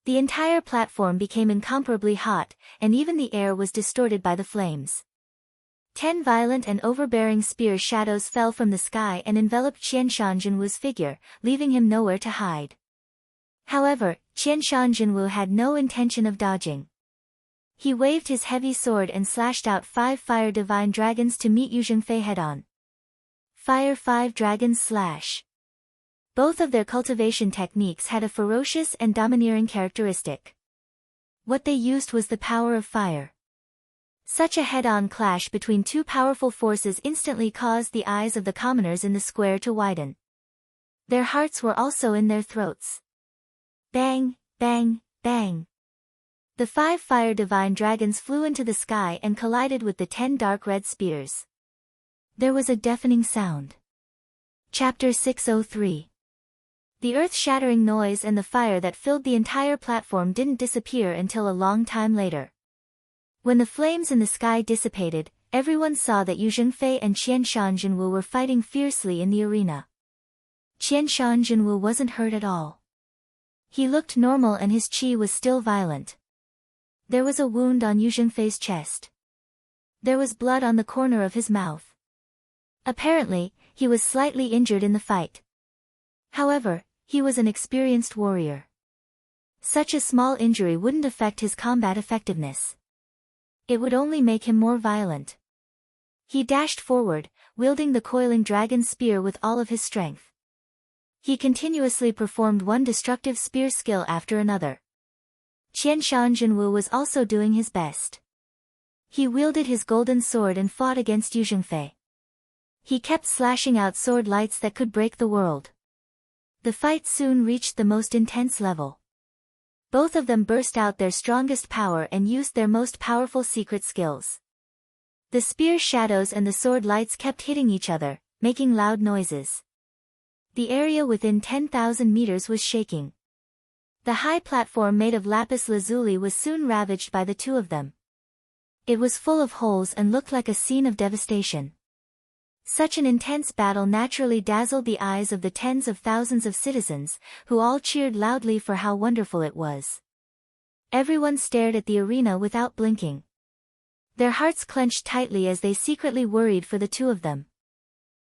The entire platform became incomparably hot, and even the air was distorted by the flames. 10 violent and overbearing spear shadows fell from the sky and enveloped Qianshan Jinwu's figure, leaving him nowhere to hide. However, Qianshan Jinwu had no intention of dodging. He waved his heavy sword and slashed out 5 fire divine dragons to meet Yu Zhengfei head-on. Fire 5 Dragons Slash. Both of their cultivation techniques had a ferocious and domineering characteristic. What they used was the power of fire. Such a head-on clash between two powerful forces instantly caused the eyes of the commoners in the square to widen. Their hearts were also in their throats. Bang, bang, bang. The 5 fire divine dragons flew into the sky and collided with the 10 dark red spears. There was a deafening sound. Chapter 603. The earth-shattering noise and the fire that filled the entire platform didn't disappear until a long time later. When the flames in the sky dissipated, everyone saw that Yu Zhengfei and Qian Shanjinwu were fighting fiercely in the arena. Qian Shanjinwu wasn't hurt at all. He looked normal and his qi was still violent. There was a wound on Yu Zhengfei's chest. There was blood on the corner of his mouth. Apparently, he was slightly injured in the fight. However, he was an experienced warrior. Such a small injury wouldn't affect his combat effectiveness. It would only make him more violent. He dashed forward, wielding the coiling dragon spear with all of his strength. He continuously performed one destructive spear skill after another. Qian Shanjinwu was also doing his best. He wielded his golden sword and fought against Yu Zhengfei. He kept slashing out sword lights that could break the world. The fight soon reached the most intense level. Both of them burst out their strongest power and used their most powerful secret skills. The spear shadows and the sword lights kept hitting each other, making loud noises. The area within 10,000 meters was shaking. The high platform made of lapis lazuli was soon ravaged by the two of them. It was full of holes and looked like a scene of devastation. Such an intense battle naturally dazzled the eyes of the tens of thousands of citizens, who all cheered loudly for how wonderful it was. Everyone stared at the arena without blinking. Their hearts clenched tightly as they secretly worried for the two of them.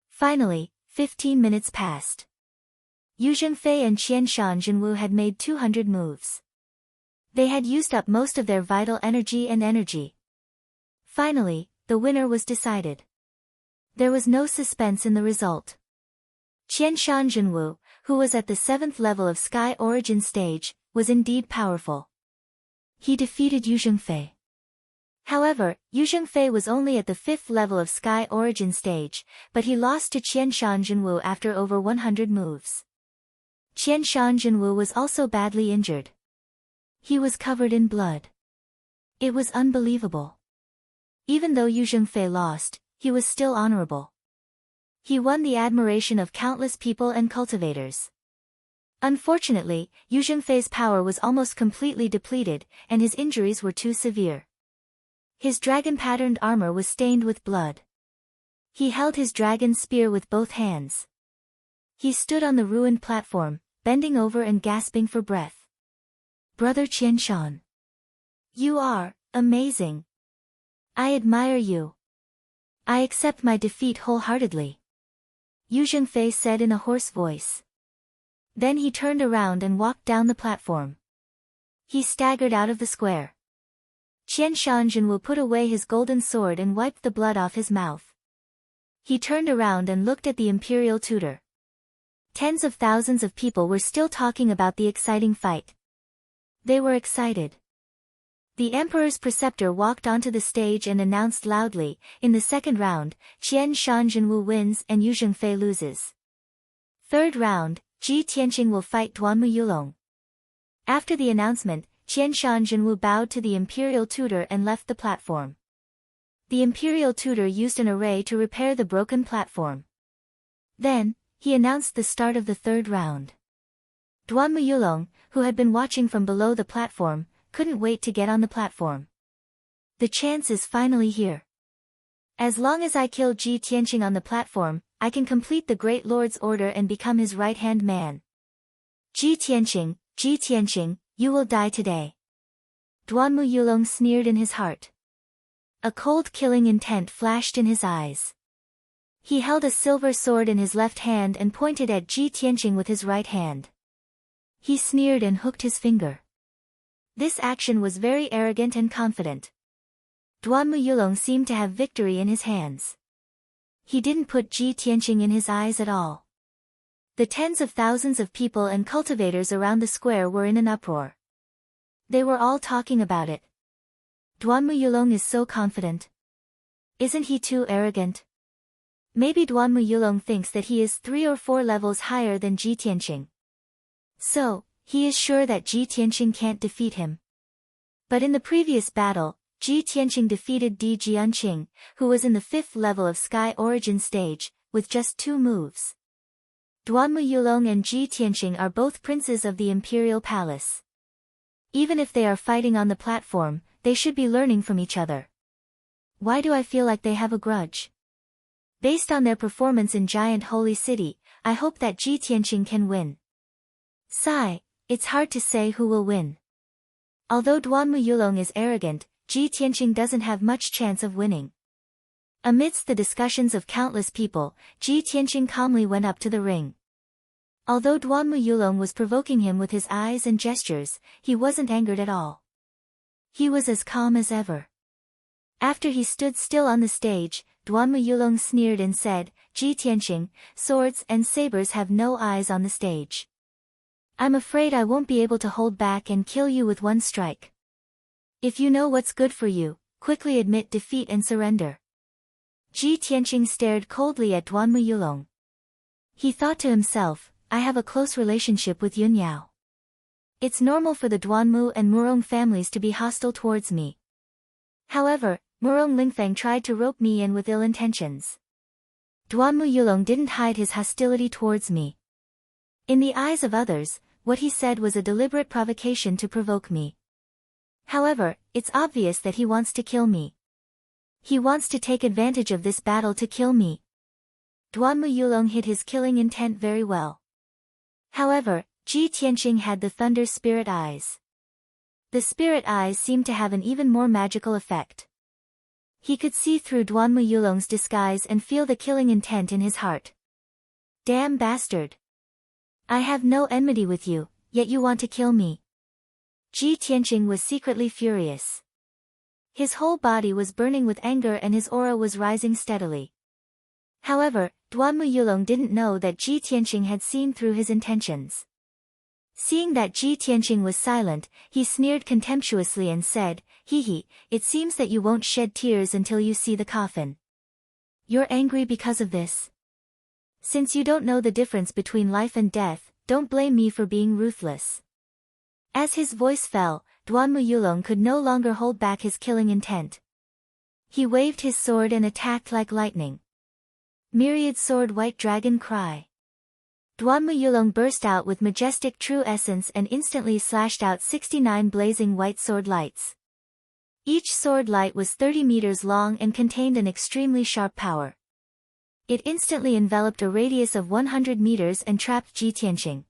Finally, 15 minutes passed. Yu Zhengfei and Qian Shanjinwu had made 200 moves. They had used up most of their vital energy. Finally, the winner was decided. There was no suspense in the result. Qian Shanjinwu, who was at the 7th level of Sky Origin stage, was indeed powerful. He defeated Yu Zhengfei. However, Yu Zhengfei was only at the 5th level of Sky Origin stage, but he lost to Qian Shanjinwu after over 100 moves. Qian Shanjinwu was also badly injured. He was covered in blood. It was unbelievable. Even though Yu Zhengfei lost, he was still honorable. He won the admiration of countless people and cultivators. Unfortunately, Yu Zhengfei's power was almost completely depleted, and his injuries were too severe. His dragon-patterned armor was stained with blood. He held his dragon spear with both hands. He stood on the ruined platform, bending over and gasping for breath. Brother Qianshan. You are amazing. I admire you. I accept my defeat wholeheartedly. Yu Zhengfei said in a hoarse voice. Then he turned around and walked down the platform. He staggered out of the square. Qian Shanjinwu put away his golden sword and wiped the blood off his mouth. He turned around and looked at the imperial tutor. Tens of thousands of people were still talking about the exciting fight. They were excited. The emperor's preceptor walked onto the stage and announced loudly, in the second round, Qian Shanjinwu wins and Yu Zhengfei loses. Third round, Ji Tianqing will fight Duanmu Yulong. After the announcement, Qian Shanjinwu bowed to the imperial tutor and left the platform. The imperial tutor used an array to repair the broken platform. Then, he announced the start of the third round. Duanmu Yulong, who had been watching from below the platform, couldn't wait to get on the platform. The chance is finally here. As long as I kill Ji Tianqing on the platform, I can complete the Great Lord's order and become his right-hand man. Ji Tianqing, you will die today. Duanmu Yulong sneered in his heart. A cold killing intent flashed in his eyes. He held a silver sword in his left hand and pointed at Ji Tianqing with his right hand. He sneered and hooked his finger. This action was very arrogant and confident. Duanmu Yulong seemed to have victory in his hands. He didn't put Ji Tianqing in his eyes at all. The tens of thousands of people and cultivators around the square were in an uproar. They were all talking about it. Duanmu Yulong is so confident. Isn't he too arrogant? Maybe Duanmu Yulong thinks that he is 3 or 4 levels higher than Ji Tianqing. So, he is sure that Ji Tianqing can't defeat him. But in the previous battle, Ji Tianqing defeated Di Jianqing, who was in the 5th level of Sky Origin stage, with just 2 moves. Duanmu Yulong and Ji Tianqing are both princes of the Imperial Palace. Even if they are fighting on the platform, they should be learning from each other. Why do I feel like they have a grudge? Based on their performance in Giant Holy City, I hope that Ji Tianqing can win. Sigh, it's hard to say who will win. Although Duanmu Yulong is arrogant, Ji Tianqing doesn't have much chance of winning. Amidst the discussions of countless people, Ji Tianqing calmly went up to the ring. Although Duanmu Yulong was provoking him with his eyes and gestures, he wasn't angered at all. He was as calm as ever. After he stood still on the stage, Duanmu Yulong sneered and said, Ji Tianqing, swords and sabers have no eyes on the stage. I'm afraid I won't be able to hold back and kill you with one strike. If you know what's good for you, quickly admit defeat and surrender. Ji Tianqing stared coldly at Duanmu Yulong. He thought to himself, I have a close relationship with Yun Yao. It's normal for the Duanmu and Murong families to be hostile towards me. However, Murong Lingfeng tried to rope me in with ill intentions. Duanmu Yulong didn't hide his hostility towards me. In the eyes of others, what he said was a deliberate provocation to provoke me. However, it's obvious that he wants to kill me. He wants to take advantage of this battle to kill me. Duanmu Yulong hid his killing intent very well. However, Ji Tianqing had the thunder spirit eyes. The spirit eyes seemed to have an even more magical effect. He could see through Duanmu Yulong's disguise and feel the killing intent in his heart. Damn bastard! I have no enmity with you, yet you want to kill me. Ji Tianqing was secretly furious. His whole body was burning with anger and his aura was rising steadily. However, Duanmu Yulong didn't know that Ji Tianqing had seen through his intentions. Seeing that Ji Tianqing was silent, he sneered contemptuously and said, Hee, it seems that you won't shed tears until you see the coffin. You're angry because of this? Since you don't know the difference between life and death, don't blame me for being ruthless. As his voice fell, Duanmu Yulong could no longer hold back his killing intent. He waved his sword and attacked like lightning. Myriad sword white dragon cry. Duanmu Yulong burst out with majestic true essence and instantly slashed out 69 blazing white sword lights. Each sword light was 30 meters long and contained an extremely sharp power. It instantly enveloped a radius of 100 meters and trapped Ji Tianqing.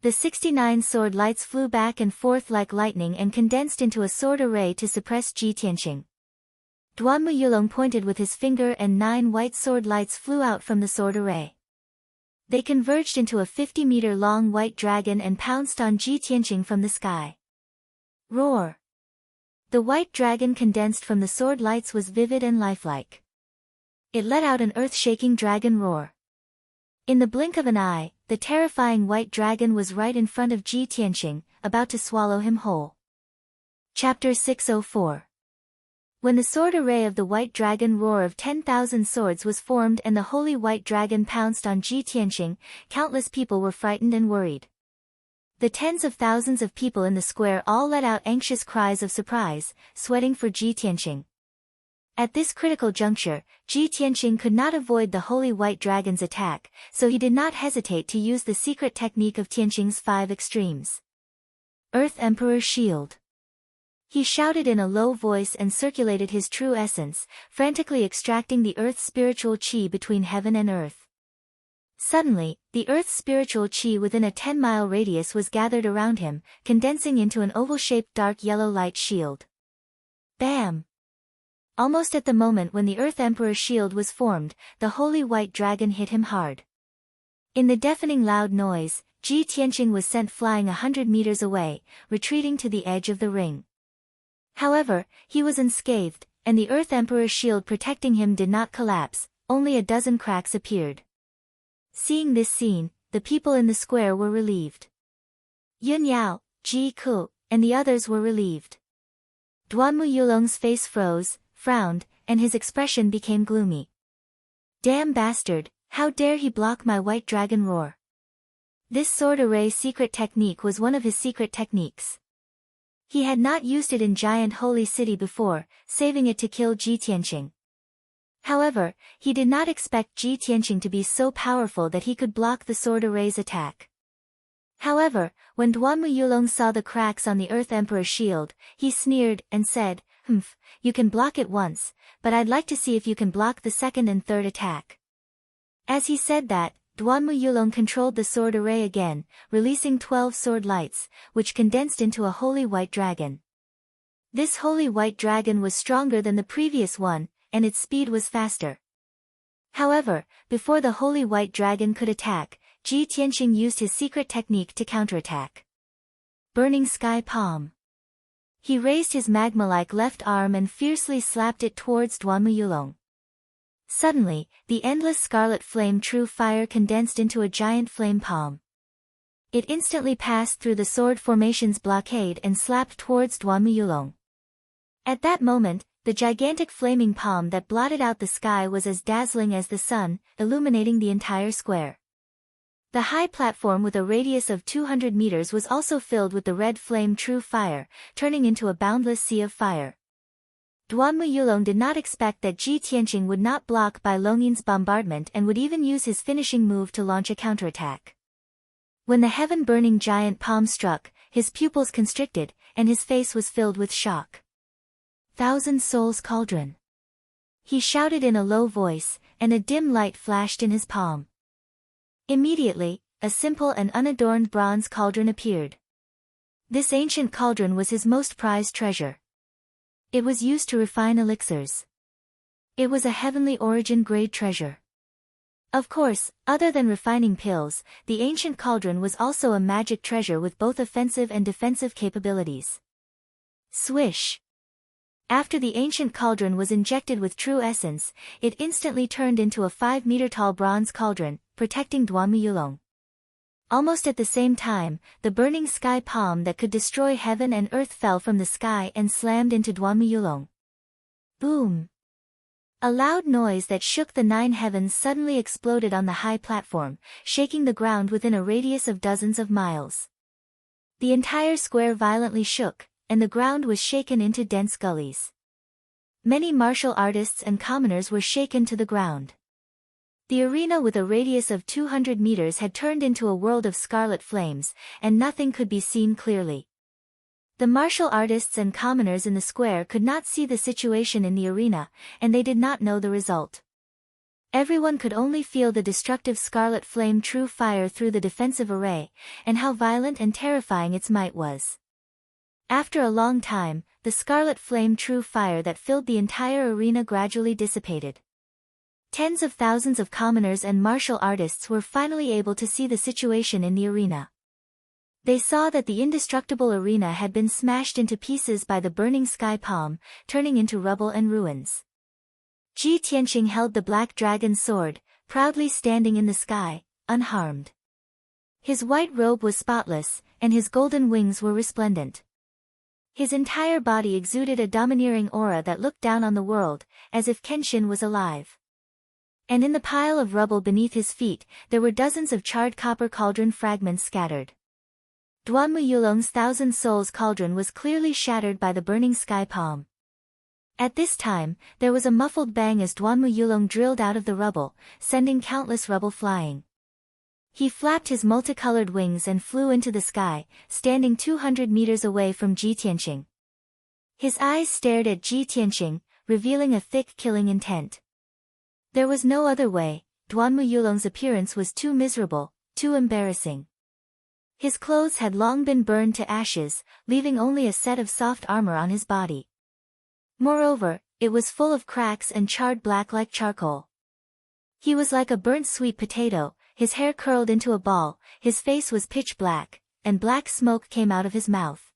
The 69 sword lights flew back and forth like lightning and condensed into a sword array to suppress Ji Tianqing. Duanmu Yulong pointed with his finger and 9 white sword lights flew out from the sword array. They converged into a 50-meter-long white dragon and pounced on Ji Tianqing from the sky. Roar! The white dragon condensed from the sword lights was vivid and lifelike. It let out an earth-shaking dragon roar. In the blink of an eye, the terrifying white dragon was right in front of Ji Tianqing, about to swallow him whole. Chapter 604. When the sword array of the white dragon roar of 10,000 swords was formed and the holy white dragon pounced on Ji Tianqing, countless people were frightened and worried. The tens of thousands of people in the square all let out anxious cries of surprise, sweating for Ji Tianqing. At this critical juncture, Ji Tianqing could not avoid the holy white dragon's attack, so he did not hesitate to use the secret technique of Tianqing's 5 extremes. Earth Emperor Shield. He shouted in a low voice and circulated his true essence, frantically extracting the earth's spiritual qi between heaven and earth. Suddenly, the earth's spiritual qi within a 10-mile radius was gathered around him, condensing into an oval-shaped dark yellow light shield. Bam! Almost at the moment when the Earth Emperor shield was formed, the holy white dragon hit him hard. In the deafening loud noise, Ji Tianqing was sent flying 100 meters away, retreating to the edge of the ring. However, he was unscathed, and the Earth Emperor's shield protecting him did not collapse, only a dozen cracks appeared. Seeing this scene, the people in the square were relieved. Yun Yao, Ji Ku, and the others were relieved. Duanmu Yulong's face froze, frowned, and his expression became gloomy. Damn bastard, how dare he block my white dragon roar. This sword array secret technique was one of his secret techniques. He had not used it in Giant Holy City before, saving it to kill Ji Tianqing. However, he did not expect Ji Tianqing to be so powerful that he could block the sword array's attack. However, when Duanmu Yulong saw the cracks on the Earth Emperor's shield, he sneered and said, "Humph, you can block it once, but I'd like to see if you can block the second and third attack." As he said that, Duanmu Yulong controlled the sword array again, releasing 12 sword lights, which condensed into a holy white dragon. This holy white dragon was stronger than the previous one, and its speed was faster. However, before the holy white dragon could attack, Ji Tianqing used his secret technique to counterattack. Burning Sky Palm. He raised his magma-like left arm and fiercely slapped it towards Duanmu Yulong. Suddenly, the endless scarlet flame true fire condensed into a giant flame palm. It instantly passed through the sword formation's blockade and slapped towards Duanmu Yulong. At that moment, the gigantic flaming palm that blotted out the sky was as dazzling as the sun, illuminating the entire square. The high platform with a radius of 200 meters was also filled with the red flame true fire, turning into a boundless sea of fire. Duanmu Yulong did not expect that Ji Tianqing would not block Bai Longyin's bombardment and would even use his finishing move to launch a counterattack. When the heaven-burning giant palm struck, his pupils constricted, and his face was filled with shock. "Thousand Souls Cauldron!" He shouted in a low voice, and a dim light flashed in his palm. Immediately, a simple and unadorned bronze cauldron appeared. This ancient cauldron was his most prized treasure. It was used to refine elixirs. It was a heavenly origin grade treasure. Of course, other than refining pills, the ancient cauldron was also a magic treasure with both offensive and defensive capabilities. Swish! After the ancient cauldron was injected with true essence, it instantly turned into a 5-meter-tall bronze cauldron, protecting Duanmu Yulong. Almost at the same time, the burning sky palm that could destroy heaven and earth fell from the sky and slammed into Duanmu Yulong. Boom! A loud noise that shook the 9 heavens suddenly exploded on the high platform, shaking the ground within a radius of dozens of miles. The entire square violently shook, and the ground was shaken into dense gullies. Many martial artists and commoners were shaken to the ground. The arena with a radius of 200 meters had turned into a world of scarlet flames, and nothing could be seen clearly. The martial artists and commoners in the square could not see the situation in the arena, and they did not know the result. Everyone could only feel the destructive scarlet flame true fire through the defensive array, and how violent and terrifying its might was. After a long time, the scarlet flame true fire that filled the entire arena gradually dissipated. Tens of thousands of commoners and martial artists were finally able to see the situation in the arena. They saw that the indestructible arena had been smashed into pieces by the burning sky palm, turning into rubble and ruins. Ji Tianqing held the black dragon sword, proudly standing in the sky, unharmed. His white robe was spotless, and his golden wings were resplendent. His entire body exuded a domineering aura that looked down on the world, as if Kenshin was alive. And in the pile of rubble beneath his feet, there were dozens of charred copper cauldron fragments scattered. Duanmu Yulong's 1,000 Souls cauldron was clearly shattered by the burning sky palm. At this time, there was a muffled bang as Duanmu Yulong drilled out of the rubble, sending countless rubble flying. He flapped his multicolored wings and flew into the sky, standing 200 meters away from Ji Tianqing. His eyes stared at Ji Tianqing, revealing a thick killing intent. There was no other way. Duanmu Yulong's appearance was too miserable, too embarrassing. His clothes had long been burned to ashes, leaving only a set of soft armor on his body. Moreover, it was full of cracks and charred black like charcoal. He was like a burnt sweet potato, his hair curled into a ball, his face was pitch black, and black smoke came out of his mouth.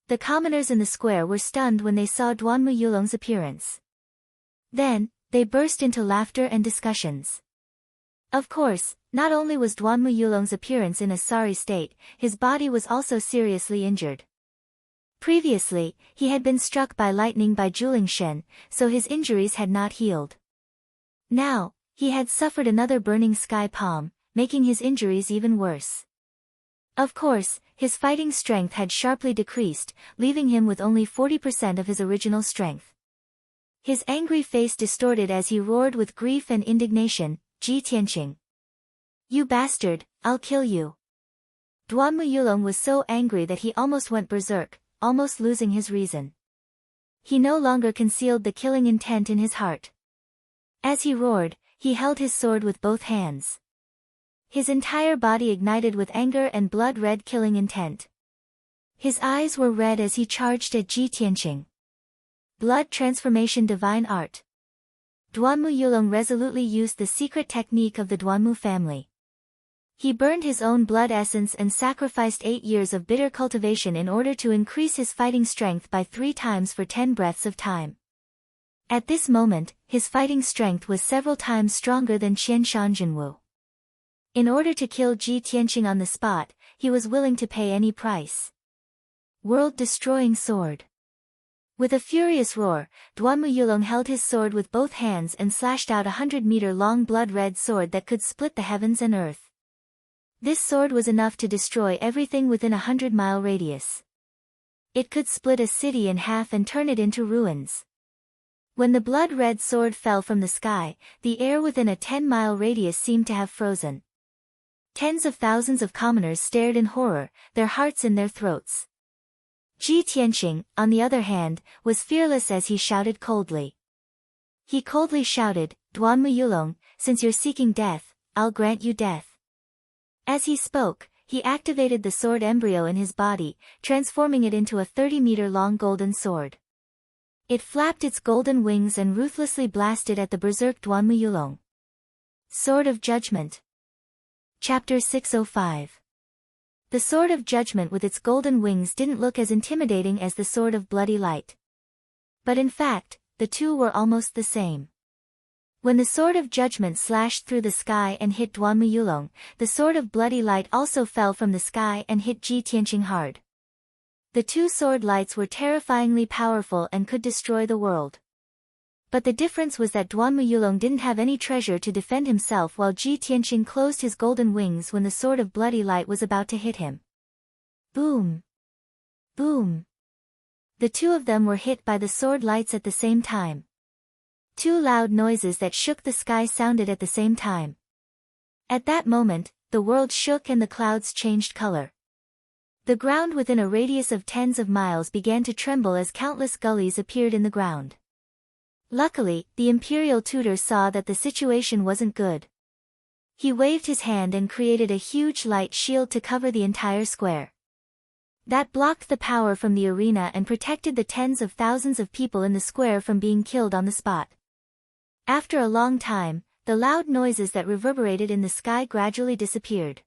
The commoners in the square were stunned when they saw Duanmu Yulong's appearance. Then, they burst into laughter and discussions. Of course, not only was Duanmu Yulong's appearance in a sorry state, his body was also seriously injured. Previously, he had been struck by lightning by Juling Shen, so his injuries had not healed. Now, he had suffered another burning sky palm, making his injuries even worse. Of course, his fighting strength had sharply decreased, leaving him with only 40% of his original strength. His angry face distorted as he roared with grief and indignation, "Ji Tianqing! You bastard, I'll kill you!" Duanmu Yulong was so angry that he almost went berserk, almost losing his reason. He no longer concealed the killing intent in his heart. As he roared, he held his sword with both hands. His entire body ignited with anger and blood-red killing intent. His eyes were red as he charged at Ji Tianqing. Blood transformation divine art. Duanmu Yulong resolutely used the secret technique of the Duanmu family. He burned his own blood essence and sacrificed 8 years of bitter cultivation in order to increase his fighting strength by 3 times for 10 breaths of time. At this moment, his fighting strength was several times stronger than Qian Shanjinwu. In order to kill Ji Tianqing on the spot, he was willing to pay any price. World-destroying sword. With a furious roar, Duanmu Yulong held his sword with both hands and slashed out a 100-meter-long blood-red sword that could split the heavens and earth. This sword was enough to destroy everything within a 100-mile radius. It could split a city in half and turn it into ruins. When the blood-red sword fell from the sky, the air within a 10-mile radius seemed to have frozen. Tens of thousands of commoners stared in horror, their hearts in their throats. Ji Tianqing, on the other hand, was fearless as he shouted coldly. He coldly shouted, "Duanmu Yulong, since you're seeking death, I'll grant you death." As he spoke, he activated the sword embryo in his body, transforming it into a 30-meter-long golden sword. It flapped its golden wings and ruthlessly blasted at the berserk Duanmu Yulong. Sword of Judgment. Chapter 605. The Sword of Judgment with its golden wings didn't look as intimidating as the Sword of Bloody Light. But in fact, the two were almost the same. When the Sword of Judgment slashed through the sky and hit Duanmu Yulong, the Sword of Bloody Light also fell from the sky and hit Ji Tianqing hard. The two sword lights were terrifyingly powerful and could destroy the world. But the difference was that Duanmu Yulong didn't have any treasure to defend himself while Ji Tianqing closed his golden wings when the Sword of Bloody Light was about to hit him. Boom! Boom! The two of them were hit by the sword lights at the same time. Two loud noises that shook the sky sounded at the same time. At that moment, the world shook and the clouds changed color. The ground within a radius of tens of miles began to tremble as countless gullies appeared in the ground. Luckily, the Imperial Tutor saw that the situation wasn't good. He waved his hand and created a huge light shield to cover the entire square. That blocked the power from the arena and protected the tens of thousands of people in the square from being killed on the spot. After a long time, the loud noises that reverberated in the sky gradually disappeared.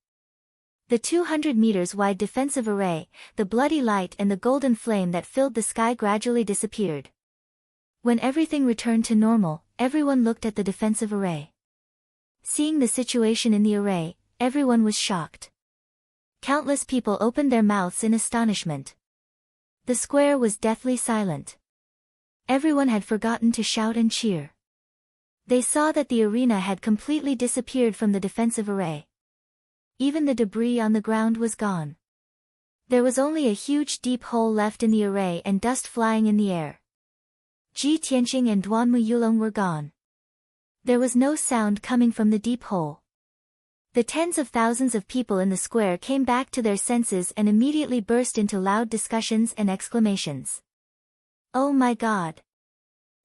The 200 meters wide defensive array, the bloody light and the golden flame that filled the sky gradually disappeared. When everything returned to normal, everyone looked at the defensive array. Seeing the situation in the array, everyone was shocked. Countless people opened their mouths in astonishment. The square was deathly silent. Everyone had forgotten to shout and cheer. They saw that the arena had completely disappeared from the defensive array. Even the debris on the ground was gone. There was only a huge deep hole left in the array and dust flying in the air. Ji Tianqing and Duanmu Yulong were gone. There was no sound coming from the deep hole. The tens of thousands of people in the square came back to their senses and immediately burst into loud discussions and exclamations. Oh my God!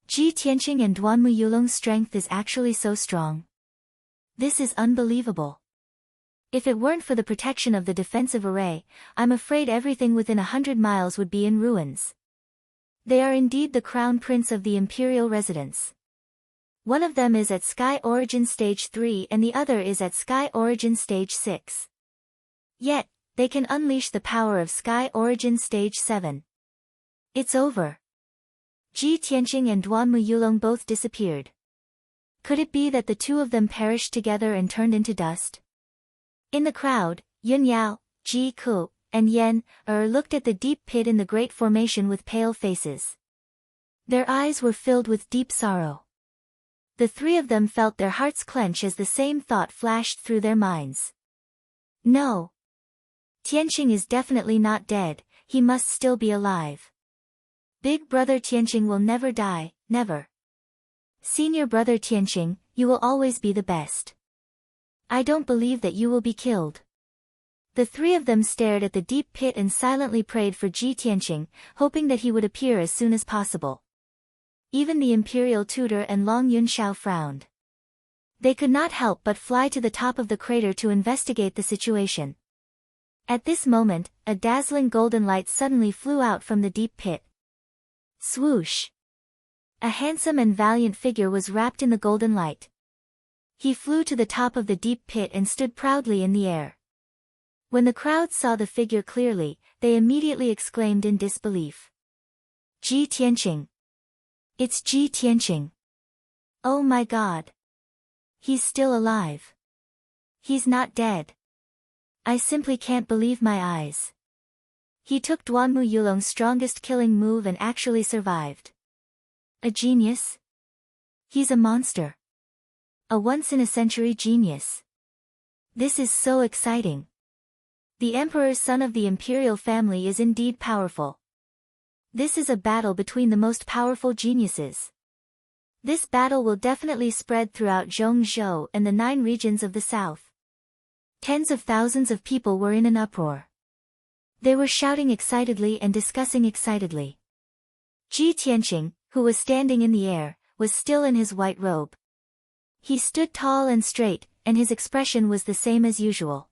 Ji Tianqing and Duanmu Yulong's strength is actually so strong. This is unbelievable. If it weren't for the protection of the defensive array, I'm afraid everything within 100 miles would be in ruins. They are indeed the crown prince of the imperial residence. One of them is at Sky Origin Stage 3 and the other is at Sky Origin Stage 6. Yet, they can unleash the power of Sky Origin Stage 7. It's over. Ji Tianqing and Duanmu Yulong both disappeared. Could it be that the two of them perished together and turned into dust? In the crowd, Yun Yao, Ji Ku, and Yen looked at the deep pit in the great formation with pale faces. Their eyes were filled with deep sorrow. The three of them felt their hearts clench as the same thought flashed through their minds. No. Tianqing is definitely not dead, he must still be alive. Big brother Tianqing will never die, never. Senior brother Tianqing, you will always be the best. I don't believe that you will be killed. The three of them stared at the deep pit and silently prayed for Ji Tianqing, hoping that he would appear as soon as possible. Even the imperial tutor and Long Yunxiao frowned. They could not help but fly to the top of the crater to investigate the situation. At this moment, a dazzling golden light suddenly flew out from the deep pit. Swoosh! A handsome and valiant figure was wrapped in the golden light. He flew to the top of the deep pit and stood proudly in the air. When the crowd saw the figure clearly, they immediately exclaimed in disbelief. Ji Tianqing! It's Ji Tianqing! Oh my God! He's still alive! He's not dead! I simply can't believe my eyes. He took Duanmu Yulong's strongest killing move and actually survived. A genius? He's a monster. A once-in-a-century genius. This is so exciting. The emperor's son of the imperial family is indeed powerful. This is a battle between the most powerful geniuses. This battle will definitely spread throughout Zhongzhou and the 9 regions of the south. Tens of thousands of people were in an uproar. They were shouting excitedly and discussing excitedly. Ji Tianqing, who was standing in the air, was still in his white robe. He stood tall and straight, and his expression was the same as usual.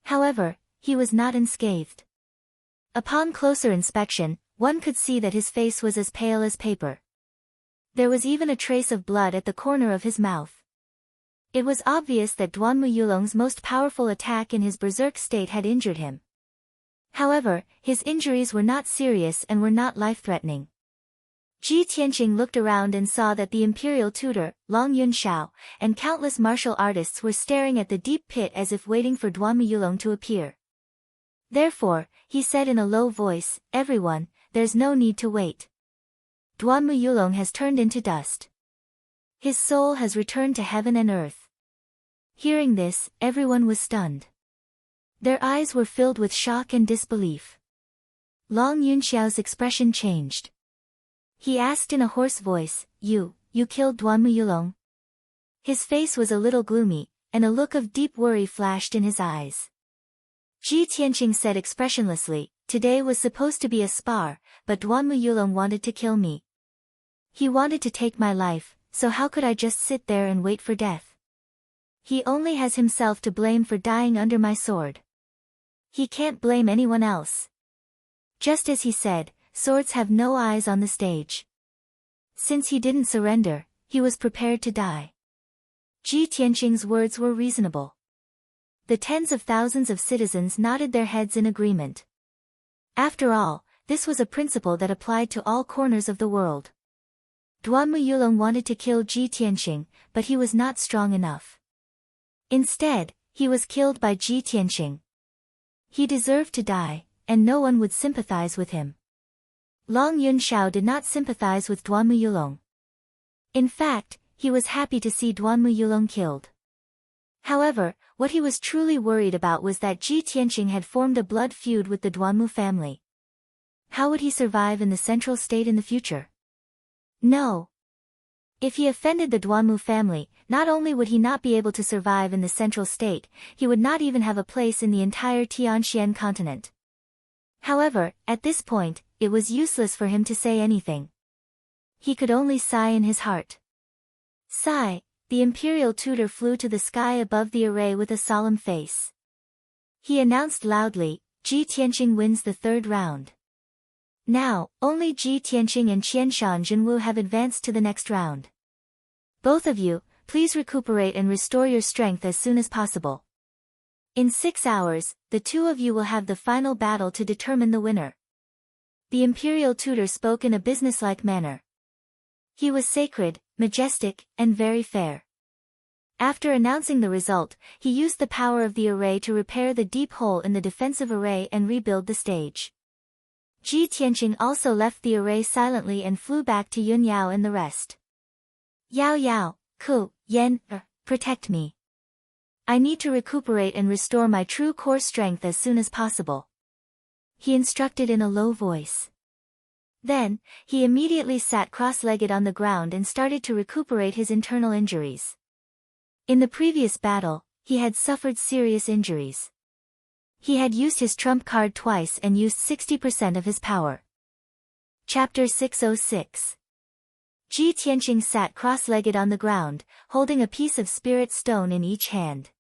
However, he was not unscathed. Upon closer inspection, one could see that his face was as pale as paper. There was even a trace of blood at the corner of his mouth. It was obvious that Duanmu Yulong's most powerful attack in his berserk state had injured him. However, his injuries were not serious and were not life-threatening. Ji Tianqing looked around and saw that the imperial tutor, Long Yunxiao, and countless martial artists were staring at the deep pit as if waiting for Duanmu Yulong to appear. Therefore, he said in a low voice, "Everyone, there's no need to wait. Duanmu Yulong has turned into dust. His soul has returned to heaven and earth." Hearing this, everyone was stunned. Their eyes were filled with shock and disbelief. Long Yunxiao's expression changed. He asked in a hoarse voice, You killed Duanmu Yulong?" His face was a little gloomy, and a look of deep worry flashed in his eyes. Ji Tianqing said expressionlessly, "Today was supposed to be a spar, but Duanmu Yulong wanted to kill me. He wanted to take my life, so how could I just sit there and wait for death? He only has himself to blame for dying under my sword. He can't blame anyone else. Just as he said, swords have no eyes on the stage. Since he didn't surrender, he was prepared to die." Ji Tianqing's words were reasonable. The tens of thousands of citizens nodded their heads in agreement. After all, this was a principle that applied to all corners of the world. Duanmu Yulong wanted to kill Ji Tianqing, but he was not strong enough. Instead, he was killed by Ji Tianqing. He deserved to die, and no one would sympathize with him. Long Yunxiao did not sympathize with Duanmu Yulong. In fact, he was happy to see Duanmu Yulong killed. However, what he was truly worried about was that Ji Tianqing had formed a blood feud with the Duanmu family. How would he survive in the central state in the future? No. If he offended the Duanmu family, not only would he not be able to survive in the central state, he would not even have a place in the entire Tianxian continent. However, at this point, it was useless for him to say anything. He could only sigh in his heart. Sigh, the imperial tutor flew to the sky above the array with a solemn face. He announced loudly, Ji Tianqing wins the 3rd round. Now, only Ji Tianqing and Qianshan Jinwu have advanced to the next round. Both of you, please recuperate and restore your strength as soon as possible. In 6 hours, the two of you will have the final battle to determine the winner. The imperial tutor spoke in a businesslike manner. He was sacred, majestic, and very fair. After announcing the result, he used the power of the array to repair the deep hole in the defensive array and rebuild the stage. Ji Tianqing also left the array silently and flew back to Yun Yao and the rest. Yao Yao, Ku, Yen, protect me. I need to recuperate and restore my true core strength as soon as possible, he instructed in a low voice. Then, he immediately sat cross-legged on the ground and started to recuperate his internal injuries. In the previous battle, he had suffered serious injuries. He had used his trump card twice and used 60% of his power. Chapter 606. Ji Tianqing sat cross-legged on the ground, holding a piece of spirit stone in each hand.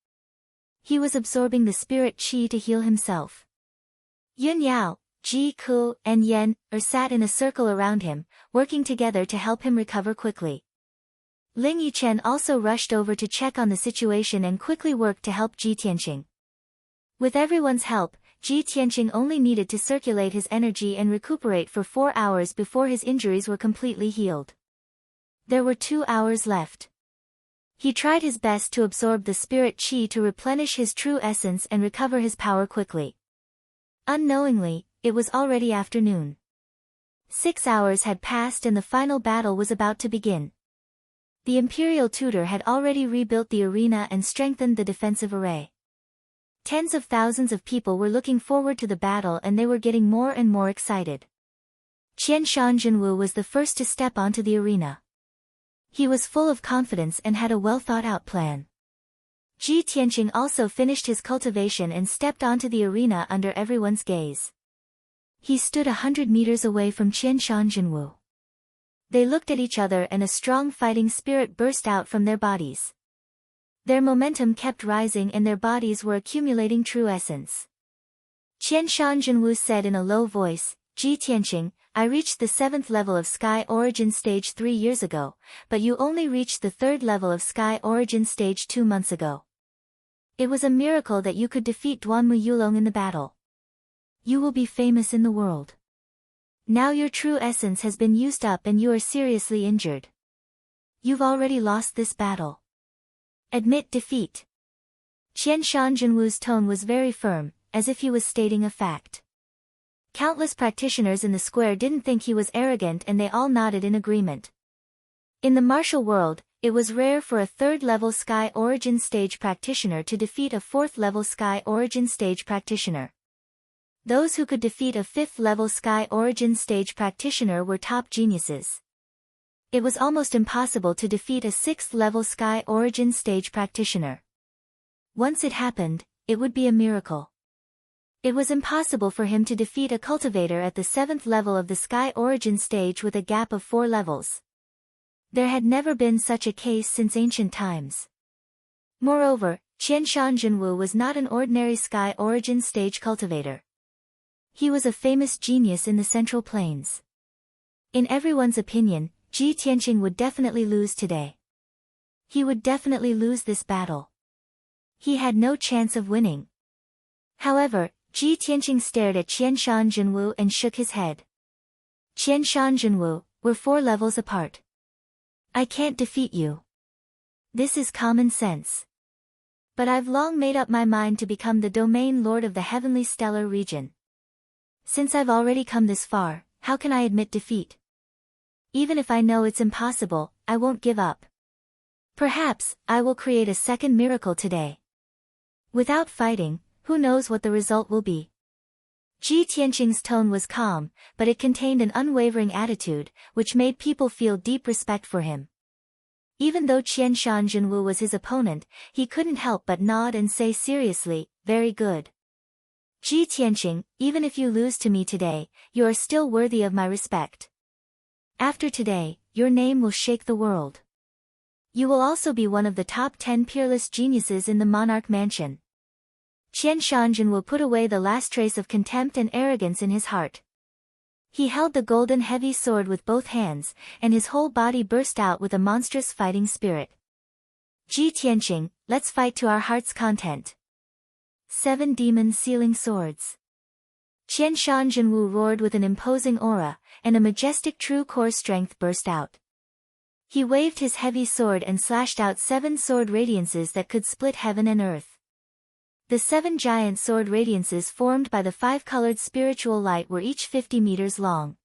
He was absorbing the spirit qi to heal himself. Yun Yao, Ji Ku, and Yen sat in a circle around him, working together to help him recover quickly. Ling Yichen also rushed over to check on the situation and quickly worked to help Ji Tianqing. With everyone's help, Ji Tianqing only needed to circulate his energy and recuperate for 4 hours before his injuries were completely healed. There were 2 hours left. He tried his best to absorb the spirit qi to replenish his true essence and recover his power quickly. Unknowingly, it was already afternoon. 6 hours had passed and the final battle was about to begin. The Imperial Tutor had already rebuilt the arena and strengthened the defensive array. Tens of thousands of people were looking forward to the battle and they were getting more and more excited. Qian Shanjinwu was the first to step onto the arena. He was full of confidence and had a well-thought-out plan. Ji Tianqing also finished his cultivation and stepped onto the arena under everyone's gaze. He stood 100 meters away from Qian Shanjinwu. They looked at each other and a strong fighting spirit burst out from their bodies. Their momentum kept rising and their bodies were accumulating true essence. Qian Shanjinwu said in a low voice, Ji Tianqing, I reached the 7th level of Sky Origin Stage 3 years ago, but you only reached the 3rd level of Sky Origin Stage 2 months ago. It was a miracle that you could defeat Duanmu Yulong in the battle. You will be famous in the world. Now your true essence has been used up and you are seriously injured. You've already lost this battle. Admit defeat. Qian Shanjinwu's tone was very firm, as if he was stating a fact. Countless practitioners in the square didn't think he was arrogant and they all nodded in agreement. In the martial world, it was rare for a 3rd-level Sky Origin Stage practitioner to defeat a 4th-level Sky Origin Stage practitioner. Those who could defeat a 5th-level Sky Origin Stage practitioner were top geniuses. It was almost impossible to defeat a 6th-level Sky Origin Stage practitioner. Once it happened, it would be a miracle. It was impossible for him to defeat a cultivator at the 7th level of the Sky Origin Stage with a gap of 4 levels. There had never been such a case since ancient times. Moreover, Qian Shanjinwu was not an ordinary Sky Origin Stage cultivator. He was a famous genius in the Central Plains. In everyone's opinion, Ji Tianqing would definitely lose today. He would definitely lose this battle. He had no chance of winning. However, Ji Tianqing stared at Qian Shanjinwu and shook his head. Qian Shanjinwu, we're 4 levels apart. I can't defeat you. This is common sense. But I've long made up my mind to become the domain lord of the heavenly stellar region. Since I've already come this far, how can I admit defeat? Even if I know it's impossible, I won't give up. Perhaps, I will create a second miracle today. Without fighting, who knows what the result will be? Ji Tianqing's tone was calm, but it contained an unwavering attitude, which made people feel deep respect for him. Even though Qian Shanjinwu was his opponent, he couldn't help but nod and say seriously, very good. Ji Tianqing, even if you lose to me today, you are still worthy of my respect. After today, your name will shake the world. You will also be one of the top 10 peerless geniuses in the Monarch Mansion. Qian Shanjinwu put away the last trace of contempt and arrogance in his heart. He held the golden heavy sword with both hands, and his whole body burst out with a monstrous fighting spirit. Ji Tianqing, let's fight to our heart's content. 7 demon sealing swords. Qian Shanjinwu roared with an imposing aura, and a majestic true core strength burst out. He waved his heavy sword and slashed out 7 sword radiances that could split heaven and earth. The 7 giant sword radiances formed by the 5-colored spiritual light were each 50 meters long.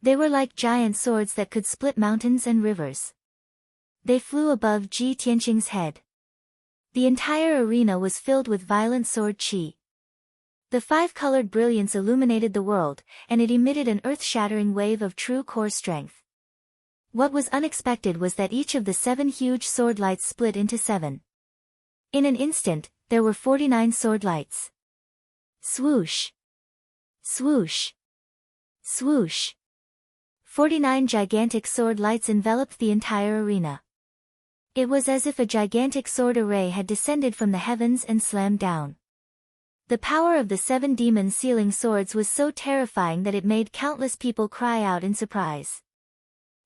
They were like giant swords that could split mountains and rivers. They flew above Ji Tianqing's head. The entire arena was filled with violent sword qi. The 5-colored brilliance illuminated the world, and it emitted an earth-shattering wave of true core strength. What was unexpected was that each of the 7 huge sword lights split into 7. In an instant, there were 49 sword lights. Swoosh! Swoosh! Swoosh! 49 gigantic sword lights enveloped the entire arena. It was as if a gigantic sword array had descended from the heavens and slammed down. The power of the 7 demon sealing swords was so terrifying that it made countless people cry out in surprise.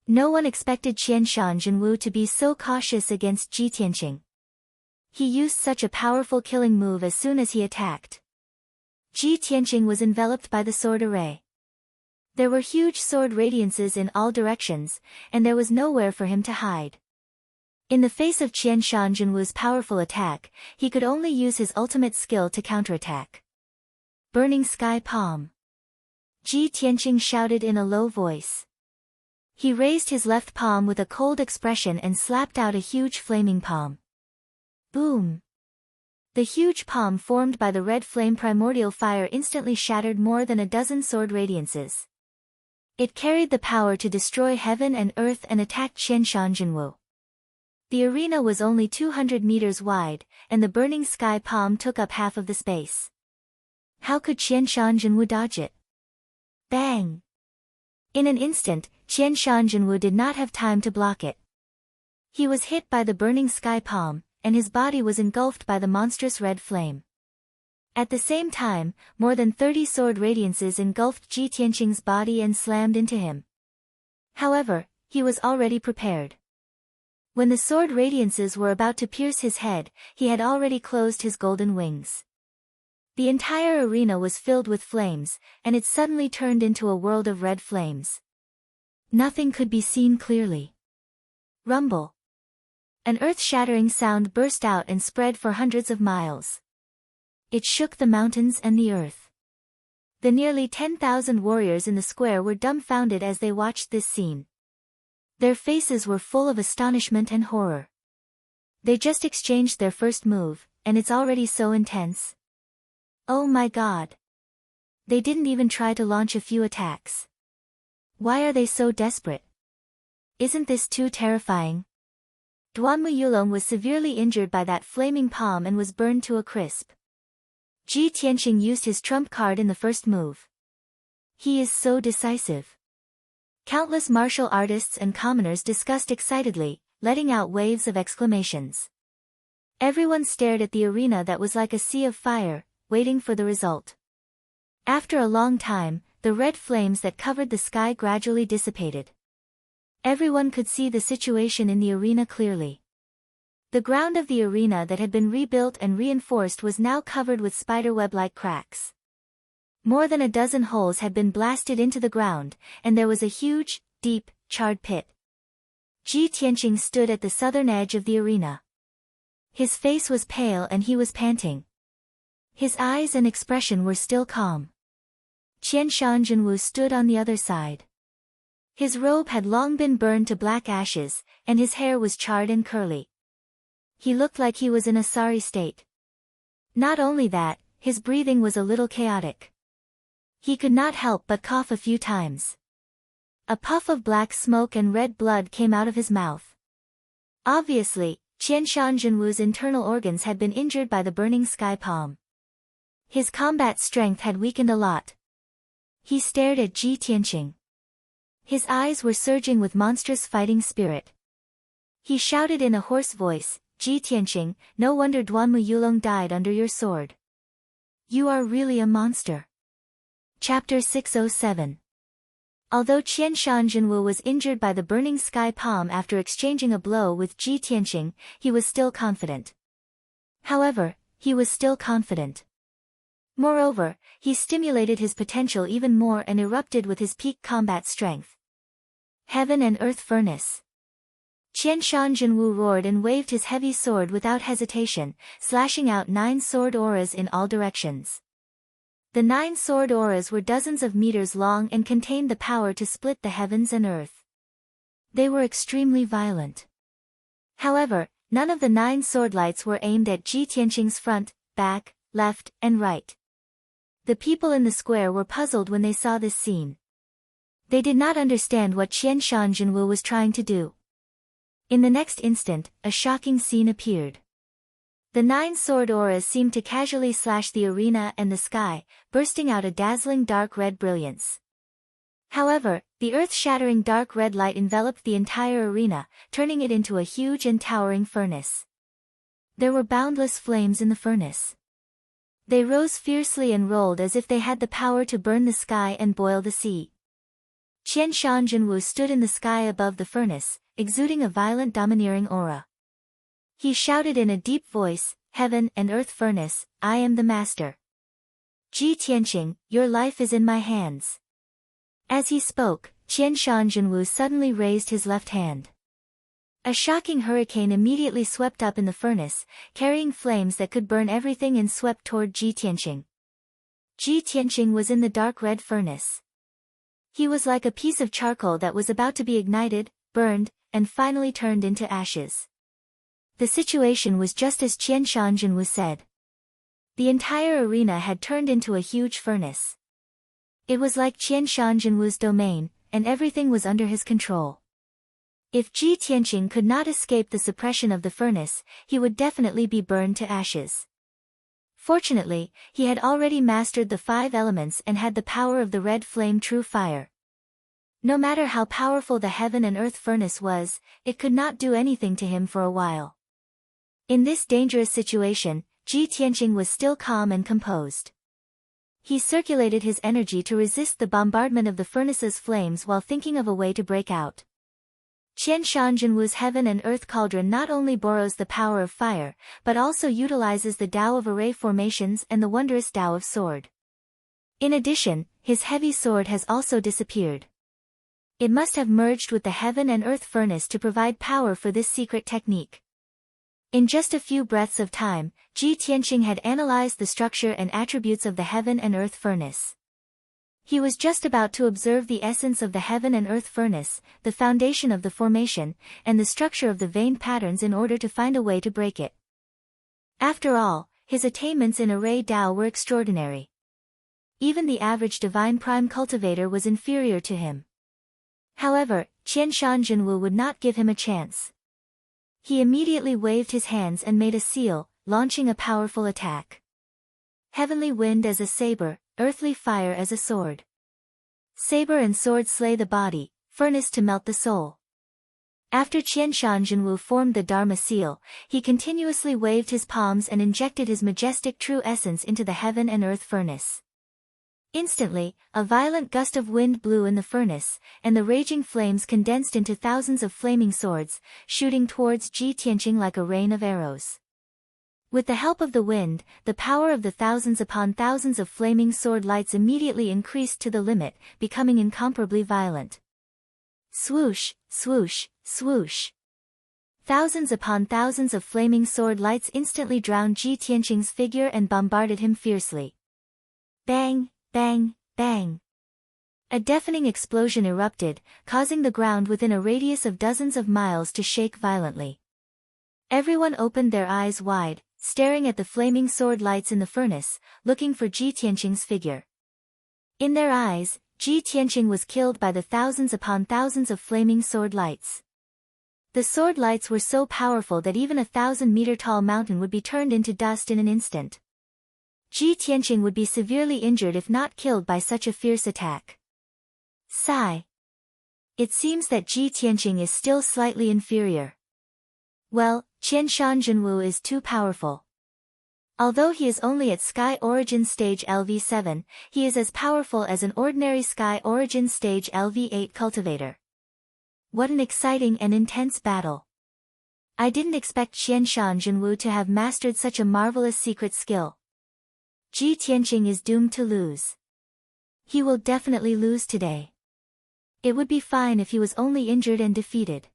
No one expected Qianshan Jinwu to be so cautious against Ji Tianqing. He used such a powerful killing move as soon as he attacked. Ji Tianqing was enveloped by the sword array. There were huge sword radiances in all directions, and there was nowhere for him to hide. In the face of Qianshan Jinwu's powerful attack, he could only use his ultimate skill to counterattack. Burning Sky Palm. Ji Tianqing shouted in a low voice. He raised his left palm with a cold expression and slapped out a huge flaming palm. Boom! The huge palm formed by the red flame primordial fire instantly shattered more than a dozen sword radiances. It carried the power to destroy heaven and earth and attacked Qianshan Jinwu. The arena was only 200 meters wide, and the burning sky palm took up half of the space. How could Qianshan Jinwu dodge it? Bang! In an instant, Qianshan Jinwu did not have time to block it. He was hit by the burning sky palm, and his body was engulfed by the monstrous red flame. At the same time, more than 30 sword radiances engulfed Ji Tianqing's body and slammed into him. However, he was already prepared. When the sword radiances were about to pierce his head, he had already closed his golden wings. The entire arena was filled with flames, and it suddenly turned into a world of red flames. Nothing could be seen clearly. Rumble! An earth-shattering sound burst out and spread for hundreds of miles. It shook the mountains and the earth. The nearly 10,000 warriors in the square were dumbfounded as they watched this scene. Their faces were full of astonishment and horror. They just exchanged their first move, and it's already so intense. Oh my god! They didn't even try to launch a few attacks. Why are they so desperate? Isn't this too terrifying? Duanmu Yulong was severely injured by that flaming palm and was burned to a crisp. Ji Tianqing used his trump card in the first move. He is so decisive. Countless martial artists and commoners discussed excitedly, letting out waves of exclamations. Everyone stared at the arena that was like a sea of fire, waiting for the result. After a long time, the red flames that covered the sky gradually dissipated. Everyone could see the situation in the arena clearly. The ground of the arena that had been rebuilt and reinforced was now covered with spiderweb-like cracks. More than a dozen holes had been blasted into the ground, and there was a huge, deep, charred pit. Ji Tianqing stood at the southern edge of the arena. His face was pale and he was panting. His eyes and expression were still calm. Qianshan Jinwu stood on the other side. His robe had long been burned to black ashes, and his hair was charred and curly. He looked like he was in a sorry state. Not only that, his breathing was a little chaotic. He could not help but cough a few times. A puff of black smoke and red blood came out of his mouth. Obviously, Qianshan Jinwu's internal organs had been injured by the burning sky palm. His combat strength had weakened a lot. He stared at Ji Tianqing. His eyes were surging with monstrous fighting spirit. He shouted in a hoarse voice, "Ji Tianqing, no wonder Duanmu Yulong died under your sword. You are really a monster." Chapter 607. Although Qianshan Jinwu was injured by the burning sky palm after exchanging a blow with Ji Tianqing, he was still confident. However, he was still confident. Moreover, he stimulated his potential even more and erupted with his peak combat strength. Heaven and Earth Furnace. Qian Shanjunwu roared and waved his heavy sword without hesitation, slashing out 9 sword auras in all directions. The 9 sword auras were dozens of meters long and contained the power to split the heavens and earth. They were extremely violent. However, none of the 9 sword lights were aimed at Ji Tianqing's front, back, left, and right. The people in the square were puzzled when they saw this scene. They did not understand what Qian Shanjunwu was trying to do. In the next instant, a shocking scene appeared. The 9 sword auras seemed to casually slash the arena and the sky, bursting out a dazzling dark red brilliance. However, the earth-shattering dark red light enveloped the entire arena, turning it into a huge and towering furnace. There were boundless flames in the furnace. They rose fiercely and rolled as if they had the power to burn the sky and boil the sea. Qian Shanjunwu stood in the sky above the furnace, exuding a violent domineering aura. He shouted in a deep voice, "Heaven and earth furnace, I am the master. Ji Tianqing, your life is in my hands." As he spoke, Qian Shanjunwu suddenly raised his left hand. A shocking hurricane immediately swept up in the furnace, carrying flames that could burn everything and swept toward Ji Tianqing. Ji Tianqing was in the dark red furnace. He was like a piece of charcoal that was about to be ignited, burned, and finally turned into ashes. The situation was just as Qian Shanjunwu said. The entire arena had turned into a huge furnace. It was like Qian Shanjunwu's domain, and everything was under his control. If Ji Tianqing could not escape the suppression of the furnace, he would definitely be burned to ashes. Fortunately, he had already mastered the 5 elements and had the power of the red flame true fire. No matter how powerful the heaven and earth furnace was, it could not do anything to him for a while. In this dangerous situation, Ji Tianqing was still calm and composed. He circulated his energy to resist the bombardment of the furnace's flames while thinking of a way to break out. Qian Shanjunwu's heaven and earth cauldron not only borrows the power of fire, but also utilizes the Tao of array formations and the wondrous Tao of sword. In addition, his heavy sword has also disappeared. It must have merged with the heaven and earth furnace to provide power for this secret technique. In just a few breaths of time, Ji Tianqing had analyzed the structure and attributes of the heaven and earth furnace. He was just about to observe the essence of the heaven and earth furnace, the foundation of the formation, and the structure of the vein patterns in order to find a way to break it. After all, his attainments in array Tao were extraordinary. Even the average divine prime cultivator was inferior to him. However, Qian Shanjunwu would not give him a chance. He immediately waved his hands and made a seal, launching a powerful attack. Heavenly wind as a saber, earthly fire as a sword. Saber and sword slay the body, furnace to melt the soul. After Qian Shanjunwu formed the Dharma seal, he continuously waved his palms and injected his majestic true essence into the heaven and earth furnace. Instantly, a violent gust of wind blew in the furnace, and the raging flames condensed into thousands of flaming swords, shooting towards Ji Tianqing like a rain of arrows. With the help of the wind, the power of the thousands upon thousands of flaming sword lights immediately increased to the limit, becoming incomparably violent. Swoosh, swoosh, swoosh. Thousands upon thousands of flaming sword lights instantly drowned Ji Tianqing's figure and bombarded him fiercely. Bang, bang, bang. A deafening explosion erupted, causing the ground within a radius of dozens of miles to shake violently. Everyone opened their eyes wide, staring at the flaming sword lights in the furnace, looking for Ji Tianqing's figure. In their eyes, Ji Tianqing was killed by the thousands upon thousands of flaming sword lights. The sword lights were so powerful that even a 1,000-meter-tall mountain would be turned into dust in an instant. Ji Tianqing would be severely injured if not killed by such a fierce attack. Sigh. It seems that Ji Tianqing is still slightly inferior. Well, Qian Shanjunwu is too powerful. Although he is only at Sky Origin Stage LV7, he is as powerful as an ordinary Sky Origin Stage LV8 cultivator. What an exciting and intense battle. I didn't expect Qian Shanjunwu to have mastered such a marvelous secret skill. Ji Tianqing is doomed to lose. He will definitely lose today. It would be fine if he was only injured and defeated.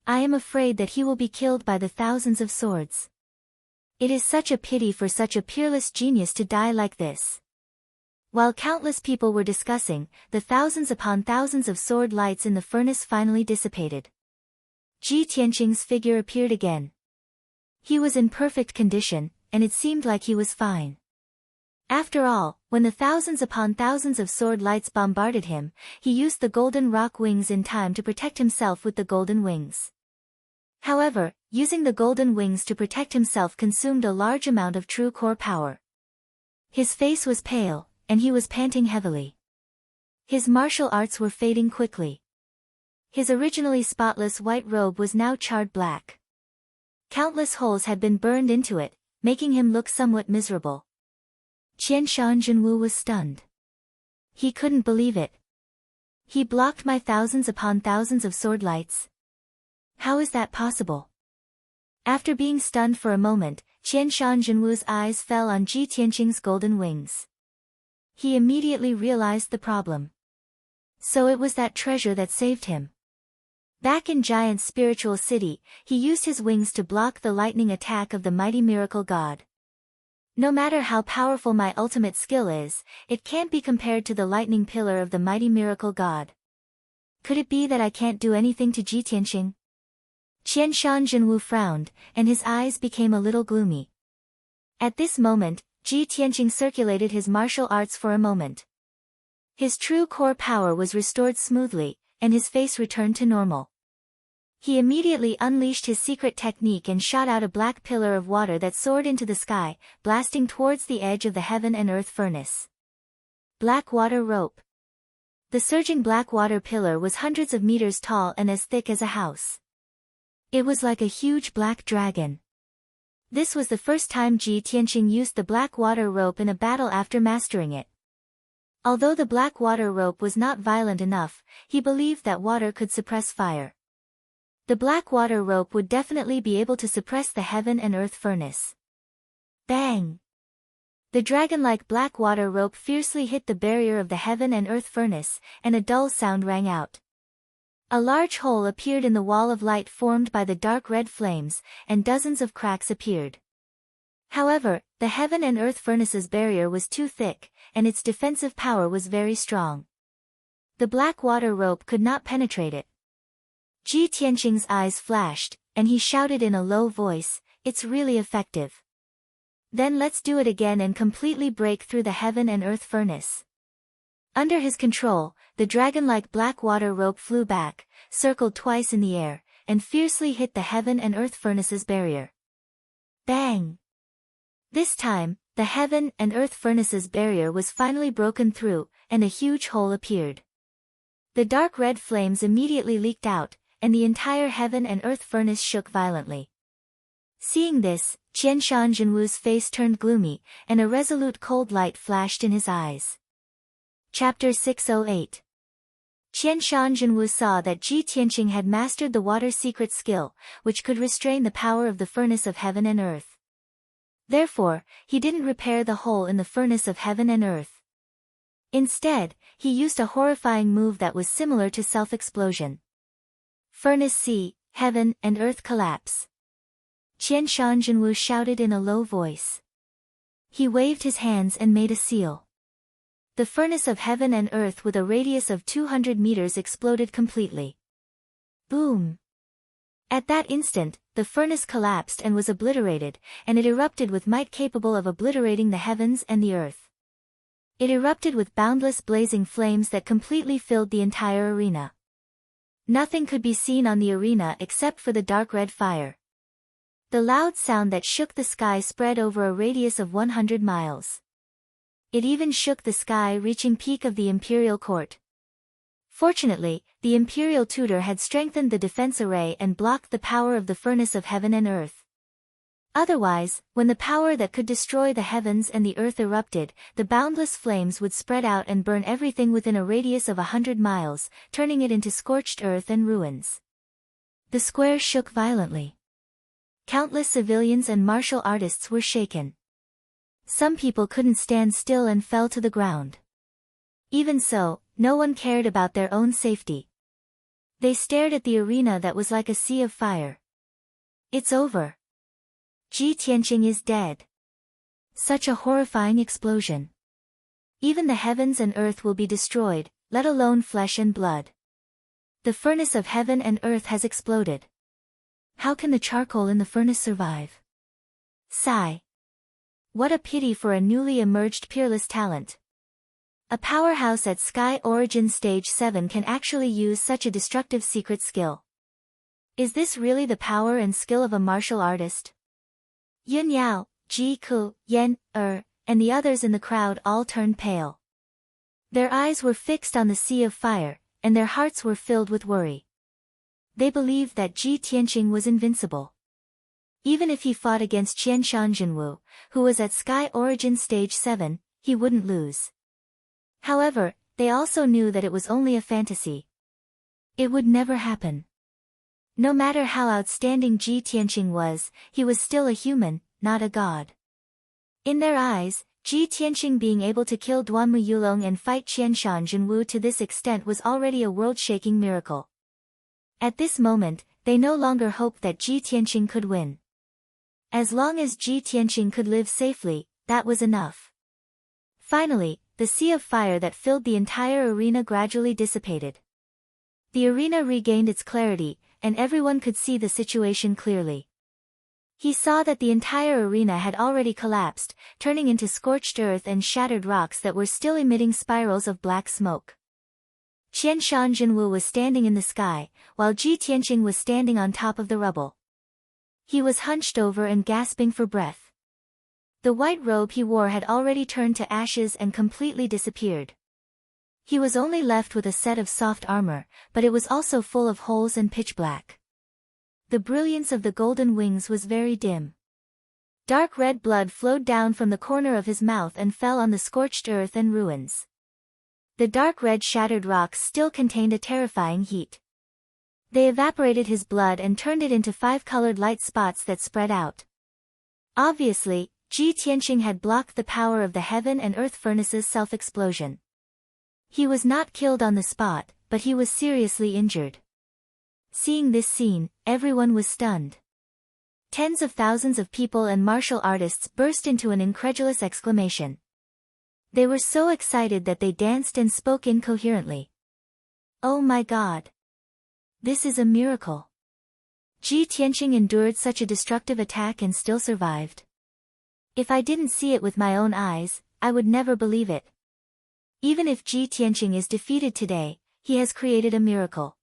I am afraid that he will be killed by the thousands of swords. It is such a pity for such a peerless genius to die like this. While countless people were discussing, the thousands upon thousands of sword lights in the furnace finally dissipated. Ji Tianqing's figure appeared again. He was in perfect condition, and it seemed like he was fine. After all, when the thousands upon thousands of sword lights bombarded him, he used the golden rock wings in time to protect himself with the golden wings. However, using the golden wings to protect himself consumed a large amount of true core power. His face was pale, and he was panting heavily. His martial arts were fading quickly. His originally spotless white robe was now charred black. Countless holes had been burned into it, making him look somewhat miserable. Qianshan Jinwu was stunned. He couldn't believe it. He blocked my thousands upon thousands of sword lights. How is that possible? After being stunned for a moment, Qianshan Jinwu's eyes fell on Ji Tianqing's golden wings. He immediately realized the problem. So it was that treasure that saved him. Back in Giant's spiritual city, he used his wings to block the lightning attack of the mighty miracle god. No matter how powerful my ultimate skill is, it can't be compared to the lightning pillar of the mighty miracle god. Could it be that I can't do anything to Ji Tianqing? Qianshan Jinwu frowned, and his eyes became a little gloomy. At this moment, Ji Tianqing circulated his martial arts for a moment. His true core power was restored smoothly, and his face returned to normal. He immediately unleashed his secret technique and shot out a black pillar of water that soared into the sky, blasting towards the edge of the heaven and earth furnace. Black water rope. The surging black water pillar was hundreds of meters tall and as thick as a house. It was like a huge black dragon. This was the first time Ji Tianqing used the black water rope in a battle after mastering it. Although the black water rope was not violent enough, he believed that water could suppress fire. The black water rope would definitely be able to suppress the heaven and earth furnace. Bang! The dragon-like black water rope fiercely hit the barrier of the heaven and earth furnace, and a dull sound rang out. A large hole appeared in the wall of light formed by the dark red flames, and dozens of cracks appeared. However, the heaven and earth furnace's barrier was too thick, and its defensive power was very strong. The black water rope could not penetrate it. Ji Tianqing's eyes flashed, and he shouted in a low voice, "It's really effective. Then let's do it again and completely break through the heaven and earth furnace." Under his control, the dragon-like black water rope flew back, circled twice in the air, and fiercely hit the heaven and earth furnace's barrier. Bang! This time, the heaven and earth furnace's barrier was finally broken through, and a huge hole appeared. The dark red flames immediately leaked out, and the entire heaven and earth furnace shook violently. Seeing this, Qianshan Jinwu's face turned gloomy, and a resolute cold light flashed in his eyes. Chapter 608. Qianshan Jinwu saw that Ji Tianqing had mastered the water secret skill, which could restrain the power of the furnace of heaven and earth. Therefore, he didn't repair the hole in the furnace of heaven and earth. Instead, he used a horrifying move that was similar to self-explosion. Furnace C, heaven and earth collapse. Qianshan Jinwu shouted in a low voice. He waved his hands and made a seal. The furnace of heaven and earth with a radius of 200 meters exploded completely. Boom! At that instant, the furnace collapsed and was obliterated, and it erupted with might capable of obliterating the heavens and the earth. It erupted with boundless blazing flames that completely filled the entire arena. Nothing could be seen on the arena except for the dark red fire. The loud sound that shook the sky spread over a radius of 100 miles. It even shook the sky, reaching peak of the imperial court. Fortunately, the imperial tutor had strengthened the defense array and blocked the power of the furnace of heaven and earth. Otherwise, when the power that could destroy the heavens and the earth erupted, the boundless flames would spread out and burn everything within a radius of 100 miles, turning it into scorched earth and ruins. The square shook violently. Countless civilians and martial artists were shaken. Some people couldn't stand still and fell to the ground. Even so, no one cared about their own safety. They stared at the arena that was like a sea of fire. It's over. Ji Tianqing is dead. Such a horrifying explosion. Even the heavens and earth will be destroyed, let alone flesh and blood. The furnace of heaven and earth has exploded. How can the charcoal in the furnace survive? Sigh. What a pity for a newly emerged peerless talent. A powerhouse at Sky Origin Stage 7 can actually use such a destructive secret skill. Is this really the power and skill of a martial artist? Yun Yao, Ji Ku, Yan, and the others in the crowd all turned pale. Their eyes were fixed on the sea of fire, and their hearts were filled with worry. They believed that Ji Tianqing was invincible. Even if he fought against Qian Shanjinwu, who was at Sky Origin Stage 7, he wouldn't lose. However, they also knew that it was only a fantasy. It would never happen. No matter how outstanding Ji Tianqing was, he was still a human, not a god. In their eyes, Ji Tianqing being able to kill Duanmu Yulong and fight Qian Shanjinwu to this extent was already a world-shaking miracle. At this moment, they no longer hoped that Ji Tianqing could win. As long as Ji Tianqing could live safely, that was enough. Finally, the sea of fire that filled the entire arena gradually dissipated. The arena regained its clarity, and everyone could see the situation clearly. He saw that the entire arena had already collapsed, turning into scorched earth and shattered rocks that were still emitting spirals of black smoke. Qian Shanjinwu was standing in the sky, while Ji Tianqing was standing on top of the rubble. He was hunched over and gasping for breath. The white robe he wore had already turned to ashes and completely disappeared. He was only left with a set of soft armor, but it was also full of holes and pitch black. The brilliance of the golden wings was very dim. Dark red blood flowed down from the corner of his mouth and fell on the scorched earth and ruins. The dark red shattered rocks still contained a terrifying heat. They evaporated his blood and turned it into 5-colored light spots that spread out. Obviously, Ji Tianqing had blocked the power of the heaven and earth furnace's self-explosion. He was not killed on the spot, but he was seriously injured. Seeing this scene, everyone was stunned. Tens of thousands of people and martial artists burst into an incredulous exclamation. They were so excited that they danced and spoke incoherently. Oh my God! This is a miracle. Ji Tianqing endured such a destructive attack and still survived. If I didn't see it with my own eyes, I would never believe it. Even if Ji Tianqing is defeated today, he has created a miracle.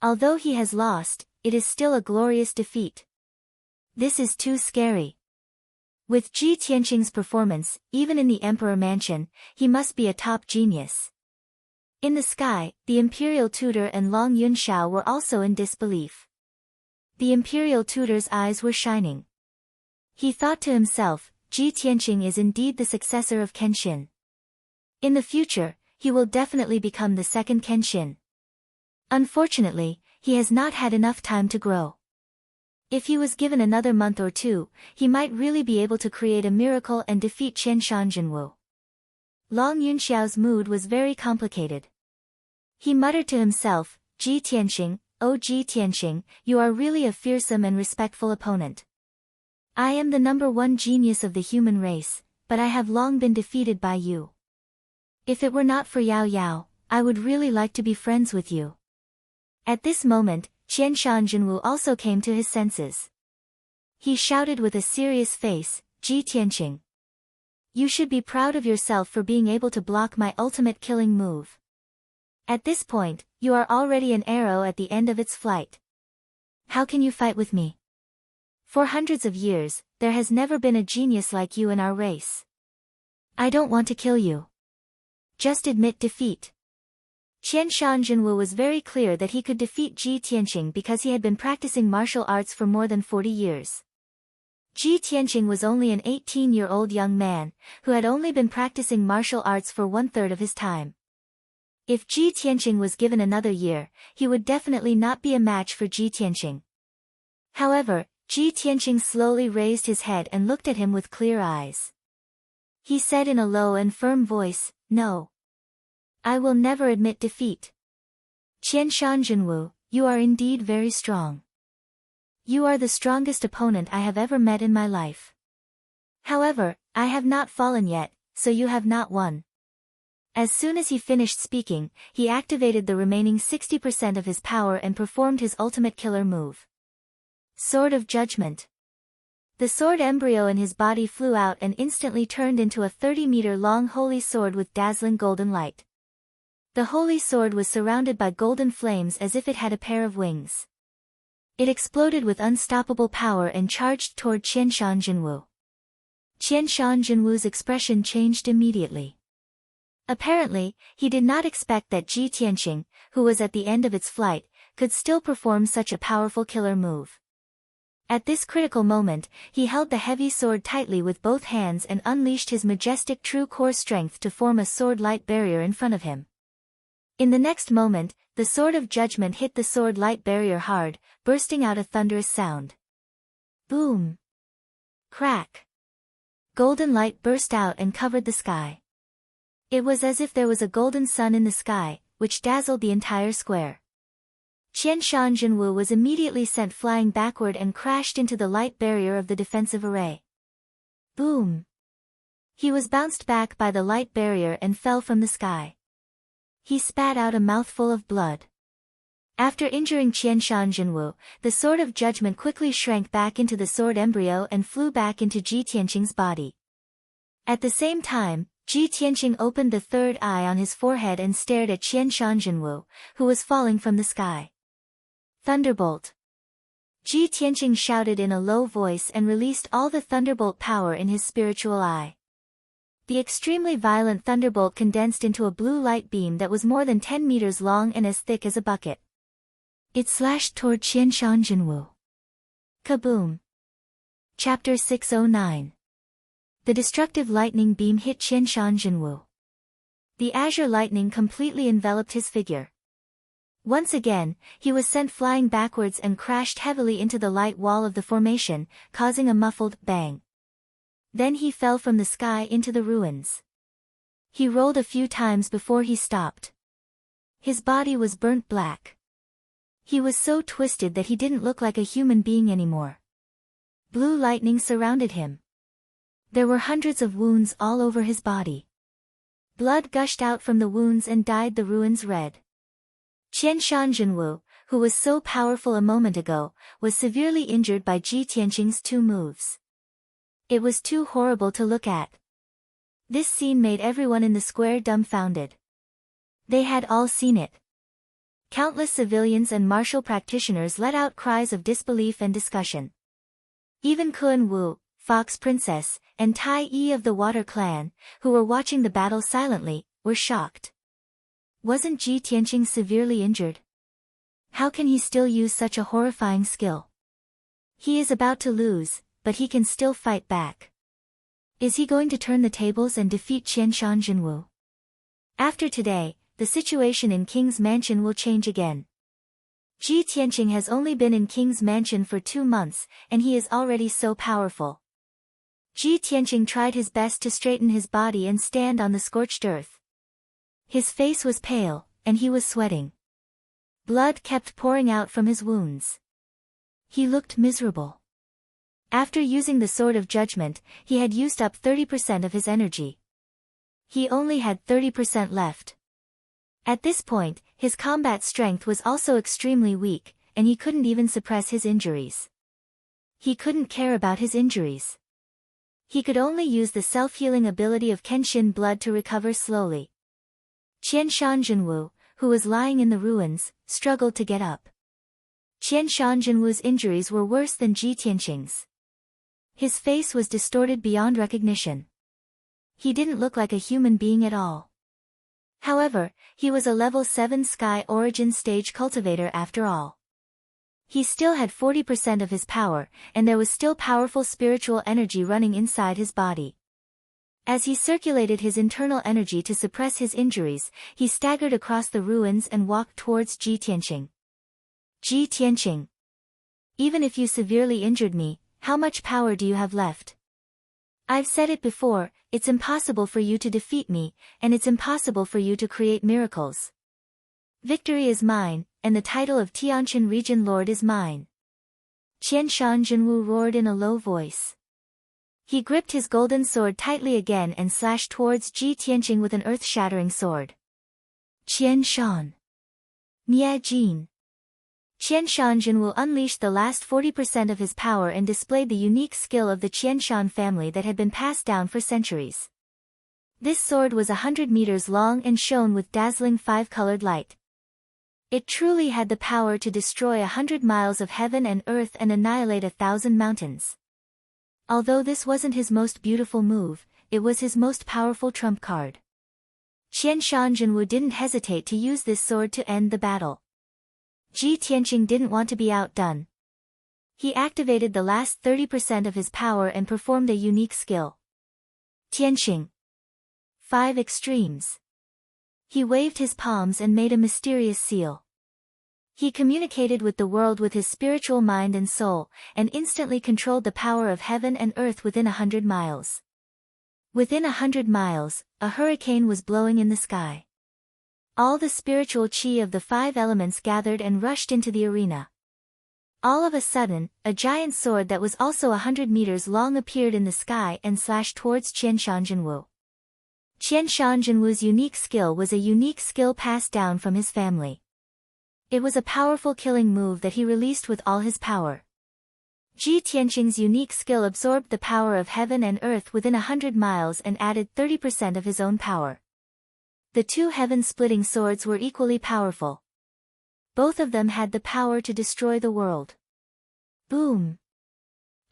Although he has lost, it is still a glorious defeat. This is too scary. With Ji Tianqing's performance, even in the Emperor Mansion, he must be a top genius. In the sky, the Imperial Tutor and Long Yunxiao were also in disbelief. The Imperial Tutor's eyes were shining. He thought to himself, Ji Tianqing is indeed the successor of Kenshin. In the future, he will definitely become the second Kenshin. Unfortunately, he has not had enough time to grow. If he was given another month or two, he might really be able to create a miracle and defeat Qian Shanjinwu. Long Yunxiao's mood was very complicated. He muttered to himself, Ji Tianqing, oh Ji Tianqing, you are really a fearsome and respectful opponent. I am the #1 genius of the human race, but I have long been defeated by you. If it were not for Yao Yao, I would really like to be friends with you. At this moment, Qian Shanjinwu also came to his senses. He shouted with a serious face, Ji Tianqing. You should be proud of yourself for being able to block my ultimate killing move. At this point, you are already an arrow at the end of its flight. How can you fight with me? For hundreds of years, there has never been a genius like you in our race. I don't want to kill you. Just admit defeat. Qian Shanjinwu was very clear that he could defeat Ji Tianqing because he had been practicing martial arts for more than 40 years. Ji Tianqing was only an 18-year-old young man, who had only been practicing martial arts for 1/3 of his time. If Ji Tianqing was given another year, he would definitely not be a match for Ji Tianqing. However, Ji Tianqing slowly raised his head and looked at him with clear eyes. He said in a low and firm voice, No. I will never admit defeat. Qianshan Jinwu, you are indeed very strong. You are the strongest opponent I have ever met in my life. However, I have not fallen yet, so you have not won. As soon as he finished speaking, he activated the remaining 60% of his power and performed his ultimate killer move. Sword of Judgment. The sword embryo in his body flew out and instantly turned into a 30-meter-long holy sword with dazzling golden light. The holy sword was surrounded by golden flames as if it had a pair of wings. It exploded with unstoppable power and charged toward Qianshan Jinwu. Qianshan Jinwu's expression changed immediately. Apparently, he did not expect that Ji Tianqing, who was at the end of its flight, could still perform such a powerful killer move. At this critical moment, he held the heavy sword tightly with both hands and unleashed his majestic true core strength to form a sword-light barrier in front of him. In the next moment, the Sword of Judgment hit the sword-light barrier hard, bursting out a thunderous sound. Boom! Crack! Golden light burst out and covered the sky. It was as if there was a golden sun in the sky, which dazzled the entire square. Qianshan Jinwu was immediately sent flying backward and crashed into the light barrier of the defensive array. Boom! He was bounced back by the light barrier and fell from the sky. He spat out a mouthful of blood. After injuring Qianshan Jinwu, the Sword of Judgment quickly shrank back into the sword embryo and flew back into Ji Tianqing's body. At the same time, Ji Tianqing opened the third eye on his forehead and stared at Qianshan Jinwu, who was falling from the sky. Thunderbolt! Ji Tianqing shouted in a low voice and released all the thunderbolt power in his spiritual eye. The extremely violent thunderbolt condensed into a blue light beam that was more than 10 meters long and as thick as a bucket. It slashed toward Qianshan Jinwu. Kaboom! Chapter 609. The destructive lightning beam hit Qianshan Jinwu. The azure lightning completely enveloped his figure. Once again, he was sent flying backwards and crashed heavily into the light wall of the formation, causing a muffled bang. Then he fell from the sky into the ruins. He rolled a few times before he stopped. His body was burnt black. He was so twisted that he didn't look like a human being anymore. Blue lightning surrounded him. There were hundreds of wounds all over his body. Blood gushed out from the wounds and dyed the ruins red. Qianshan Jinwu, who was so powerful a moment ago, was severely injured by Ji Tianqing's 2 moves. It was too horrible to look at. This scene made everyone in the square dumbfounded. They had all seen it. Countless civilians and martial practitioners let out cries of disbelief and discussion. Even Kun Wu, Fox Princess, and Tai Yi of the Water Clan, who were watching the battle silently, were shocked. Wasn't Ji Tianqing severely injured? How can he still use such a horrifying skill? He is about to lose, but he can still fight back. Is he going to turn the tables and defeat Qianshan Jinwu? After today, the situation in King's Mansion will change again. Ji Tianqing has only been in King's Mansion for 2 months, and he is already so powerful. Ji Tianqing tried his best to straighten his body and stand on the scorched earth. His face was pale, and he was sweating. Blood kept pouring out from his wounds. He looked miserable. After using the Sword of Judgment, he had used up 30% of his energy. He only had 30% left. At this point, his combat strength was also extremely weak, and he couldn't even suppress his injuries. He couldn't care about his injuries. He could only use the self-healing ability of Kenshin blood to recover slowly. Qianshan Jinwu, who was lying in the ruins, struggled to get up. Qianshan Jinwu's injuries were worse than Ji Tianqing's. His face was distorted beyond recognition. He didn't look like a human being at all. However, he was a level 7 Sky Origin Stage cultivator after all. He still had 40% of his power, and there was still powerful spiritual energy running inside his body. As he circulated his internal energy to suppress his injuries, he staggered across the ruins and walked towards Ji Tianqing. Ji Tianqing. Even if you severely injured me, how much power do you have left? I've said it before, it's impossible for you to defeat me, and it's impossible for you to create miracles. Victory is mine, and the title of Tianqian region lord is mine. Qianshan Jinwu roared in a low voice. He gripped his golden sword tightly again and slashed towards Ji Tianqing with an earth-shattering sword. Qianshan. Nia Jin. Qianshan Jinwu unleashed the last 40% of his power and displayed the unique skill of the Qianshan family that had been passed down for centuries. This sword was 100 meters long and shone with dazzling 5-colored light. It truly had the power to destroy 100 miles of heaven and earth and annihilate 1,000 mountains. Although this wasn't his most beautiful move, it was his most powerful trump card. Qianshan Jinwu didn't hesitate to use this sword to end the battle. Ji Tianqing didn't want to be outdone. He activated the last 30% of his power and performed a unique skill. Tianqing. 5 extremes. He waved his palms and made a mysterious seal. He communicated with the world with his spiritual mind and soul, and instantly controlled the power of heaven and earth within 100 miles. Within 100 miles, a hurricane was blowing in the sky. All the spiritual qi of the 5 elements gathered and rushed into the arena. All of a sudden, a giant sword that was also 100 meters long appeared in the sky and slashed towards Qianshan Jinwu. Qianshan Jinwu's unique skill was a unique skill passed down from his family. It was a powerful killing move that he released with all his power. Ji Tianqing's unique skill absorbed the power of heaven and earth within 100 miles and added 30% of his own power. The 2 heaven-splitting swords were equally powerful. Both of them had the power to destroy the world. Boom!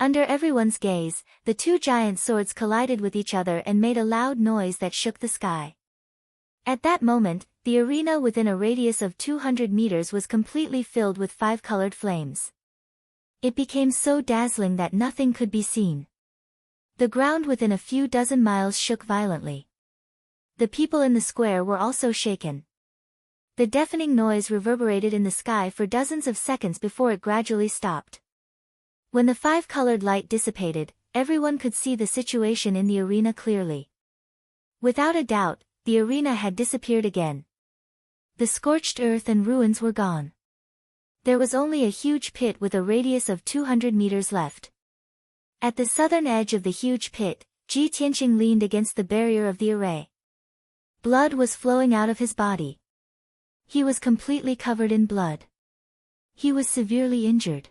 Under everyone's gaze, the 2 giant swords collided with each other and made a loud noise that shook the sky. At that moment, the arena within a radius of 200 meters was completely filled with 5-colored flames. It became so dazzling that nothing could be seen. The ground within a few dozen miles shook violently. The people in the square were also shaken. The deafening noise reverberated in the sky for dozens of seconds before it gradually stopped. When the 5-colored light dissipated, everyone could see the situation in the arena clearly. Without a doubt, the arena had disappeared again. The scorched earth and ruins were gone. There was only a huge pit with a radius of 200 meters left. At the southern edge of the huge pit, Ji Tianqing leaned against the barrier of the array. Blood was flowing out of his body. He was completely covered in blood. He was severely injured.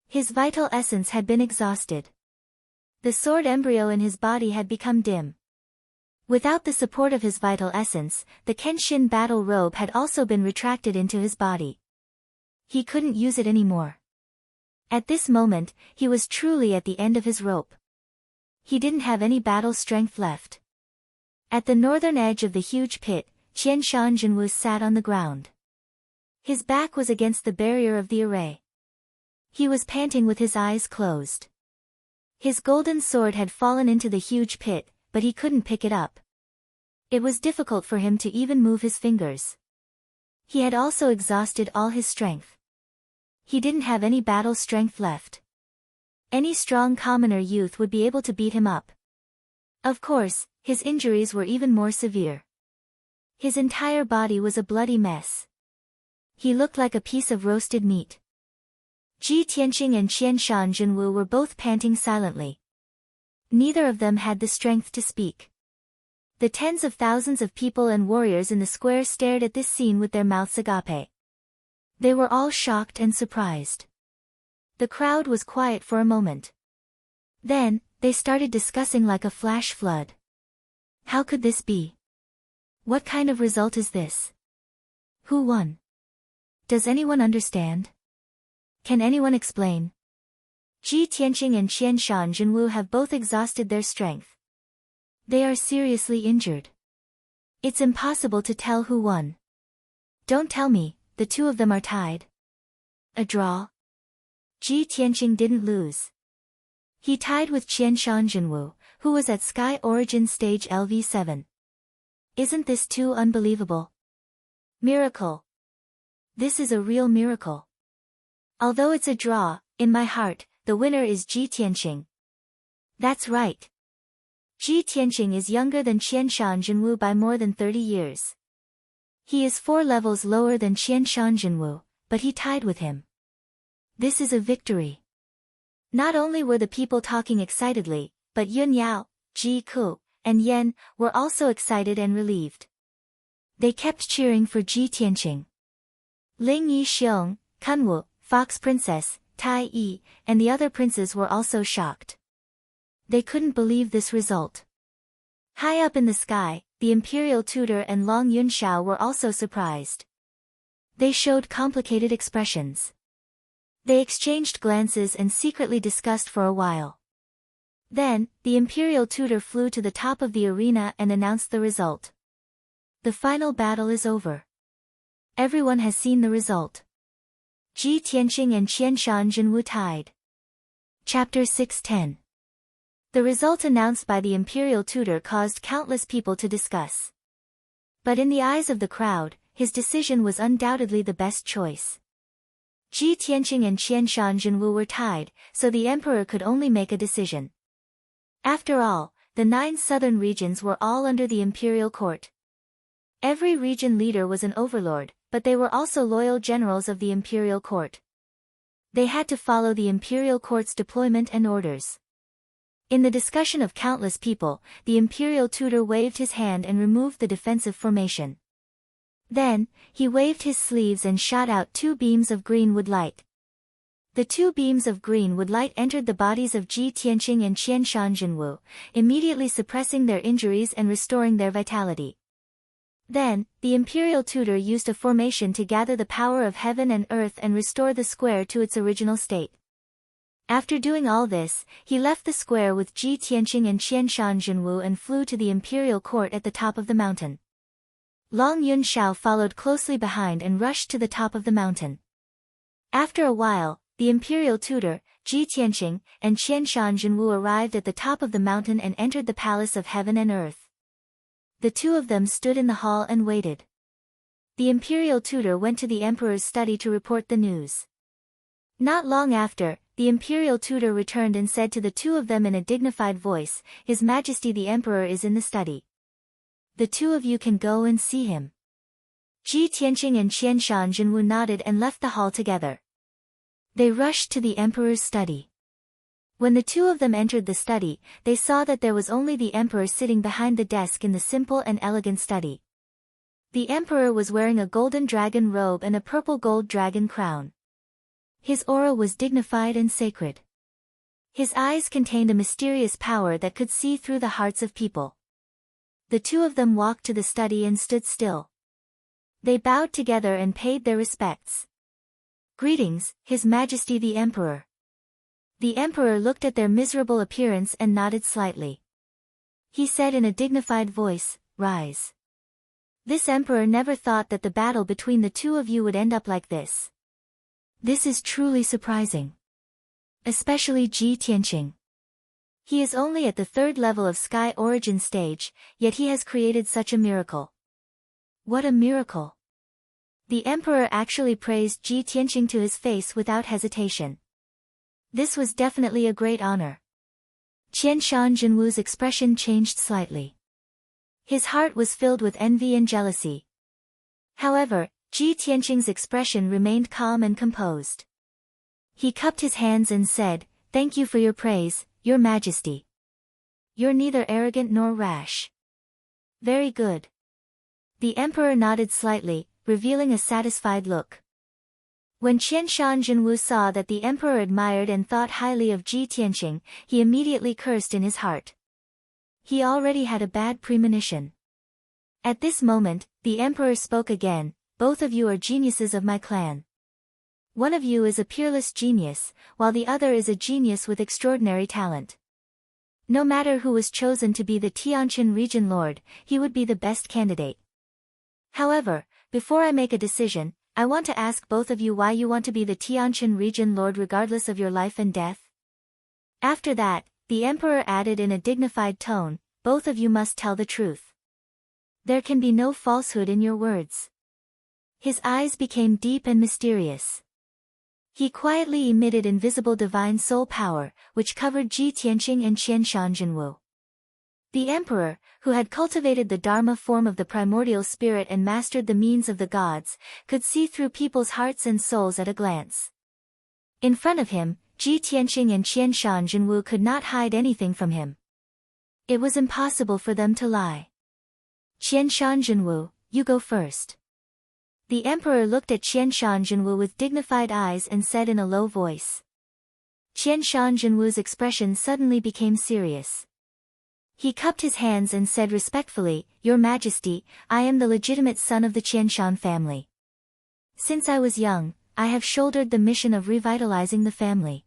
His vital essence had been exhausted. The sword embryo in his body had become dim. Without the support of his vital essence, the Kenshin battle robe had also been retracted into his body. He couldn't use it anymore. At this moment, he was truly at the end of his rope. He didn't have any battle strength left. At the northern edge of the huge pit, Qianshan Jinwu sat on the ground. His back was against the barrier of the array. He was panting with his eyes closed. His golden sword had fallen into the huge pit, but he couldn't pick it up. It was difficult for him to even move his fingers. He had also exhausted all his strength. He didn't have any battle strength left. Any strong commoner youth would be able to beat him up. Of course, his injuries were even more severe. His entire body was a bloody mess. He looked like a piece of roasted meat. Ji Tianqing and Qianshan Jinwu were both panting silently. Neither of them had the strength to speak. The tens of thousands of people and warriors in the square stared at this scene with their mouths agape. They were all shocked and surprised. The crowd was quiet for a moment. Then, they started discussing like a flash flood. How could this be? What kind of result is this? Who won? Does anyone understand? Can anyone explain? Ji Tianqing and Qianshan Jinwu have both exhausted their strength. They are seriously injured. It's impossible to tell who won. Don't tell me, the 2 of them are tied. A draw? Ji Tianqing didn't lose. He tied with Qianshan Jinwu, who was at Sky Origin Stage LV7. Isn't this too unbelievable? Miracle. This is a real miracle. Although it's a draw, in my heart, the winner is Ji Tianqing. That's right. Ji Tianqing is younger than Qianshan Jinwu by more than 30 years. He is 4 levels lower than Qian Shanjinwu, but he tied with him. This is a victory. Not only were the people talking excitedly, but Yun Yao, Ji Ku, and Yan were also excited and relieved. They kept cheering for Ji Tianqing. Ling Yi Xiong, Kunwu, Fox Princess, Tai Yi, and the other princes were also shocked. They couldn't believe this result. High up in the sky, the imperial tutor and Long Yunshao were also surprised. They showed complicated expressions. They exchanged glances and secretly discussed for a while. Then, the imperial tutor flew to the top of the arena and announced the result. The final battle is over. Everyone has seen the result. Ji Tianqing and Qian Shanjinwu tied. Chapter 610. The result announced by the imperial tutor caused countless people to discuss. But in the eyes of the crowd, his decision was undoubtedly the best choice. Ji Tianqing and Qian Shanjinwu were tied, so the emperor could only make a decision. After all, the 9 southern regions were all under the imperial court. Every region leader was an overlord, but they were also loyal generals of the imperial court. They had to follow the imperial court's deployment and orders. In the discussion of countless people, the imperial tutor waved his hand and removed the defensive formation. Then, he waved his sleeves and shot out 2 beams of green wood light. The 2 beams of green wood light entered the bodies of Ji Tianqing and Qian Shanjinwu, immediately suppressing their injuries and restoring their vitality. Then, the imperial tutor used a formation to gather the power of heaven and earth and restore the square to its original state. After doing all this, he left the square with Ji Tianqing and Qian Shanjinwu and flew to the imperial court at the top of the mountain. Long Yunshao followed closely behind and rushed to the top of the mountain. After a while, the imperial tutor, Ji Tianqing, and Qian Shanjinwu arrived at the top of the mountain and entered the palace of heaven and earth. The 2 of them stood in the hall and waited. The imperial tutor went to the emperor's study to report the news. Not long after, the imperial tutor returned and said to the 2 of them in a dignified voice, "His Majesty the Emperor is in the study. The 2 of you can go and see him." Ji Tianqing and Qian Shanjinwu nodded and left the hall together. They rushed to the emperor's study. When the 2 of them entered the study, they saw that there was only the emperor sitting behind the desk in the simple and elegant study. The emperor was wearing a golden dragon robe and a purple gold dragon crown. His aura was dignified and sacred. His eyes contained a mysterious power that could see through the hearts of people. The 2 of them walked to the study and stood still. They bowed together and paid their respects. "Greetings, His Majesty the Emperor." The emperor looked at their miserable appearance and nodded slightly. He said in a dignified voice, "Rise." This emperor never thought that the battle between the 2 of you would end up like this. This is truly surprising. Especially Ji Tianqing. He is only at the 3rd level of Sky Origin stage, yet he has created such a miracle. What a miracle! The emperor actually praised Ji Tianqing to his face without hesitation. This was definitely a great honor. Qian Shanjinwu's expression changed slightly. His heart was filled with envy and jealousy. However, Ji Tianqing's expression remained calm and composed. He cupped his hands and said, "Thank you for your praise, Your Majesty. You're neither arrogant nor rash." "Very good." The emperor nodded slightly, revealing a satisfied look. When Qian Shanjinwu saw that the emperor admired and thought highly of Ji Tianqing, he immediately cursed in his heart. He already had a bad premonition. At this moment, the emperor spoke again, "Both of you are geniuses of my clan. One of you is a peerless genius, while the other is a genius with extraordinary talent. No matter who was chosen to be the Tianqin region lord, he would be the best candidate. However, before I make a decision, I want to ask both of you why you want to be the Tianqin region lord regardless of your life and death." After that, the emperor added in a dignified tone, "Both of you must tell the truth. There can be no falsehood in your words." His eyes became deep and mysterious. He quietly emitted invisible divine soul power, which covered Ji Tianqing and Qian Shanjinwu. The emperor, who had cultivated the Dharma form of the primordial spirit and mastered the means of the gods, could see through people's hearts and souls at a glance. In front of him, Ji Tianqing and Qian Shan Jinwu could not hide anything from him. It was impossible for them to lie. Qian Shan Jinwu, you go first. The emperor looked at Qian Shan Jinwu with dignified eyes and said in a low voice. Qian Shan Jinwu's expression suddenly became serious. He cupped his hands and said respectfully, Your Majesty, I am the legitimate son of the Qianshan family. Since I was young, I have shouldered the mission of revitalizing the family.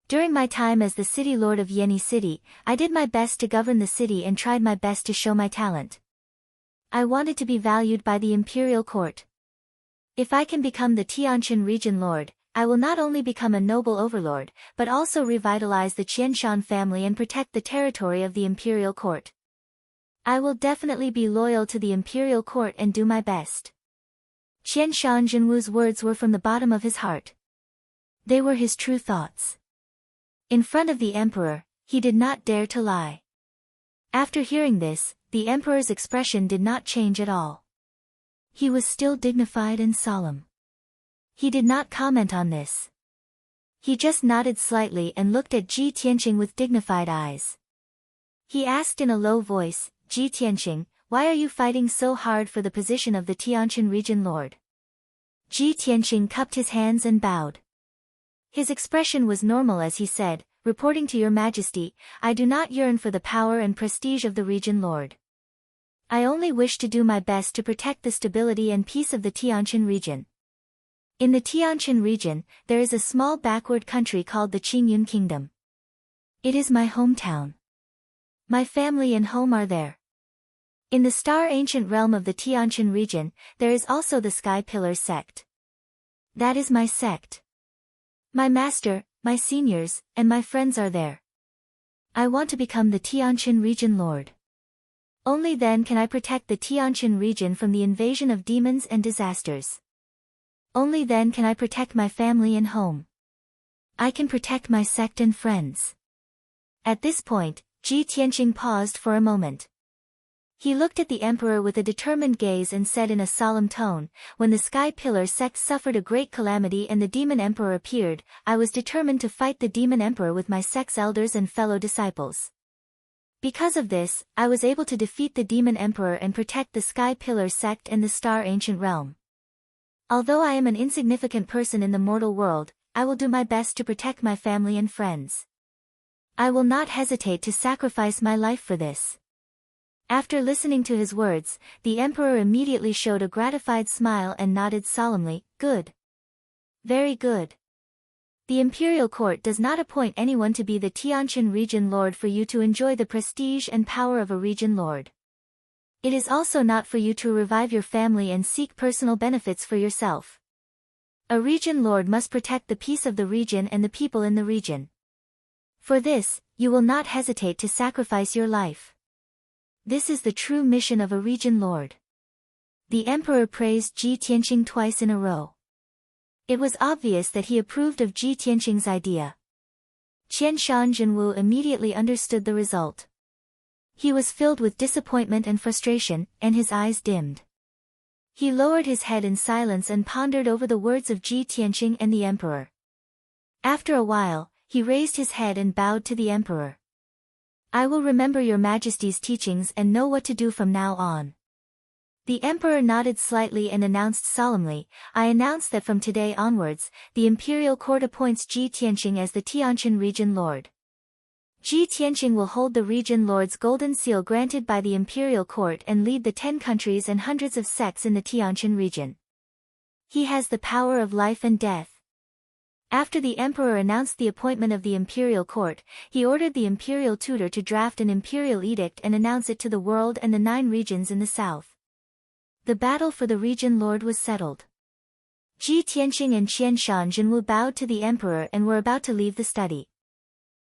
During my time as the city lord of Yeni City, I did my best to govern the city and tried my best to show my talent. I wanted to be valued by the imperial court. If I can become the Tianshan region lord, I will not only become a noble overlord, but also revitalize the Qianshan family and protect the territory of the imperial court. I will definitely be loyal to the imperial court and do my best. Qianshan Jinwu's words were from the bottom of his heart. They were his true thoughts. In front of the emperor, he did not dare to lie. After hearing this, the emperor's expression did not change at all. He was still dignified and solemn. He did not comment on this. He just nodded slightly and looked at Ji Tianqing with dignified eyes. He asked in a low voice, Ji Tianqing, why are you fighting so hard for the position of the Tianshan region lord? Ji Tianqing cupped his hands and bowed. His expression was normal as he said, reporting to your majesty, I do not yearn for the power and prestige of the region lord. I only wish to do my best to protect the stability and peace of the Tianshan region. In the Tianshan region, there is a small backward country called the Qingyun Kingdom. It is my hometown. My family and home are there. In the star ancient realm of the Tianshan region, there is also the Sky Pillar sect. That is my sect. My master, my seniors, and my friends are there. I want to become the Tianshan region lord. Only then can I protect the Tianshan region from the invasion of demons and disasters. Only then can I protect my family and home. I can protect my sect and friends. At this point, Ji Tianqing paused for a moment. He looked at the emperor with a determined gaze and said in a solemn tone, when the Sky Pillar sect suffered a great calamity and the demon emperor appeared, I was determined to fight the demon emperor with my sect's elders and fellow disciples. Because of this, I was able to defeat the demon emperor and protect the Sky Pillar sect and the star ancient realm. Although I am an insignificant person in the mortal world, I will do my best to protect my family and friends. I will not hesitate to sacrifice my life for this. After listening to his words, the emperor immediately showed a gratified smile and nodded solemnly, Good. Very good. The imperial court does not appoint anyone to be the Tianshan region lord for you to enjoy the prestige and power of a region lord. It is also not for you to revive your family and seek personal benefits for yourself. A region lord must protect the peace of the region and the people in the region. For this, you will not hesitate to sacrifice your life. This is the true mission of a region lord. The emperor praised Ji Tianqing twice in a row. It was obvious that he approved of Ji Tianqing's idea. Qianshan Jinwu immediately understood the result. He was filled with disappointment and frustration, and his eyes dimmed. He lowered his head in silence and pondered over the words of Ji Tianqing and the emperor. After a while, he raised his head and bowed to the emperor. I will remember your majesty's teachings and know what to do from now on. The emperor nodded slightly and announced solemnly, I announce that from today onwards, the imperial court appoints Ji Tianqing as the Tianshan region lord. Ji Tianqing will hold the region lord's golden seal granted by the imperial court and lead the 10 countries and hundreds of sects in the Tianshan region. He has the power of life and death. After the emperor announced the appointment of the imperial court, he ordered the imperial tutor to draft an imperial edict and announce it to the world and the 9 regions in the south. The battle for the region lord was settled. Ji Tianqing and Qianshan Jinwu bowed to the emperor and were about to leave the study.